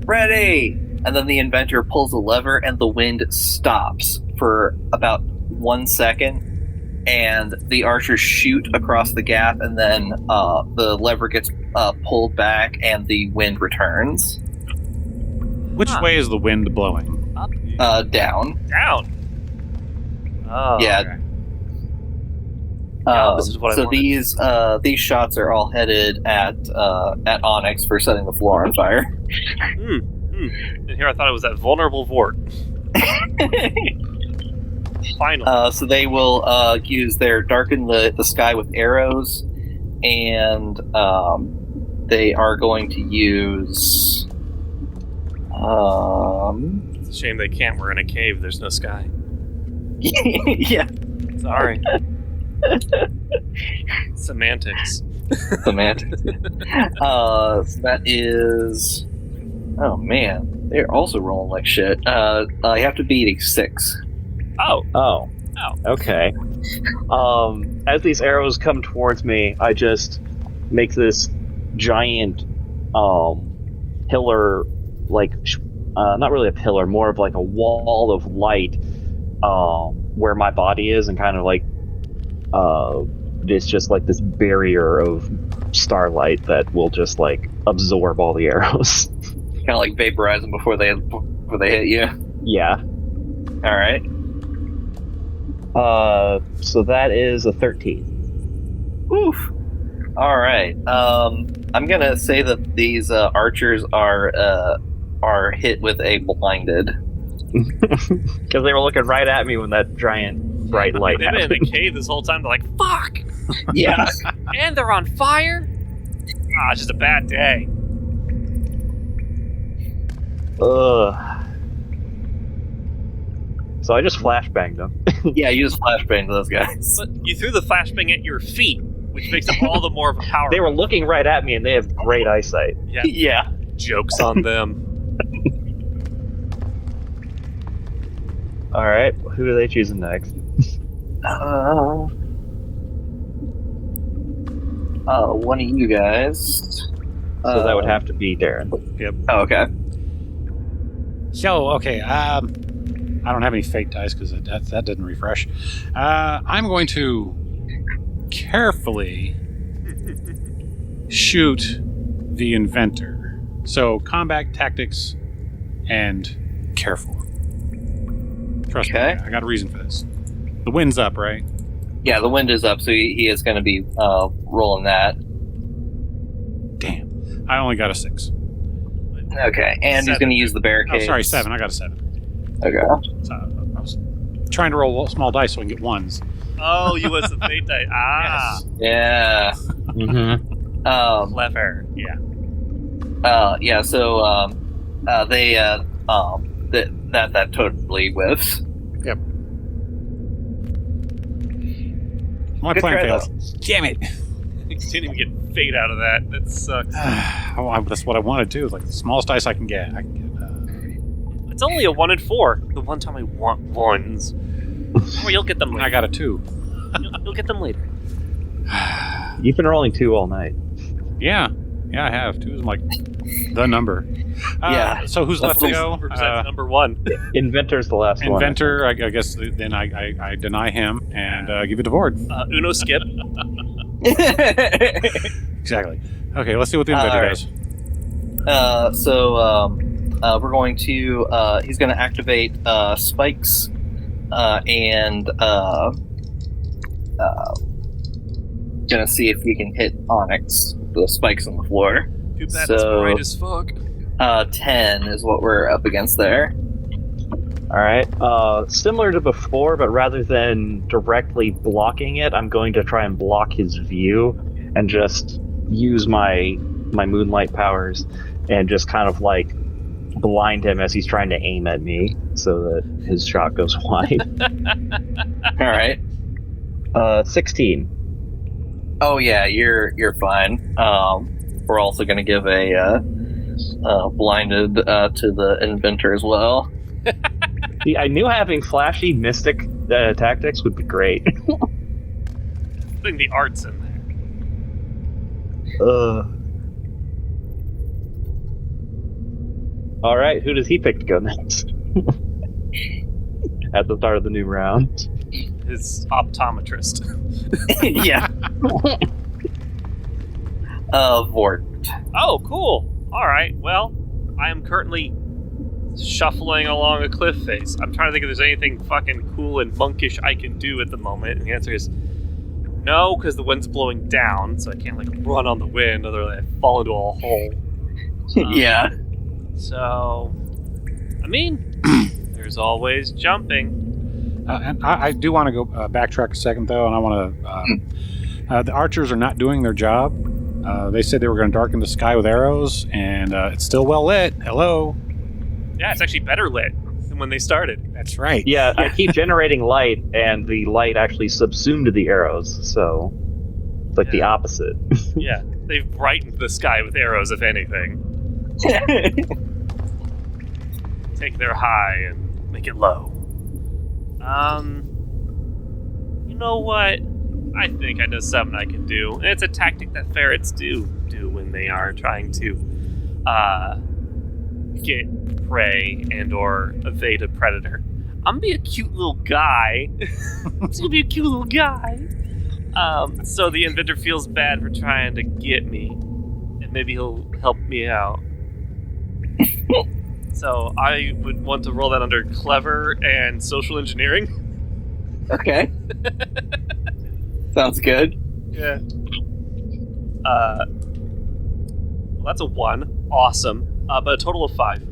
Speaker 4: ready! And then the inventor pulls a lever and the wind stops for about 1 second. And the archers shoot across the gap, and then the lever gets pulled back, and the wind returns.
Speaker 7: Which way is the wind blowing?
Speaker 4: Down.
Speaker 1: Down. Oh,
Speaker 4: Yeah.
Speaker 1: okay. Yeah, this is what I
Speaker 4: so
Speaker 1: wanted.
Speaker 4: these shots are all headed at Onyx for setting the floor on fire.
Speaker 1: And here I thought it was that vulnerable Vord. Finally.
Speaker 4: So they will use their darken the sky with arrows, and they are going to use.
Speaker 1: It's a shame they can't. We're in a cave. There's no sky.
Speaker 4: Yeah,
Speaker 1: Sorry. Semantics.
Speaker 4: semantics. So that is. Oh man, they're also rolling like shit. You have to beat a 6.
Speaker 1: Oh.
Speaker 5: Okay. As these arrows come towards me, I just make this giant pillar, like not really a pillar, more of like a wall of light where my body is, and kind of like it's just like this barrier of starlight that will just like absorb all the arrows.
Speaker 4: Kind of like vaporize them before they hit you.
Speaker 5: Yeah.
Speaker 4: All right.
Speaker 5: So that is a 13.
Speaker 4: Oof. All right. I'm gonna say that these archers are hit with a blinded.
Speaker 5: Because they were looking right at me when that giant bright light
Speaker 1: They've been in
Speaker 5: happened.
Speaker 1: a cave this whole time. They're like, fuck!
Speaker 4: Yeah.
Speaker 1: And they're on fire? It's just a bad day.
Speaker 5: Ugh. So I just flashbanged them.
Speaker 4: Yeah, you just flashbang to those guys.
Speaker 1: But you threw the flashbang at your feet, which makes them all the more of a power.
Speaker 5: They were looking right at me, and they have great eyesight.
Speaker 1: Yeah.
Speaker 4: Yeah.
Speaker 1: Joke's on them.
Speaker 5: All right, who are they choosing next?
Speaker 4: One of you guys.
Speaker 5: So that would have to be Darren.
Speaker 4: Oh, okay.
Speaker 7: So, okay, I don't have any fate dice because that didn't refresh. I'm going to carefully shoot the inventor. So, combat tactics and careful. Trust me,
Speaker 4: Okay.
Speaker 7: I got a reason for this. The wind's up, right?
Speaker 4: Yeah, the wind is up, so he is going to be rolling that.
Speaker 7: Damn. I only got a 6.
Speaker 4: Okay, and he's
Speaker 1: 7.
Speaker 4: going to use the barricade.
Speaker 7: Oh, sorry, 7. I got a 7.
Speaker 4: Okay.
Speaker 7: So, I was trying to roll small dice so I can get ones.
Speaker 1: Oh, you was the fate die.
Speaker 7: Yes.
Speaker 4: Yeah.
Speaker 5: Mm-hmm.
Speaker 1: Clever. Yeah.
Speaker 4: Yeah. So they that totally whiffs.
Speaker 7: Yep. My
Speaker 4: Good
Speaker 7: plan
Speaker 4: try,
Speaker 7: failed. Damn it.
Speaker 1: You didn't even get fate out of that. That sucks.
Speaker 7: That's what I want to do. Like the smallest dice I can get.
Speaker 1: It's only a 1 in 4. The one time I want ones. Or you'll get them later.
Speaker 7: I got a 2.
Speaker 1: You'll get them later.
Speaker 5: You've been rolling 2 all night.
Speaker 7: Yeah, I have. 2 is like the number.
Speaker 4: Yeah.
Speaker 7: So who's left to go?
Speaker 1: Represents number 1.
Speaker 5: Inventor's the last one.
Speaker 7: Inventor. I guess then I deny him and give it to Vord.
Speaker 1: Uno skip.
Speaker 7: Exactly. Okay, let's see what the inventor
Speaker 4: Alright.
Speaker 7: does.
Speaker 4: We're going to he's going to activate spikes and gonna see if we can hit Onyx with the spikes on the floor.
Speaker 1: Too bad
Speaker 4: So-
Speaker 1: it's bright as fuck.
Speaker 4: 10 is what we're up against there.
Speaker 5: All right. Similar to before, but rather than directly blocking it, I'm going to try and block his view and just use my moonlight powers and just kind of like blind him as he's trying to aim at me so that his shot goes wide.
Speaker 4: All right.
Speaker 5: 16.
Speaker 4: Oh yeah, you're fine. We're also going to give a blinded to the inventor as well.
Speaker 5: See, I knew having flashy mystic tactics would be great.
Speaker 1: I think the art's in there.
Speaker 5: All right, who does he pick to go next? At the start of the new round.
Speaker 1: His optometrist.
Speaker 4: Yeah. Vord.
Speaker 1: Oh, cool. All right. Well, I am currently shuffling along a cliff face. I'm trying to think if there's anything fucking cool and monkish I can do at the moment. And the answer is no, because the wind's blowing down, so I can't like run on the wind, otherwise I fall into a hole.
Speaker 4: Yeah.
Speaker 1: So, I mean, there's always jumping.
Speaker 7: And I do want to go backtrack a second, though, and I want to... the archers are not doing their job. They said they were going to darken the sky with arrows, and it's still well lit. Hello.
Speaker 1: Yeah, it's actually better lit than when they started.
Speaker 7: That's right.
Speaker 5: Yeah, I keep generating light, and the light actually subsumed the arrows, so it's like the opposite.
Speaker 1: Yeah, they've brightened the sky with arrows, if anything. Take their high and make it low. You know what? I think I know something I can do. And it's a tactic that ferrets do when they are trying to get prey and or evade a predator. I'm gonna be a cute little guy. It's gonna be a cute little guy. So the inventor feels bad for trying to get me. And maybe he'll help me out. So I would want to roll that under clever and social engineering.
Speaker 4: Okay. Sounds good.
Speaker 1: Yeah. Well, that's a 1. Awesome. But a total of 5.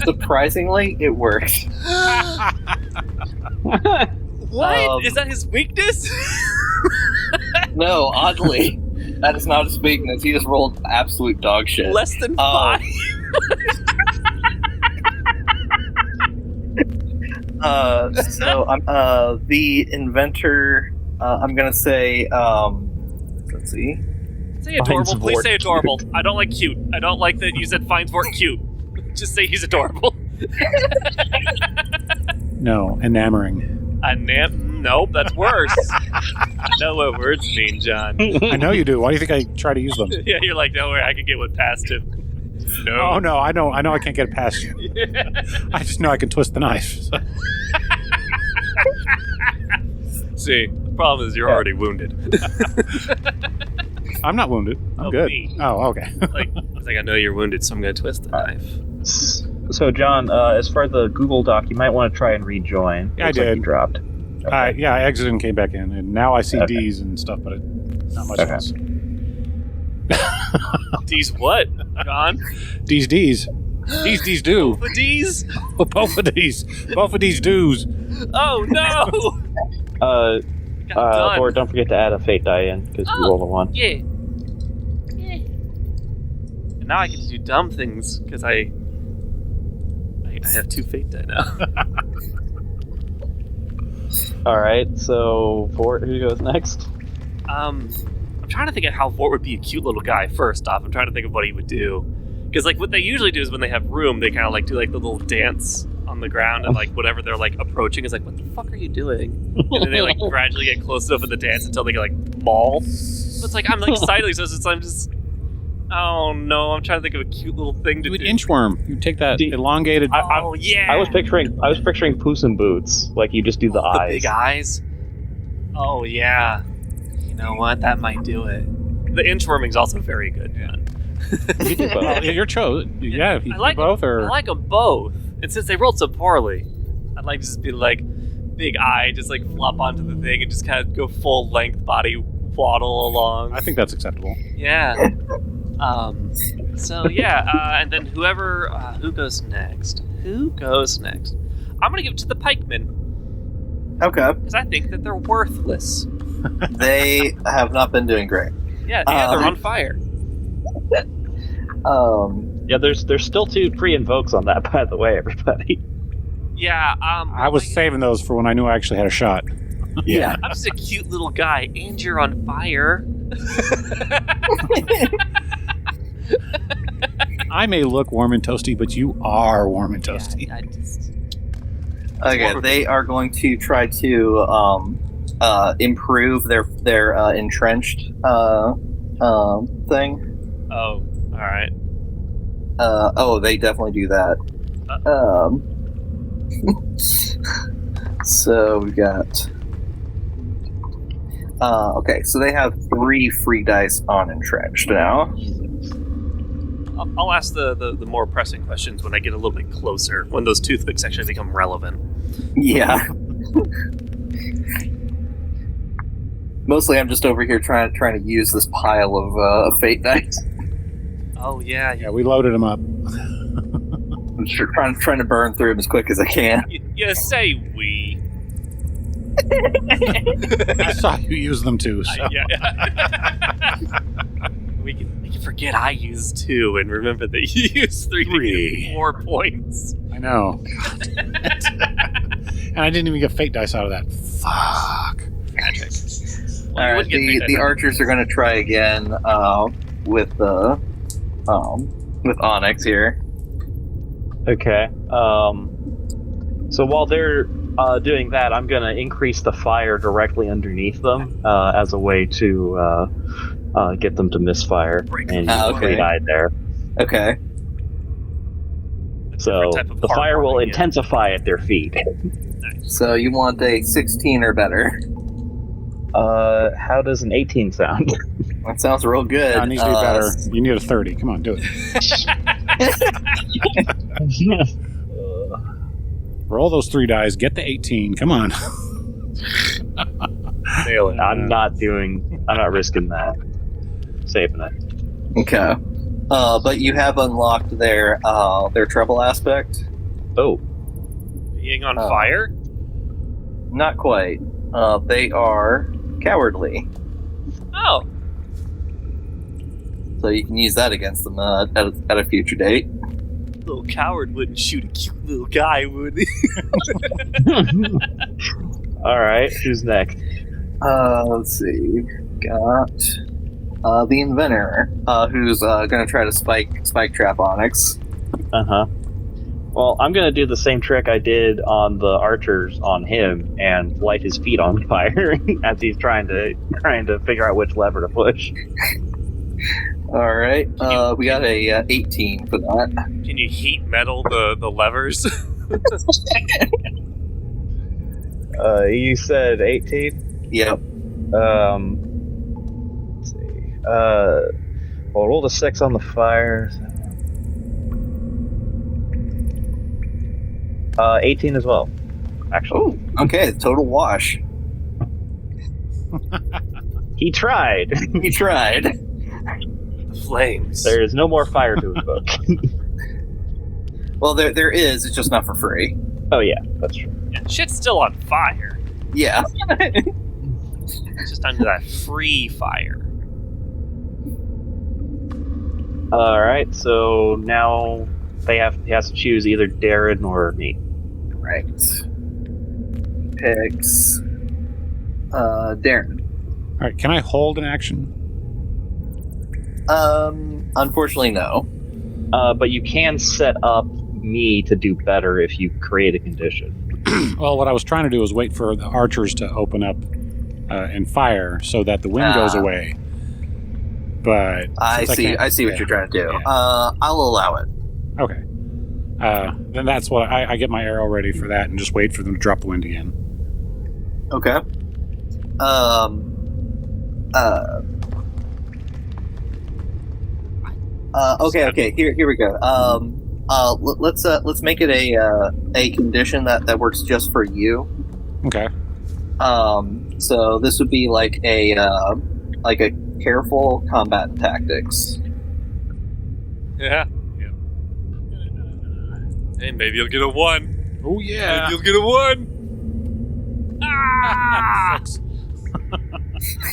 Speaker 4: Surprisingly, it works.
Speaker 1: What? Is that his weakness?
Speaker 4: No, oddly, that is not his weakness. He just rolled absolute dog shit.
Speaker 1: Less than 5.
Speaker 4: So I'm the inventor. I'm gonna say. Let's see.
Speaker 1: Say adorable.
Speaker 5: Finds
Speaker 1: Please
Speaker 5: Vord
Speaker 1: say adorable. I don't like cute. I don't like that you said finds Vord cute. Just say he's adorable.
Speaker 7: No, enamoring.
Speaker 1: Nope, that's worse. I know what words mean, John.
Speaker 7: I know you do. Why do you think I try to use them?
Speaker 1: Yeah, you're like, don't worry, I can get one past him. No.
Speaker 7: Oh, no, I know I can't get it past you.
Speaker 1: Yeah.
Speaker 7: I just know I can twist the knife. So.
Speaker 1: See, the problem is you're already wounded.
Speaker 7: I'm not wounded. I'm good.
Speaker 1: Me.
Speaker 7: Oh, okay.
Speaker 1: I was like, I know you're wounded, so I'm going to twist the knife.
Speaker 5: So, John, as far as the Google Doc, you might want to try and rejoin.
Speaker 7: Yeah, I
Speaker 5: Looks like
Speaker 7: did.
Speaker 5: you dropped. Okay.
Speaker 7: Yeah, I exited and came back in, and now I see
Speaker 5: Okay.
Speaker 7: D's and stuff, but not much
Speaker 5: Okay.
Speaker 7: else.
Speaker 1: D's what? John?
Speaker 7: D's do.
Speaker 1: The D's?
Speaker 7: Both of these. Both of these do's.
Speaker 1: Oh, no! Got done.
Speaker 5: Or don't forget to add a fate die in, because you rolled a 1.
Speaker 1: Yeah. And now I get to do dumb things, because I have 2 fate die now.
Speaker 5: Alright, so, Vord, who goes next?
Speaker 1: I'm trying to think of how Vord would be a cute little guy first off. I'm trying to think of what he would do. Because, like, what they usually do is when they have room, they kind of, like, do, like, the little dance on the ground, and, like, whatever they're, like, approaching is like, what the fuck are you doing? And then they, like, gradually get close enough in the dance until they get, like, maul. So it's like, I'm, like, sidling, so I'm just... Oh, no, I'm trying to think of a cute little thing to
Speaker 7: You would
Speaker 1: do.
Speaker 7: inchworm. You take that elongated...
Speaker 1: Oh, yeah!
Speaker 5: I was picturing Puss in Boots, like you just do the
Speaker 1: The
Speaker 5: eyes.
Speaker 1: big eyes? Oh, yeah. You know what? That might do it. The inchworming's also very good, man.
Speaker 5: You do both.
Speaker 7: Yeah, you're chosen. Yeah, if you do both, or...
Speaker 1: I like them both. And since they rolled so poorly, I'd like to just be like, big eye, just like flop onto the thing and just kind of go full length body waddle along.
Speaker 7: I think that's acceptable.
Speaker 1: Yeah. So yeah, and then who goes next? Who goes next? I'm gonna give it to the pikemen
Speaker 4: Okay.
Speaker 1: because I think that they're worthless.
Speaker 4: They have not been doing great.
Speaker 1: Yeah, they're on fire.
Speaker 5: Yeah, there's still 2 pre-invokes on that, by the way, everybody.
Speaker 1: Yeah,
Speaker 7: I was saving those for when I knew I actually had a shot.
Speaker 4: Yeah.
Speaker 1: I'm just a cute little guy, and you're on fire.
Speaker 7: I may look warm and toasty, but you are warm and toasty.
Speaker 1: Yeah, I just...
Speaker 4: Okay, they are going to try to improve their entrenched thing.
Speaker 1: Oh, alright.
Speaker 4: They definitely do that. So we got. Okay, so they have 3 free dice on entrenched now.
Speaker 1: I'll ask the more pressing questions when I get a little bit closer, when those toothpicks actually become relevant.
Speaker 4: Yeah. Mostly, I'm just over here trying to use this pile of fate dice.
Speaker 1: Oh, yeah.
Speaker 7: Yeah, we loaded them up.
Speaker 4: I'm sure trying to burn through them as quick as I can.
Speaker 1: You say we.
Speaker 7: I saw you use them too. So.
Speaker 1: Yeah. we can forget I used 2 and remember that you used 3 to get 4 points.
Speaker 7: I know. And I didn't even get fate dice out of that. Fuck.
Speaker 1: Magic.
Speaker 4: All right, the archers are going to try again with Onyx here.
Speaker 5: Okay. So while they're doing that, I'm going to increase the fire directly underneath them as a way to get them to misfire. And
Speaker 4: okay.
Speaker 5: died there.
Speaker 4: Okay.
Speaker 5: So the fire will intensify at their feet.
Speaker 4: So you want a 16 or better.
Speaker 5: How does an 18 sound?
Speaker 4: That sounds real good.
Speaker 7: Yeah, it needs to be better. You need a 30. Come on, do it. Roll those 3 dice. Get the 18. Come on.
Speaker 1: Nail it.
Speaker 5: I'm not risking that. Saving it.
Speaker 4: Okay. But you have unlocked their trouble aspect.
Speaker 5: Oh.
Speaker 1: Being on fire?
Speaker 4: Not quite. They are cowardly.
Speaker 1: Oh.
Speaker 4: So you can use that against them at a future date.
Speaker 1: Little coward wouldn't shoot a cute little guy, would he?
Speaker 5: Alright, who's next?
Speaker 4: Let's see. Got the inventor, who's gonna try to spike trap Onyx.
Speaker 5: Uh-huh. Well, I'm gonna do the same trick I did on the archers on him and light his feet on fire as he's trying to figure out which lever to push.
Speaker 4: All right, we got a 18 for that.
Speaker 1: Can you heat metal the levers?
Speaker 5: You said 18?
Speaker 4: Yep.
Speaker 5: Let's see. Well, rolled a 6 on the fire. 18 as well, actually.
Speaker 4: Oh, okay, total wash.
Speaker 5: He tried.
Speaker 4: He tried.
Speaker 1: The flames.
Speaker 5: There is no more fire to invoke.
Speaker 4: Well, there is. It's just not for free.
Speaker 5: Oh yeah, that's true.
Speaker 1: Yeah, shit's still on fire.
Speaker 4: Yeah.
Speaker 1: It's just under that free fire.
Speaker 5: All right, so now he has to choose either Darren or me.
Speaker 4: Right. Picks Darren.
Speaker 7: All right, can I hold an action?
Speaker 4: Unfortunately, no.
Speaker 5: But you can set up me to do better if you create a condition.
Speaker 7: Well, what I was trying to do was wait for the archers to open up and fire so that the wind goes away. But
Speaker 4: I see what you're trying to do.
Speaker 7: Yeah.
Speaker 4: I'll allow it.
Speaker 7: Okay. Then that's what I get my arrow ready for that and just wait for them to drop the wind again.
Speaker 4: Okay. Okay. Here we go. Let's make it a condition that works just for you.
Speaker 7: Okay.
Speaker 4: So this would be like a careful combat tactics.
Speaker 1: Yeah. Hey, maybe you'll get a 1.
Speaker 7: Oh yeah.
Speaker 1: Maybe you'll get a 1. Ah!
Speaker 7: 6.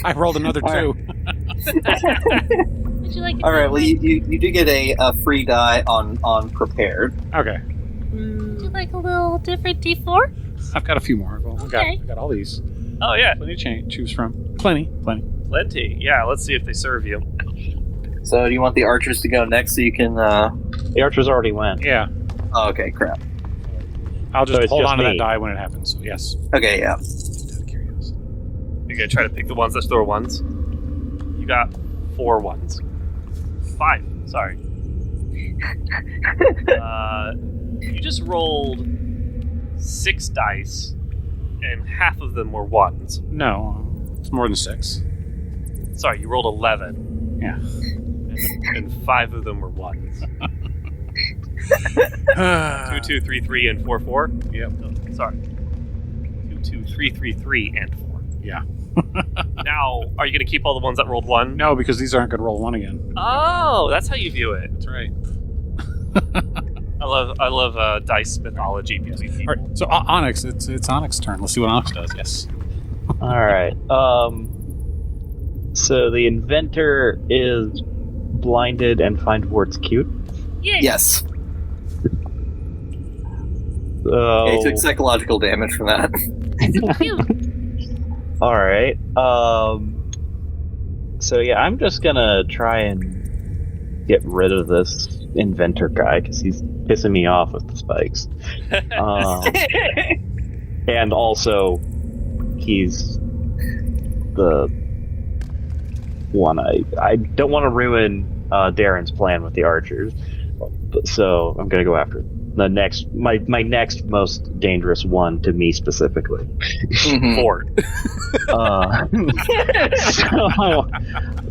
Speaker 7: I rolled another 2.
Speaker 8: Would you like?
Speaker 4: All right. Well, you do get a free die on prepared.
Speaker 7: Okay.
Speaker 8: Would you like a little different D4?
Speaker 7: I've got a few more. Well,
Speaker 8: Okay.
Speaker 7: I got all these.
Speaker 1: Oh, yeah.
Speaker 7: Plenty to choose from. Plenty.
Speaker 1: Plenty. Yeah, let's see if they serve you.
Speaker 4: So, do you want the archers to go next so you can?
Speaker 5: The archers already went.
Speaker 7: Yeah.
Speaker 4: Oh, okay, crap.
Speaker 7: I'll
Speaker 5: So
Speaker 7: just
Speaker 5: it's
Speaker 7: hold
Speaker 5: just
Speaker 7: on to
Speaker 5: me.
Speaker 7: that die when it happens. So yes.
Speaker 4: Okay, yeah.
Speaker 7: Just out of curiosity.
Speaker 1: You're gonna try to pick the ones that store 1s. You got 4 1s. 5. Sorry. You just rolled 6 dice, and half of them were 1s.
Speaker 7: No, it's more than 6.
Speaker 1: Sorry, you rolled 11.
Speaker 7: Yeah.
Speaker 1: And 5 of them were 1s. 2, 2, 3, 3, and 4, 4.
Speaker 7: Yep.
Speaker 1: Oh, sorry. 2, 2, 3, 3, 3, and 4.
Speaker 7: Yeah.
Speaker 1: Now, are you gonna keep all the ones that rolled 1?
Speaker 7: No, because these aren't going to roll 1 again.
Speaker 1: Oh, that's how you view it.
Speaker 7: That's right.
Speaker 1: I love dice mythology between people.
Speaker 7: All right. So Onyx, it's Onyx's turn. Let's see what Onyx does. Yes.
Speaker 5: All right. So the inventor is blinded and find Vord's cute.
Speaker 8: Yay!
Speaker 4: Yes.
Speaker 5: So,
Speaker 4: Okay, he took psychological damage from that.
Speaker 8: Cute.
Speaker 5: all right. So yeah, I'm just gonna try and get rid of this inventor guy because he's pissing me off with the spikes. And also, he's the one I don't want to ruin Darren's plan with the archers, so I'm gonna go after the next my next most dangerous one to me specifically.
Speaker 4: Mhm.
Speaker 1: Vord.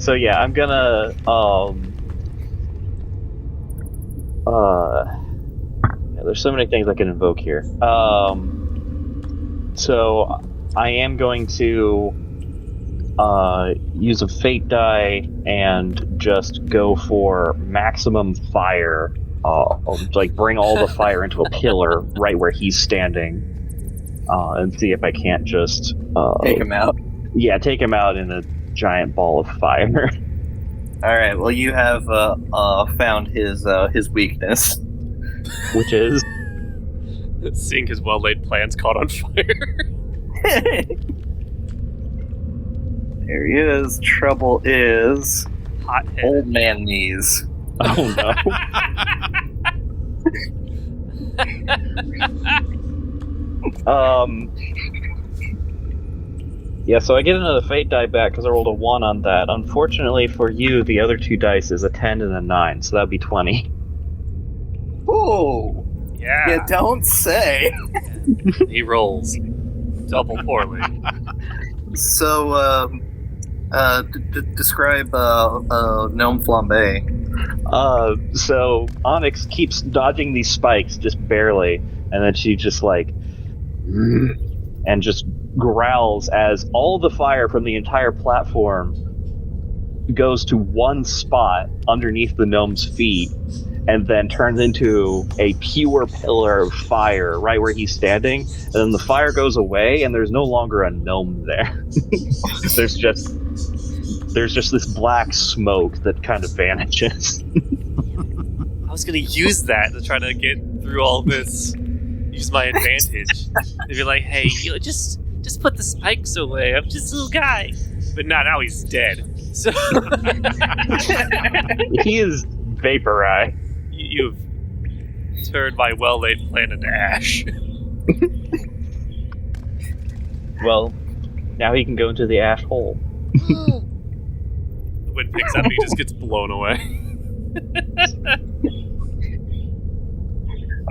Speaker 5: So yeah, I'm gonna yeah, there's so many things I can invoke here. So I am going to use a fate die and just go for maximum fire. Like bring all the fire into a pillar right where he's standing, and see if I can't just
Speaker 4: Take him out.
Speaker 5: Yeah, take him out in a giant ball of fire.
Speaker 4: All right. Well, you have found his weakness.
Speaker 5: Which is
Speaker 1: Seeing his well-laid plans caught on fire.
Speaker 4: There he is. Trouble is
Speaker 1: Hot head.
Speaker 4: old man knees.
Speaker 5: oh no. Yeah, so I get another fate die back because I rolled a 1 on that. Unfortunately for you, the other 2 dice is a 10 and a 9, so that'd be 20.
Speaker 4: Ooh.
Speaker 1: Yeah.
Speaker 4: You don't say.
Speaker 1: He rolls double poorly.
Speaker 4: So, describe gnome flambe.
Speaker 5: So Onyx keeps dodging these spikes just barely, and then she just like and just growls as all the fire from the entire platform goes to one spot underneath the gnome's feet and then turns into a pure pillar of fire right where he's standing, and then the fire goes away and there's no longer a gnome there. there's just this black smoke that kind of vanishes.
Speaker 1: I was gonna use that to try to get through all this. Use my advantage. They'd be like, "Hey, just put the spikes away. I'm just a little guy." But now he's dead. So
Speaker 5: He is vaporized.
Speaker 1: you've turned my well-laid plan into ash.
Speaker 5: Well, now he can go into the ash hole.
Speaker 1: The wind picks up and he just gets blown away.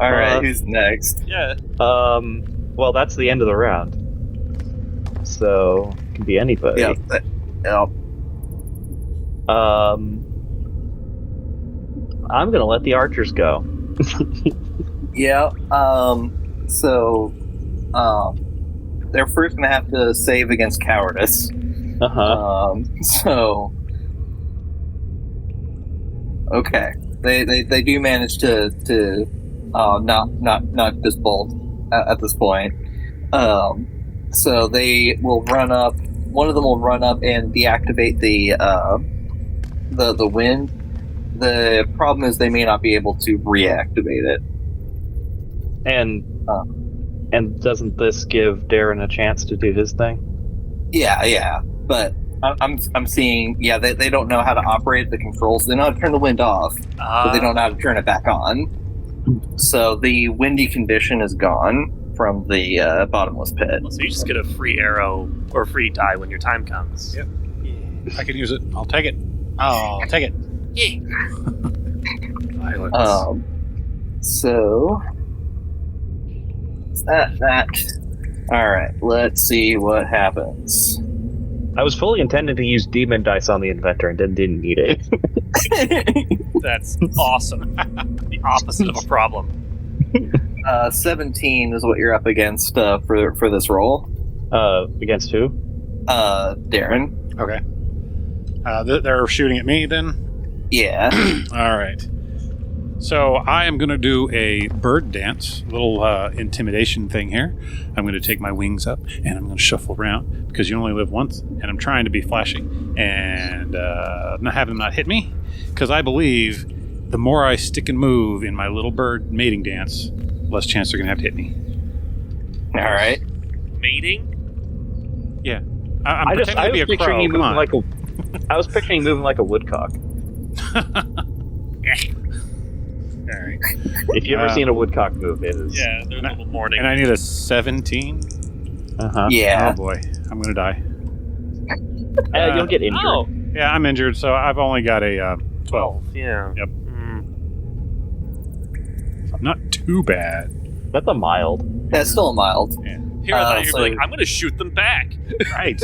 Speaker 4: All right, who's next?
Speaker 1: Yeah.
Speaker 5: Well, that's the end of the round. So, it can be anybody.
Speaker 4: Yeah.
Speaker 5: I'm gonna let the archers go.
Speaker 4: Yeah. So, they're first gonna have to save against cowardice.
Speaker 5: Uh-huh.
Speaker 4: So, okay, they do manage to not this bold at this point. So they will run up. One of them will run up and deactivate the wind. The problem is they may not be able to reactivate it.
Speaker 5: And doesn't this give Darren a chance to do his thing?
Speaker 4: Yeah. But I'm seeing. Yeah, they don't know how to operate the controls. They know how to turn the wind off, but they don't know how to turn it back on. So the windy condition is gone from the bottomless pit.
Speaker 1: So you just get a free arrow or free die when your time comes.
Speaker 7: Yep. I can use it. I'll take it. I'll take it.
Speaker 1: Yeah.
Speaker 4: So that. All right. Let's see what happens.
Speaker 5: I was fully intended to use demon dice on the inventor and didn't need it.
Speaker 1: That's awesome. The opposite of a problem.
Speaker 4: 17 is what you're up against for this roll.
Speaker 5: Against who?
Speaker 4: Darren.
Speaker 7: Okay. They're shooting at me then?
Speaker 4: Yeah.
Speaker 7: All right. So I am going to do a bird dance, little intimidation thing here. I'm going to take my wings up and I'm going to shuffle around because you only live once, and I'm trying to be flashy and not have them not hit me, because I believe the more I stick and move in my little bird mating dance, less chance they're going to have to hit me.
Speaker 4: All right.
Speaker 1: Mating?
Speaker 7: Yeah. I'm pretending to be a crow.
Speaker 5: You
Speaker 7: Come on.
Speaker 5: I was picturing you moving like a woodcock.
Speaker 7: All right.
Speaker 5: If you've ever seen a woodcock move, it is.
Speaker 1: Yeah, they're a little morning.
Speaker 7: And I need a 17.
Speaker 5: Uh-huh.
Speaker 4: Yeah.
Speaker 7: Oh boy, I'm going to die.
Speaker 5: You'll get injured.
Speaker 1: Oh,
Speaker 7: Yeah, I'm injured, so I've only got a 12.
Speaker 1: yeah.
Speaker 7: Yep.
Speaker 1: Mm.
Speaker 7: Not too bad.
Speaker 5: That's a mild.
Speaker 4: That's still a mild.
Speaker 7: Yeah.
Speaker 1: Here I thought you
Speaker 4: so-
Speaker 1: were like, I'm going to shoot them back.
Speaker 7: Right.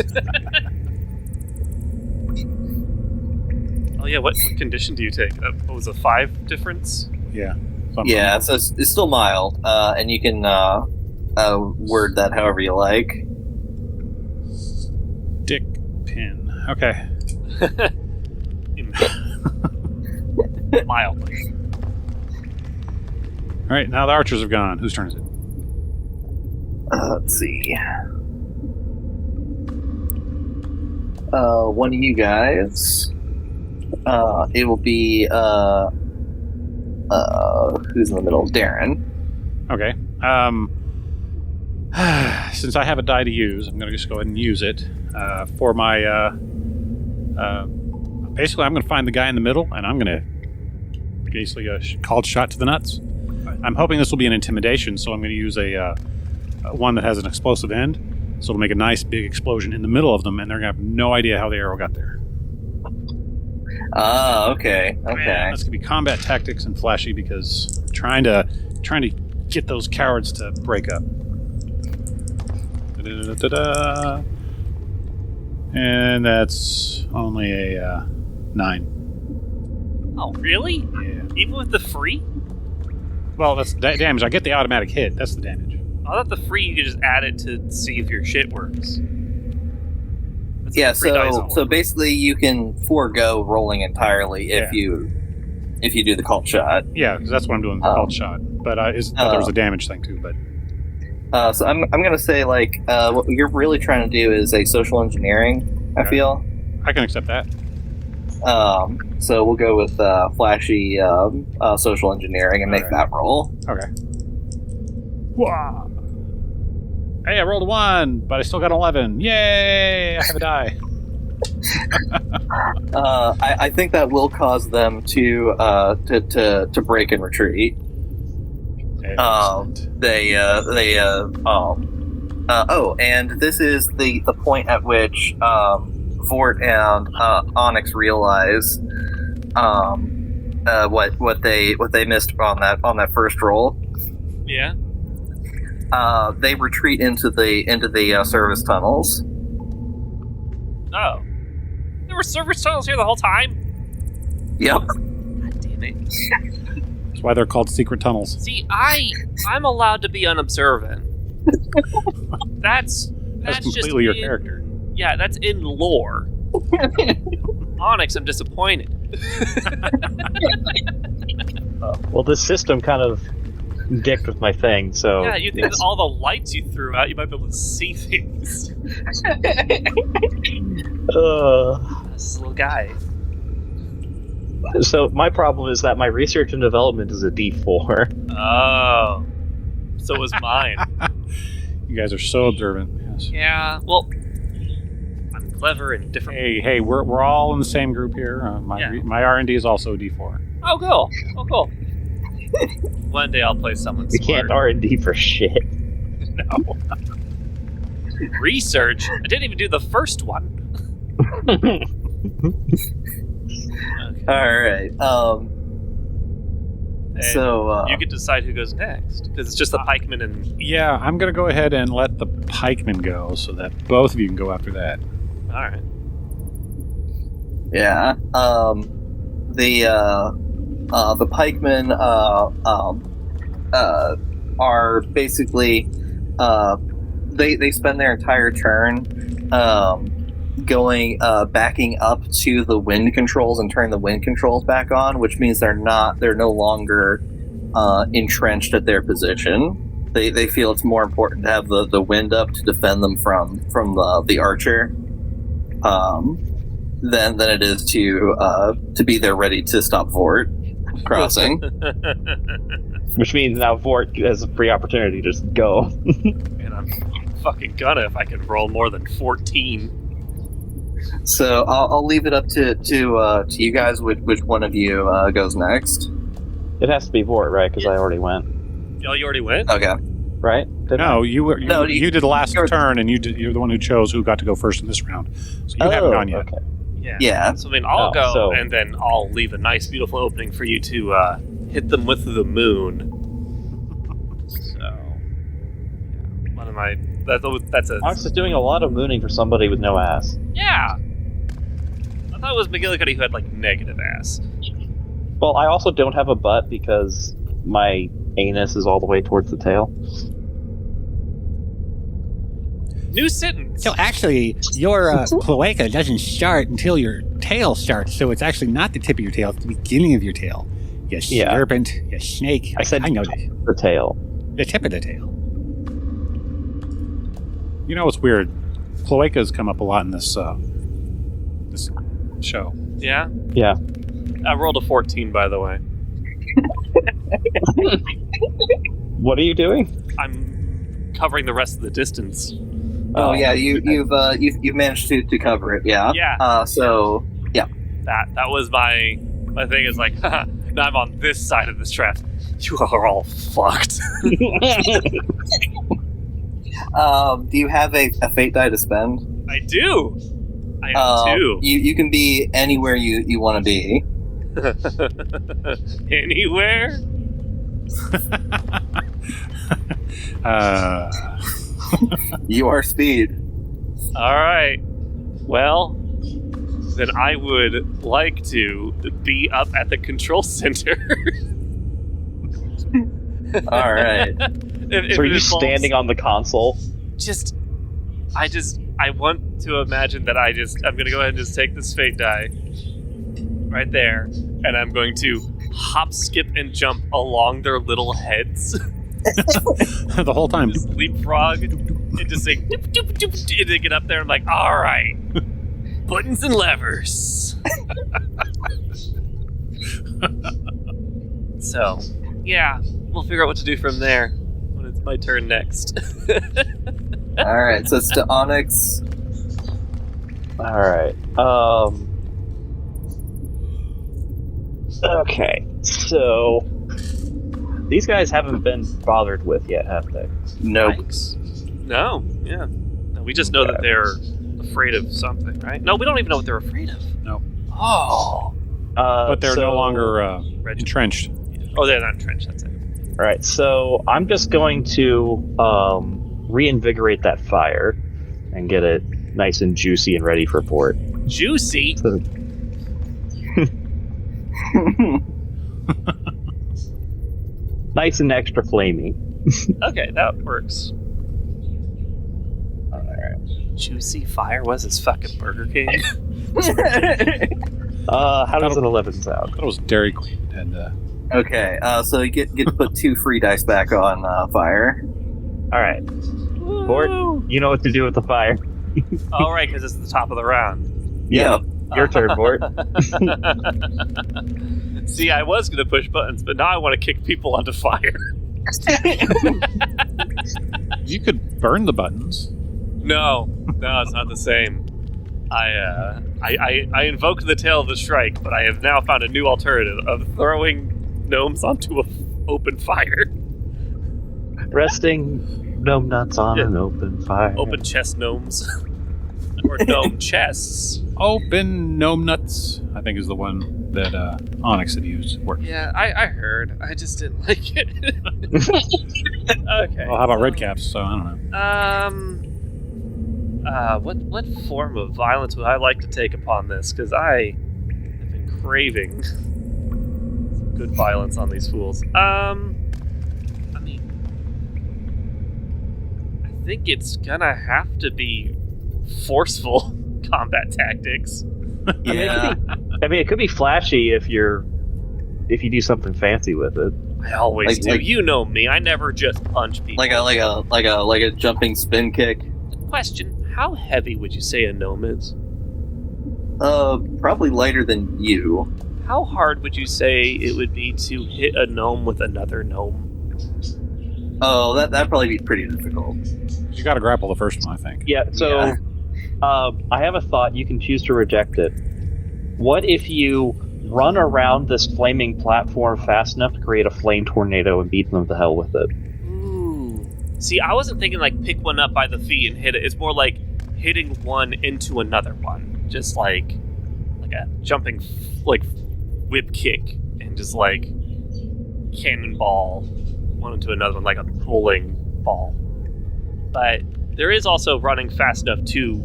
Speaker 1: Oh yeah, what condition do you take? What was a 5 difference?
Speaker 7: Yeah.
Speaker 4: Yeah, so it's still mild, and you can word that however you like.
Speaker 7: Dick pin. Okay.
Speaker 1: Mildly.
Speaker 7: All right, now the archers have gone. Whose turn is it?
Speaker 4: Let's see. One of you guys. It will be who's in the middle? Darren.
Speaker 7: Okay. Since I have a die to use, I'm going to just go ahead and use it for my. Basically, I'm going to find the guy in the middle, and I'm going to basically called shot to the nuts. I'm hoping this will be an intimidation, so I'm going to use a one that has an explosive end, so it'll make a nice big explosion in the middle of them, and they're going to have no idea how the arrow got there.
Speaker 4: Okay.
Speaker 7: Man, that's going to be combat tactics and flashy, because I'm trying to get those cowards to break up. Da-da-da-da-da. And that's only a 9.
Speaker 1: Oh, really?
Speaker 7: Yeah.
Speaker 1: Even with the free?
Speaker 7: Well, that's damage. I get the automatic hit. That's the damage.
Speaker 1: I thought the free you could just add it to see if your shit works. That's
Speaker 4: Yeah,
Speaker 1: like free dice
Speaker 4: so
Speaker 1: only.
Speaker 4: basically you can forego rolling entirely if you do the cult shot.
Speaker 7: Yeah, because that's what I'm doing with the called shot. But there was a damage thing too. But
Speaker 4: So I'm gonna say what you're really trying to do is a social engineering. I
Speaker 7: Okay.
Speaker 4: feel.
Speaker 7: I can accept that.
Speaker 4: So we'll go with flashy social engineering and make
Speaker 7: Alright.
Speaker 4: that roll.
Speaker 7: Okay. Wah. Hey, I rolled a 1, but I still got an 11. Yay! I have a die.
Speaker 4: I think that will cause them to break and retreat.
Speaker 7: Excellent.
Speaker 4: And this is the point at which Vord and Onyx realize what they missed on that first roll.
Speaker 1: Yeah.
Speaker 4: They retreat into the service tunnels.
Speaker 1: Oh. There were service tunnels here the whole time?
Speaker 4: Yep.
Speaker 1: God damn it.
Speaker 7: That's why they're called secret tunnels.
Speaker 1: See, I'm allowed to be unobservant. That's
Speaker 7: That's
Speaker 1: just
Speaker 7: completely your
Speaker 1: in-
Speaker 7: character.
Speaker 1: Yeah, that's in lore. Onyx, I'm disappointed.
Speaker 5: Well, this system kind of dick with my thing, so...
Speaker 1: Yeah, you think with all the lights you threw out, you might be able to see things. This little guy.
Speaker 5: So my problem is that my research and development is a D4.
Speaker 1: Oh. So was mine.
Speaker 7: You guys are so observant. Yes.
Speaker 1: Yeah, well, I'm clever and different.
Speaker 7: Hey, we're all in the same group here. My R&D is also a D4.
Speaker 1: Oh, cool. One day I'll play someone
Speaker 5: We
Speaker 1: smart.
Speaker 5: can't R&D for shit.
Speaker 1: No. Research? I didn't even do the first one.
Speaker 4: All right.
Speaker 1: And
Speaker 4: So
Speaker 1: you get to decide who goes next, because it's just the pikeman and...
Speaker 7: Yeah, I'm going to go ahead and let the pikeman go so that both of you can go after that.
Speaker 1: All right.
Speaker 4: yeah. The pikemen are basically they spend their entire turn backing up to the wind controls and turning the wind controls back on, which means they're no longer entrenched at their position. They feel it's more important to have the wind up to defend them from the archer than it is to be there ready to stop Vord crossing.
Speaker 5: Which means now Vort has a free opportunity to just go.
Speaker 1: And I'm fucking gonna if I can roll more than 14.
Speaker 4: So I'll leave it up to you guys which one of you goes next.
Speaker 5: It has to be Vort, right? Because I already went.
Speaker 1: Oh, you already went?
Speaker 4: Okay.
Speaker 5: Right?
Speaker 7: No, you did the last
Speaker 4: you're-
Speaker 7: turn, and you're the one who chose who got to go first in this round. So you haven't gone yet.
Speaker 5: Okay.
Speaker 4: Yeah.
Speaker 1: So I mean, I'll go,
Speaker 5: so-
Speaker 1: and then I'll leave a nice, beautiful opening for you to hit them with the moon. So, what am I? That's a
Speaker 5: Alex is doing a lot of mooning for somebody with no ass.
Speaker 1: yeah. I thought it was Maw Gill A Cutty who had like negative ass.
Speaker 5: Well, I also don't have a butt because my anus is all the way towards the tail.
Speaker 1: New sentence.
Speaker 6: So actually, your cloaca doesn't start until your tail starts. So it's actually not the tip of your tail; it's the beginning of your tail. You
Speaker 5: Yeah.
Speaker 6: serpent, you snake.
Speaker 5: I said
Speaker 6: I know that.
Speaker 5: the tail.
Speaker 6: The tip of the tail.
Speaker 7: You know what's weird? Cloacas come up a lot in this show.
Speaker 1: Yeah.
Speaker 5: Yeah.
Speaker 1: I rolled a 14, by the way.
Speaker 5: What are you doing?
Speaker 1: I'm covering the rest of the distance.
Speaker 4: Oh yeah, you've managed to cover it. Yeah.
Speaker 1: Yeah.
Speaker 4: So yeah.
Speaker 1: That was my thing is like, now I'm on this side of this trap. You are all fucked.
Speaker 4: Do you have a fate die to spend?
Speaker 1: I do. I have two.
Speaker 4: You can be anywhere you want to be.
Speaker 1: Anywhere?
Speaker 4: You are speed.
Speaker 1: All right. Well, then I would like to be up at the control center.
Speaker 4: All right.
Speaker 1: If
Speaker 5: So are
Speaker 1: it
Speaker 5: you
Speaker 1: involves-
Speaker 5: standing on the console?
Speaker 1: I want to imagine that I'm going to go ahead and just take this fate die right there, and I'm going to hop, skip, and jump along their little heads.
Speaker 7: The whole time.
Speaker 1: Just leapfrog and just say, doop, doop, doop, doop, and they get up there. I'm like, all right, buttons and levers. So, yeah, we'll figure out what to do from there when it's my turn next.
Speaker 4: All right. So it's to Onyx.
Speaker 5: All right. Okay. So these guys haven't been bothered with yet, have they?
Speaker 4: Nope.
Speaker 1: Yikes. No, yeah. No, we just know that they're afraid of something, right? No, we don't even know what they're afraid of.
Speaker 7: No.
Speaker 1: Oh.
Speaker 7: But they're no longer
Speaker 1: Registered.
Speaker 7: entrenched.
Speaker 1: Oh, they're not entrenched, that's it.
Speaker 5: All right. So I'm just going to reinvigorate that fire and get it nice and juicy and ready for port.
Speaker 1: Juicy?
Speaker 5: So, nice and extra flamey.
Speaker 1: Okay, that works.
Speaker 5: Alright.
Speaker 1: Juicy fire? Was this fucking Burger King?
Speaker 5: How does an 11 sound?
Speaker 7: I thought it was Dairy Queen. And
Speaker 4: Okay, so you get to put 2 free dice back on fire.
Speaker 5: All right. Vord, you know what to do with the fire.
Speaker 1: All right, because it's the top of the round.
Speaker 5: Yeah. Your turn, Vord.
Speaker 1: See, I was going to push buttons, but now I want to kick people onto fire.
Speaker 7: You could burn the buttons.
Speaker 1: No, it's not the same. I invoked the tail of the strike, but I have now found a new alternative of throwing gnomes onto an open fire.
Speaker 5: Resting gnome nuts on an open fire.
Speaker 1: Open chest gnomes. Or gnome chests.
Speaker 7: Open gnome nuts, I think is the one that Onyx had used. Worked.
Speaker 1: Yeah, I heard. I just didn't like it. Okay.
Speaker 7: Well, how about red caps? So I don't know.
Speaker 1: What form of violence would I like to take upon this? Because I have been craving some good violence on these fools. I mean, I think it's gonna have to be forceful combat tactics.
Speaker 4: Yeah.
Speaker 5: I mean, it could be flashy if you do something fancy with it.
Speaker 1: I always do.
Speaker 4: Like-
Speaker 1: You know me. I never just punch people.
Speaker 4: Like a jumping spin kick.
Speaker 1: Question: how heavy would you say a gnome is?
Speaker 4: Probably lighter than you.
Speaker 1: How hard would you say it would be to hit a gnome with another gnome?
Speaker 4: Oh, that'd probably be pretty difficult.
Speaker 7: You got to grapple the first one, I think.
Speaker 5: Yeah, so I have a thought. You can choose to reject it. What if you run around this flaming platform fast enough to create a flame tornado and beat them to hell with it?
Speaker 1: Ooh. See, I wasn't thinking like pick one up by the feet and hit it. It's more like hitting one into another one. Just like a jumping like whip kick and just like cannonball one into another one like a bowling ball. But there is also running fast enough to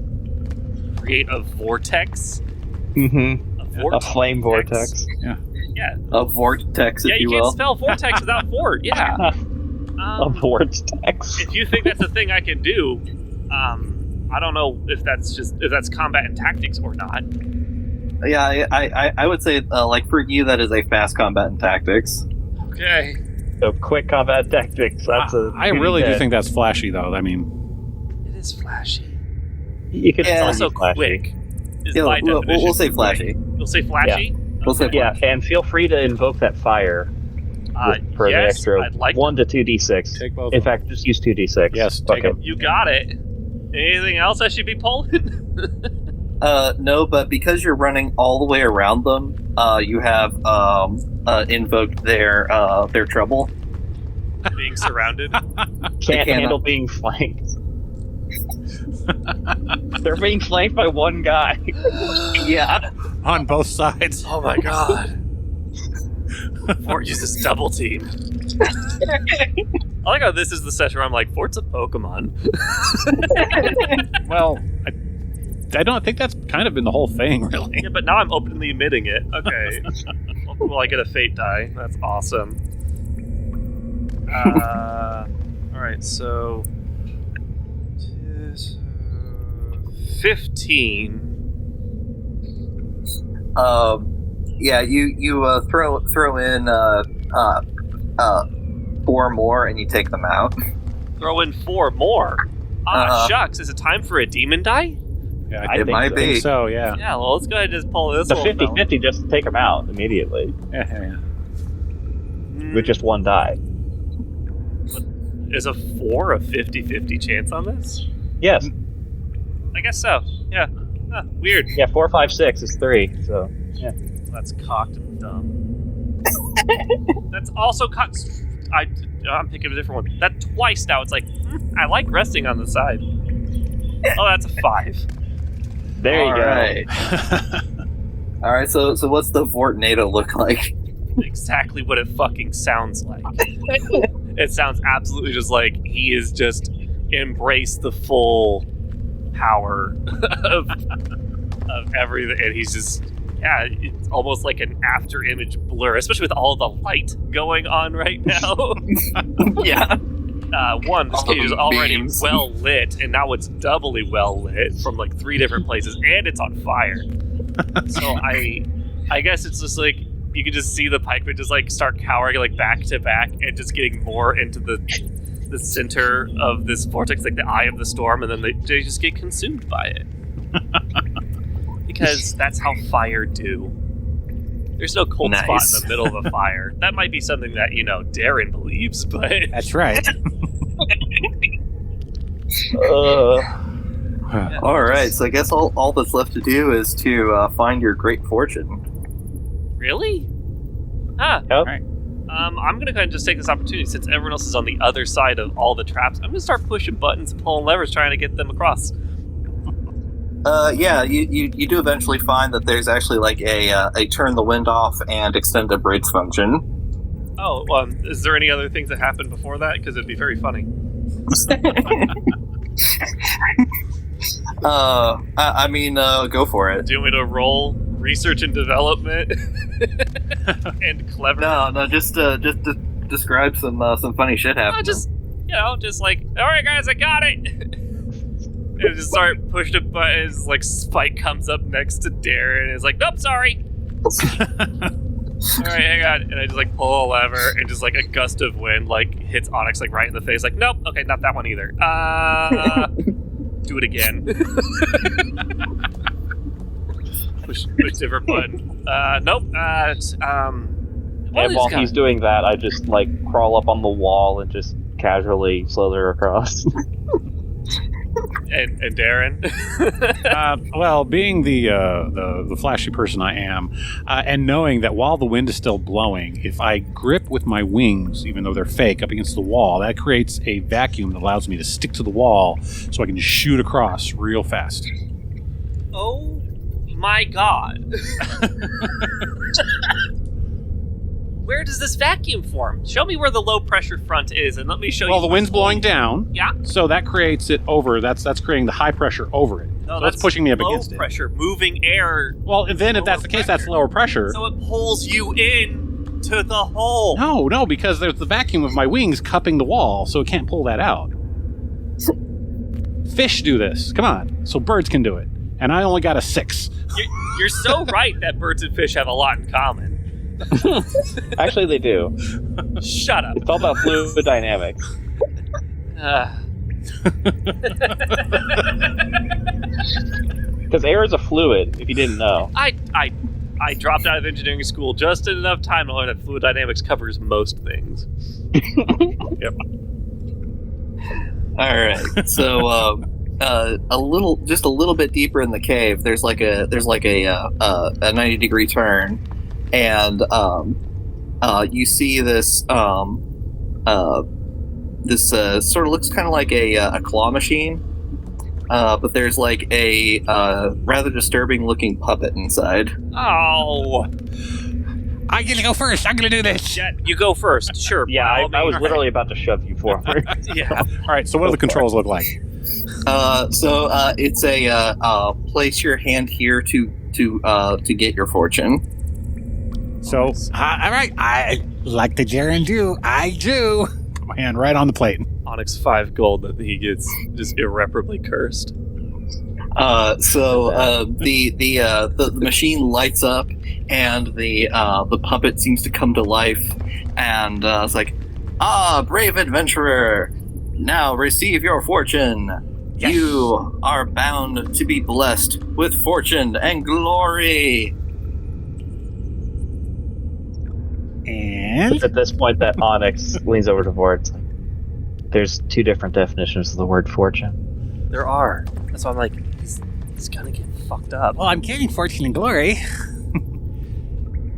Speaker 1: create a vortex.
Speaker 5: Mm-hmm. A flame vortex.
Speaker 7: Yeah.
Speaker 1: Yeah.
Speaker 4: A vortex, if
Speaker 1: You
Speaker 4: you will.
Speaker 1: can't spell vortex without Vord. Yeah.
Speaker 5: A vortex.
Speaker 1: If you think that's a thing I can do, I don't know if that's combat and tactics or not.
Speaker 4: Yeah, I would say, like, for you, that is a fast combat and tactics.
Speaker 1: Okay.
Speaker 5: So quick combat tactics. That's
Speaker 7: I really do think that's flashy, though. I mean,
Speaker 1: It is flashy.
Speaker 5: you could
Speaker 4: Yeah.
Speaker 1: It's
Speaker 5: tell
Speaker 1: also
Speaker 5: you flashy.
Speaker 1: quick. Is
Speaker 4: Yeah,
Speaker 1: by
Speaker 4: we'll
Speaker 1: definition
Speaker 4: say
Speaker 1: quick.
Speaker 4: flashy.
Speaker 1: You'll say flashy?
Speaker 4: We'll say
Speaker 5: Yeah,
Speaker 4: flashy.
Speaker 5: and feel free to invoke that fire for the
Speaker 1: Yes,
Speaker 5: extra
Speaker 1: I'd like
Speaker 5: 1 to 2d6.
Speaker 7: take both.
Speaker 5: In
Speaker 7: of them.
Speaker 5: fact, just use 2d6.
Speaker 7: Yes,
Speaker 5: Fuck
Speaker 7: take
Speaker 5: it.
Speaker 7: them.
Speaker 1: You got it. Anything else I should be pulling?
Speaker 4: No, but because you're running all the way around them, you have invoked their trouble.
Speaker 1: Being surrounded.
Speaker 5: Can't handle being flanked. They're being flanked by one guy.
Speaker 4: Yeah.
Speaker 7: On both sides.
Speaker 1: Oh my god. Fort uses double team. I like how this is the session where I'm like, Fort's a Pokemon.
Speaker 7: Well, I don't think that's kind of been the whole thing, really.
Speaker 1: Yeah, but now I'm openly admitting it. Okay. Well, I get a fate die. That's awesome. Alright, so 15.
Speaker 4: Yeah, you throw in 4 more and you take them out.
Speaker 1: Throw in 4 more. Shucks. Is it time for a demon die?
Speaker 7: Yeah,
Speaker 5: I
Speaker 4: It
Speaker 5: think
Speaker 4: might
Speaker 5: so.
Speaker 4: be.
Speaker 7: think so, yeah.
Speaker 1: Yeah, well, let's go ahead and just pull this
Speaker 5: The
Speaker 1: one.
Speaker 5: 50-50 just take them out immediately
Speaker 7: Yeah.
Speaker 5: with just one die.
Speaker 1: Is a 4 a 50-50 chance on this?
Speaker 5: Yes.
Speaker 1: I guess so. Yeah. Huh, weird.
Speaker 5: Yeah, 4, 5, 6 is 3. So yeah.
Speaker 1: That's cocked and dumb. That's also cocked. I'm picking a different one. That twice now. It's like, I like resting on the side. Oh, that's a 5.
Speaker 5: There you
Speaker 4: All
Speaker 5: go.
Speaker 4: right. All right. So what's the Vortnado look like?
Speaker 1: Exactly what it fucking sounds like. It sounds absolutely just like he is just embraced the full power of everything, and he's just, yeah, it's almost like an after image blur, especially with all the light going on right now.
Speaker 4: Yeah.
Speaker 1: This cage is already
Speaker 4: beams.
Speaker 1: well lit, and now it's doubly well lit from like 3 different places, and it's on fire. So I guess it's just like you can just see the pikemen just like start cowering like back to back and just getting more into the center of this vortex, like the eye of the storm, and then they just get consumed by it. Because that's how fire do. There's no cold spot in the middle of a fire. That might be something that, Darren believes, but...
Speaker 7: That's right.
Speaker 4: All right, so I guess all that's left to do is to find your great fortune.
Speaker 1: Really? Ah.
Speaker 5: Yep.
Speaker 7: Right.
Speaker 1: I'm going to kind of just take this opportunity, since everyone else is on the other side of all the traps. I'm going to start pushing buttons and pulling levers, trying to get them across.
Speaker 4: Yeah, you do eventually find that there's actually like a turn the wind off and extend a bridge function.
Speaker 1: Oh, is there any other things that happened before that? Because it'd be very funny.
Speaker 4: Go for it.
Speaker 1: Do you want me to roll research and development and clever?
Speaker 4: No, just describe some funny shit happening.
Speaker 1: Just like, all right, guys, I got it. And just start pushing buttons. Like Spike comes up next to Darren and is like, "Nope, sorry." All right, hang on. And I just like pull a lever, and just like a gust of wind like hits Onyx like right in the face. Like, nope, okay, not that one either. Do it again. push different button. Nope.
Speaker 5: And while he's doing that, I just like crawl up on the wall and just casually slither across.
Speaker 1: And Darren?
Speaker 7: Well, being the flashy person I am, and knowing that while the wind is still blowing, if I grip with my wings, even though they're fake, up against the wall, that creates a vacuum that allows me to stick to the wall so I can just shoot across real fast.
Speaker 1: Oh my god. Where does this vacuum form? Show me where the low pressure front is, and let me show you.
Speaker 7: Well, the wind's blowing down.
Speaker 1: Yeah.
Speaker 7: So that creates it over. That's creating the high pressure over it.
Speaker 1: No,
Speaker 7: so that's pushing me up
Speaker 1: low
Speaker 7: against
Speaker 1: pressure, moving air.
Speaker 7: Well, and then if that's the case, that's lower pressure.
Speaker 1: So it pulls you in to the hole.
Speaker 7: No, because there's the vacuum of my wings cupping the wall, so it can't pull that out. Fish do this. Come on. So birds can do it. And I only got a 6.
Speaker 1: You're so right that birds and fish have a lot in common.
Speaker 5: Actually, they do.
Speaker 1: Shut up.
Speaker 5: It's all about fluid dynamics. Because air is a fluid, if you didn't know.
Speaker 1: I dropped out of engineering school just in enough time to learn that fluid dynamics covers most things.
Speaker 7: Yep.
Speaker 4: All right. So, a little bit deeper in the cave, there's like a 90-degree turn, and you see this sort of looks kind of like a claw machine, but there's like a rather disturbing looking puppet inside.
Speaker 1: Oh,
Speaker 6: I'm gonna go first. I'm gonna do this.
Speaker 1: Jet, you go first. Sure.
Speaker 5: Yeah, I was literally about to shove you forward.
Speaker 1: Yeah.
Speaker 7: All right, so what do the controls look like?
Speaker 4: It's a place your hand here to get your fortune.
Speaker 7: So,
Speaker 6: All right, I like the Darren Dew. I do.
Speaker 7: put my hand right on the plate.
Speaker 1: Onyx 5 gold that he gets just irreparably cursed.
Speaker 4: The machine lights up, and the puppet seems to come to life, and it's like, brave adventurer, now receive your fortune. Yes. You are bound to be blessed with fortune and glory.
Speaker 6: And
Speaker 5: It's at this point that Onyx leans over to Vord. There's 2 different definitions of the word fortune.
Speaker 1: There are. That's why I'm like, he's gonna get fucked up.
Speaker 6: well, I'm getting fortune and glory.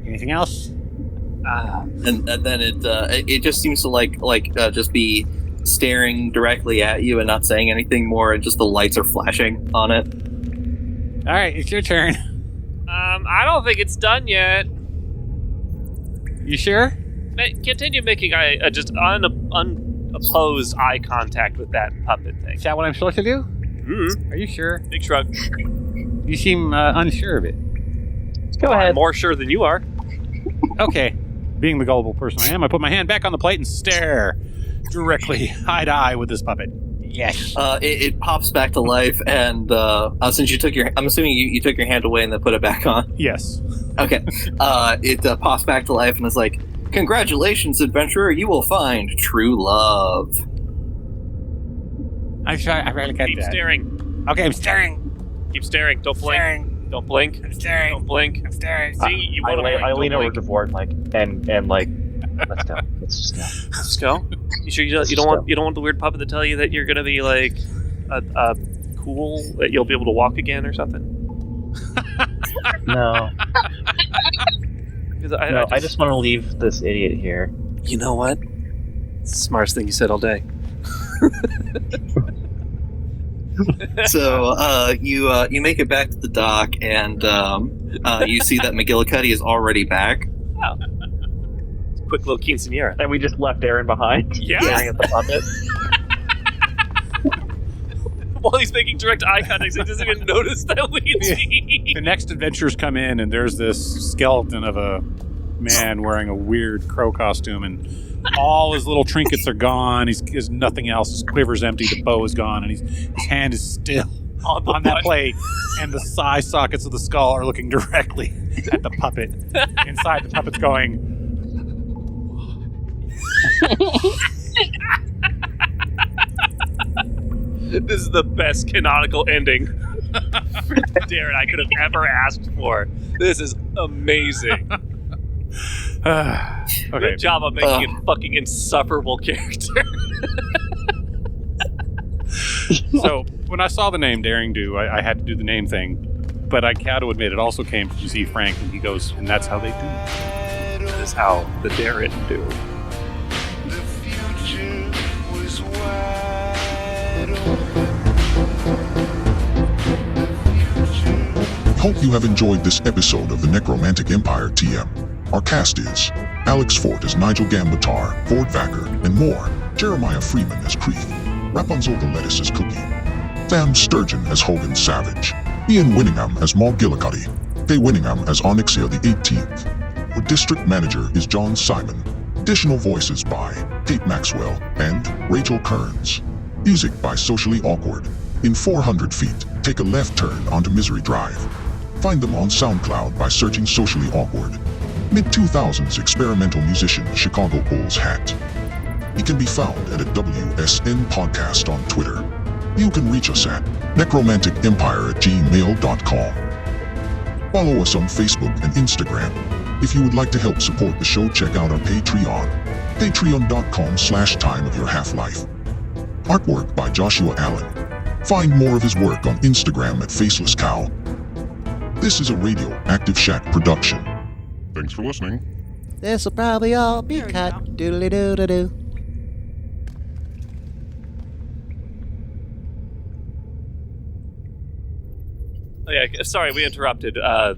Speaker 6: Anything else?
Speaker 4: And then it just seems to just be staring directly at you and not saying anything more, and just the lights are flashing on it.
Speaker 6: All right, it's your turn.
Speaker 1: I don't think it's done yet.
Speaker 6: You sure?
Speaker 1: Continue making just unopposed eye contact with that puppet thing.
Speaker 6: Is that what I'm supposed to do?
Speaker 1: Mm-hmm.
Speaker 6: Are you sure?
Speaker 1: Big shrug.
Speaker 6: You seem unsure of it.
Speaker 5: Go ahead.
Speaker 1: I'm more sure than you are.
Speaker 6: Okay.
Speaker 7: Being the gullible person I am, I put my hand back on the plate and stare directly eye to eye with this puppet.
Speaker 6: Yes.
Speaker 4: It pops back to life, and since I'm assuming you took your hand away and then put it back on.
Speaker 7: Yes.
Speaker 4: Okay. It pops back to life and is like, "Congratulations, adventurer! You will find true love."
Speaker 6: I'm sorry, I really got
Speaker 1: Keep
Speaker 6: that.
Speaker 1: staring.
Speaker 6: Okay, I'm staring.
Speaker 1: Keep staring. Don't blink.
Speaker 6: Staring.
Speaker 1: Don't blink.
Speaker 6: I'm staring.
Speaker 1: Don't blink.
Speaker 6: I'm staring.
Speaker 1: See, you want to blink.
Speaker 5: I
Speaker 1: Don't
Speaker 5: lean over
Speaker 1: blink.
Speaker 5: to Vord and let's go. Let's just go.
Speaker 1: Let's go. You sure you don't want the weird puppet to tell you that you're gonna be like a cool, that you'll be able to walk again or something?
Speaker 5: No.
Speaker 1: Because
Speaker 5: I just want to leave this idiot here.
Speaker 1: You know what? It's the smartest thing you said all day.
Speaker 4: So you make it back to the dock, and you see that Maw Gill A Cutty is already back.
Speaker 1: Oh. It's a quick little quinceanera.
Speaker 5: And we just left Darren behind.
Speaker 1: Yeah.
Speaker 5: Staring at the puppet.
Speaker 1: While he's making direct eye contact, he doesn't even notice that we see.
Speaker 7: The next adventurers come in, and there's this skeleton of a man wearing a weird crow costume, and all his little trinkets are gone. He has nothing else. His quiver's empty. The bow is gone, and his hand is still on that plate. And the eye sockets of the skull are looking directly at the puppet. Inside, the puppet's going.
Speaker 1: This is the best canonical ending Darren I could have ever asked for. This is amazing.
Speaker 7: Okay.
Speaker 1: Good job of making a fucking insufferable character.
Speaker 7: So when I saw the name Darren Dew, I had to do the name thing, but I got to admit it also came from Z Frank, and he goes, and that's how they do.
Speaker 1: That is how the Darren do.
Speaker 3: Hope you have enjoyed this episode of the Necromantic Empire TM. Our cast is Alex Ford as Nigel Gambaatar, Vord Vakker, and more. Jeremiah Freeman as Kreath, Rapunzel the Lettuce as Cookie, Sam Sturgeon as Hogan Savage, Ian Winningham as Maw Gill A Cutty, Faye Winningham as Onyxia the 18th. Our district manager is John Simon. Additional voices by Kate Maxwell and Rachel Kearns. Music by Socially Awkward. In 400 feet, take a left turn onto Misery Drive. Find them on SoundCloud by searching Socially Awkward. Mid-2000s experimental musician Chicago Bulls Hat. He can be found at a WSN podcast on Twitter. You can reach us at necromanticempire@gmail.com. Follow us on Facebook and Instagram. If you would like to help support the show, check out our Patreon. Patreon.com/Time of Your Half-Life. Artwork by Joshua Allen. Find more of his work on Instagram at Faceless Cow. This is a Radioactive Shack production. Thanks for listening.
Speaker 9: This'll probably all be cut. Doodly-doo-doo-doo.
Speaker 1: Oh yeah, sorry, we interrupted. Maw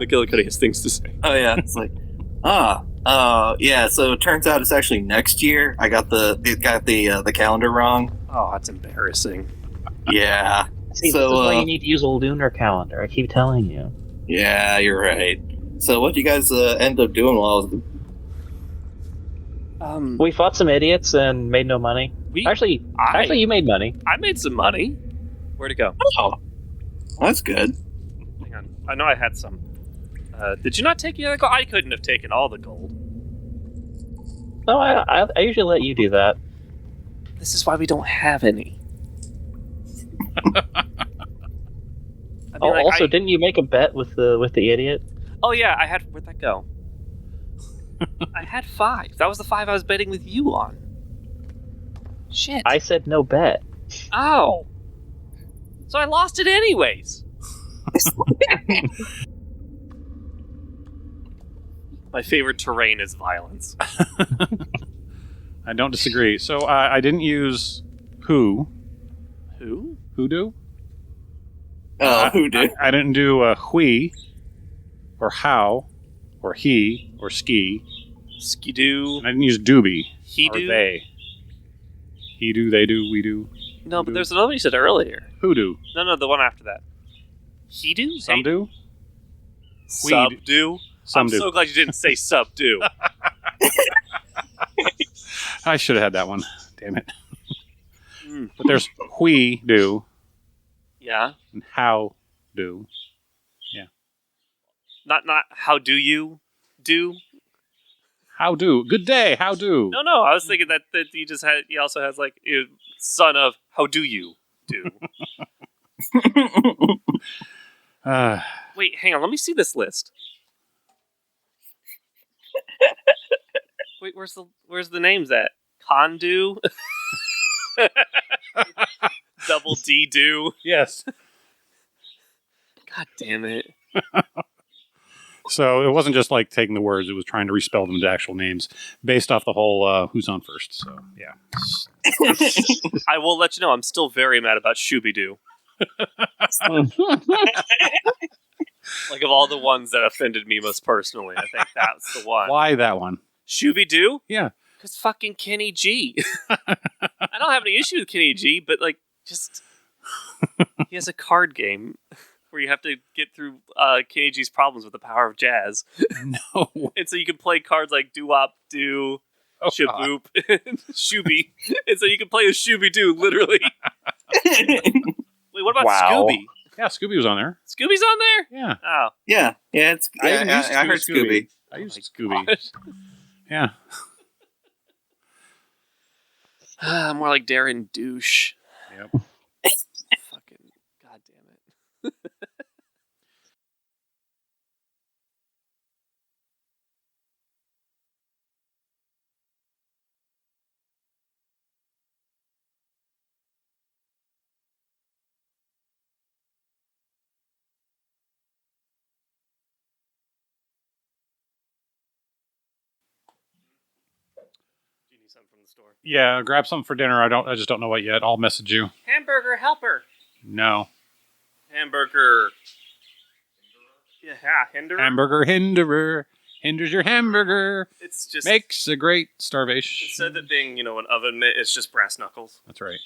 Speaker 1: Gill A Cutty has things to say.
Speaker 4: Oh yeah, it's like, yeah. So it turns out it's actually next year. I got the calendar wrong.
Speaker 1: Oh, that's embarrassing.
Speaker 4: Yeah.
Speaker 5: See,
Speaker 4: So,
Speaker 5: this is why you need to use a lunar calendar. I keep telling you.
Speaker 4: Yeah, you're right. So what do you guys end up doing while I was...
Speaker 5: We fought some idiots and made no money. Actually, you made money.
Speaker 1: I made some money. Where'd it go?
Speaker 4: Oh, that's good.
Speaker 1: Hang on. I know I had some. Did you not take the other gold? I couldn't have taken all the gold.
Speaker 5: No, I usually let you do that.
Speaker 1: This is why we don't have any.
Speaker 5: Didn't you make a bet with the idiot?
Speaker 1: Oh yeah, I had. Where'd that go? I had 5. That was the 5 I was betting with you on. Shit.
Speaker 5: I said no bet.
Speaker 1: Oh. So I lost it anyways. My favorite terrain is violence.
Speaker 7: I don't disagree. So I didn't use who.
Speaker 1: Who?
Speaker 7: Hoodoo?
Speaker 4: Who did?
Speaker 7: I didn't do hui, or how, or he, or ski.
Speaker 1: Skidoo.
Speaker 7: And I didn't use doobie.
Speaker 1: He
Speaker 7: or
Speaker 1: do.
Speaker 7: they. He do, they do, we do.
Speaker 1: No, but there's another one you said earlier.
Speaker 7: Hoodoo.
Speaker 1: No, the one after that. He do?
Speaker 7: Some do?
Speaker 1: Subdo?
Speaker 7: Some
Speaker 1: I'm
Speaker 7: do.
Speaker 1: so glad you didn't say subdo.
Speaker 7: I should have had that one. Damn it. But there's we do
Speaker 1: Yeah.
Speaker 7: and how do.
Speaker 1: Not how do you do?
Speaker 7: How do. Good day, how do.
Speaker 1: No. I was thinking that he also has like son of how do you do? Wait, hang on. Let me see this list. Wait, where's the names at? Condu? Double D do?
Speaker 7: Yes.
Speaker 1: God damn it.
Speaker 7: So it wasn't just like taking the words, it was trying to respell them into actual names based off the whole who's on first. So, yeah.
Speaker 1: I will let you know, I'm still very mad about Shooby-Doo. Like, of all the ones that offended me most personally, I think that's the one.
Speaker 7: Why that one?
Speaker 1: Shooby-Doo?
Speaker 7: Yeah.
Speaker 1: Because fucking Kenny G. I don't have any issue with Kenny G, but, like, just... he has a card game where you have to get through Kenny G's problems with the power of jazz.
Speaker 7: No.
Speaker 1: And so you can play cards like Doo-Wop, Doo, Shaboop, and Shooby. And so you can play as Shooby-Doo, literally. Wait, what about Scooby?
Speaker 7: Yeah, Scooby was on there.
Speaker 1: Scooby's on there?
Speaker 7: Yeah.
Speaker 1: Oh.
Speaker 4: Yeah, I heard Scooby.
Speaker 7: I used Scooby. Yeah.
Speaker 1: More like Darren Douche.
Speaker 7: Yep.
Speaker 1: Fucking goddamn it. Do you need something from the store?
Speaker 7: Yeah, grab something for dinner. I just don't know what yet. I'll message you.
Speaker 1: Hamburger helper.
Speaker 7: No.
Speaker 1: Hamburger. Yeah, hinder.
Speaker 7: Hamburger hinderer. Hinders your hamburger.
Speaker 1: It's just
Speaker 7: Makes a great starvation.
Speaker 1: instead of it being, an oven mitt, it's just brass knuckles.
Speaker 7: That's right.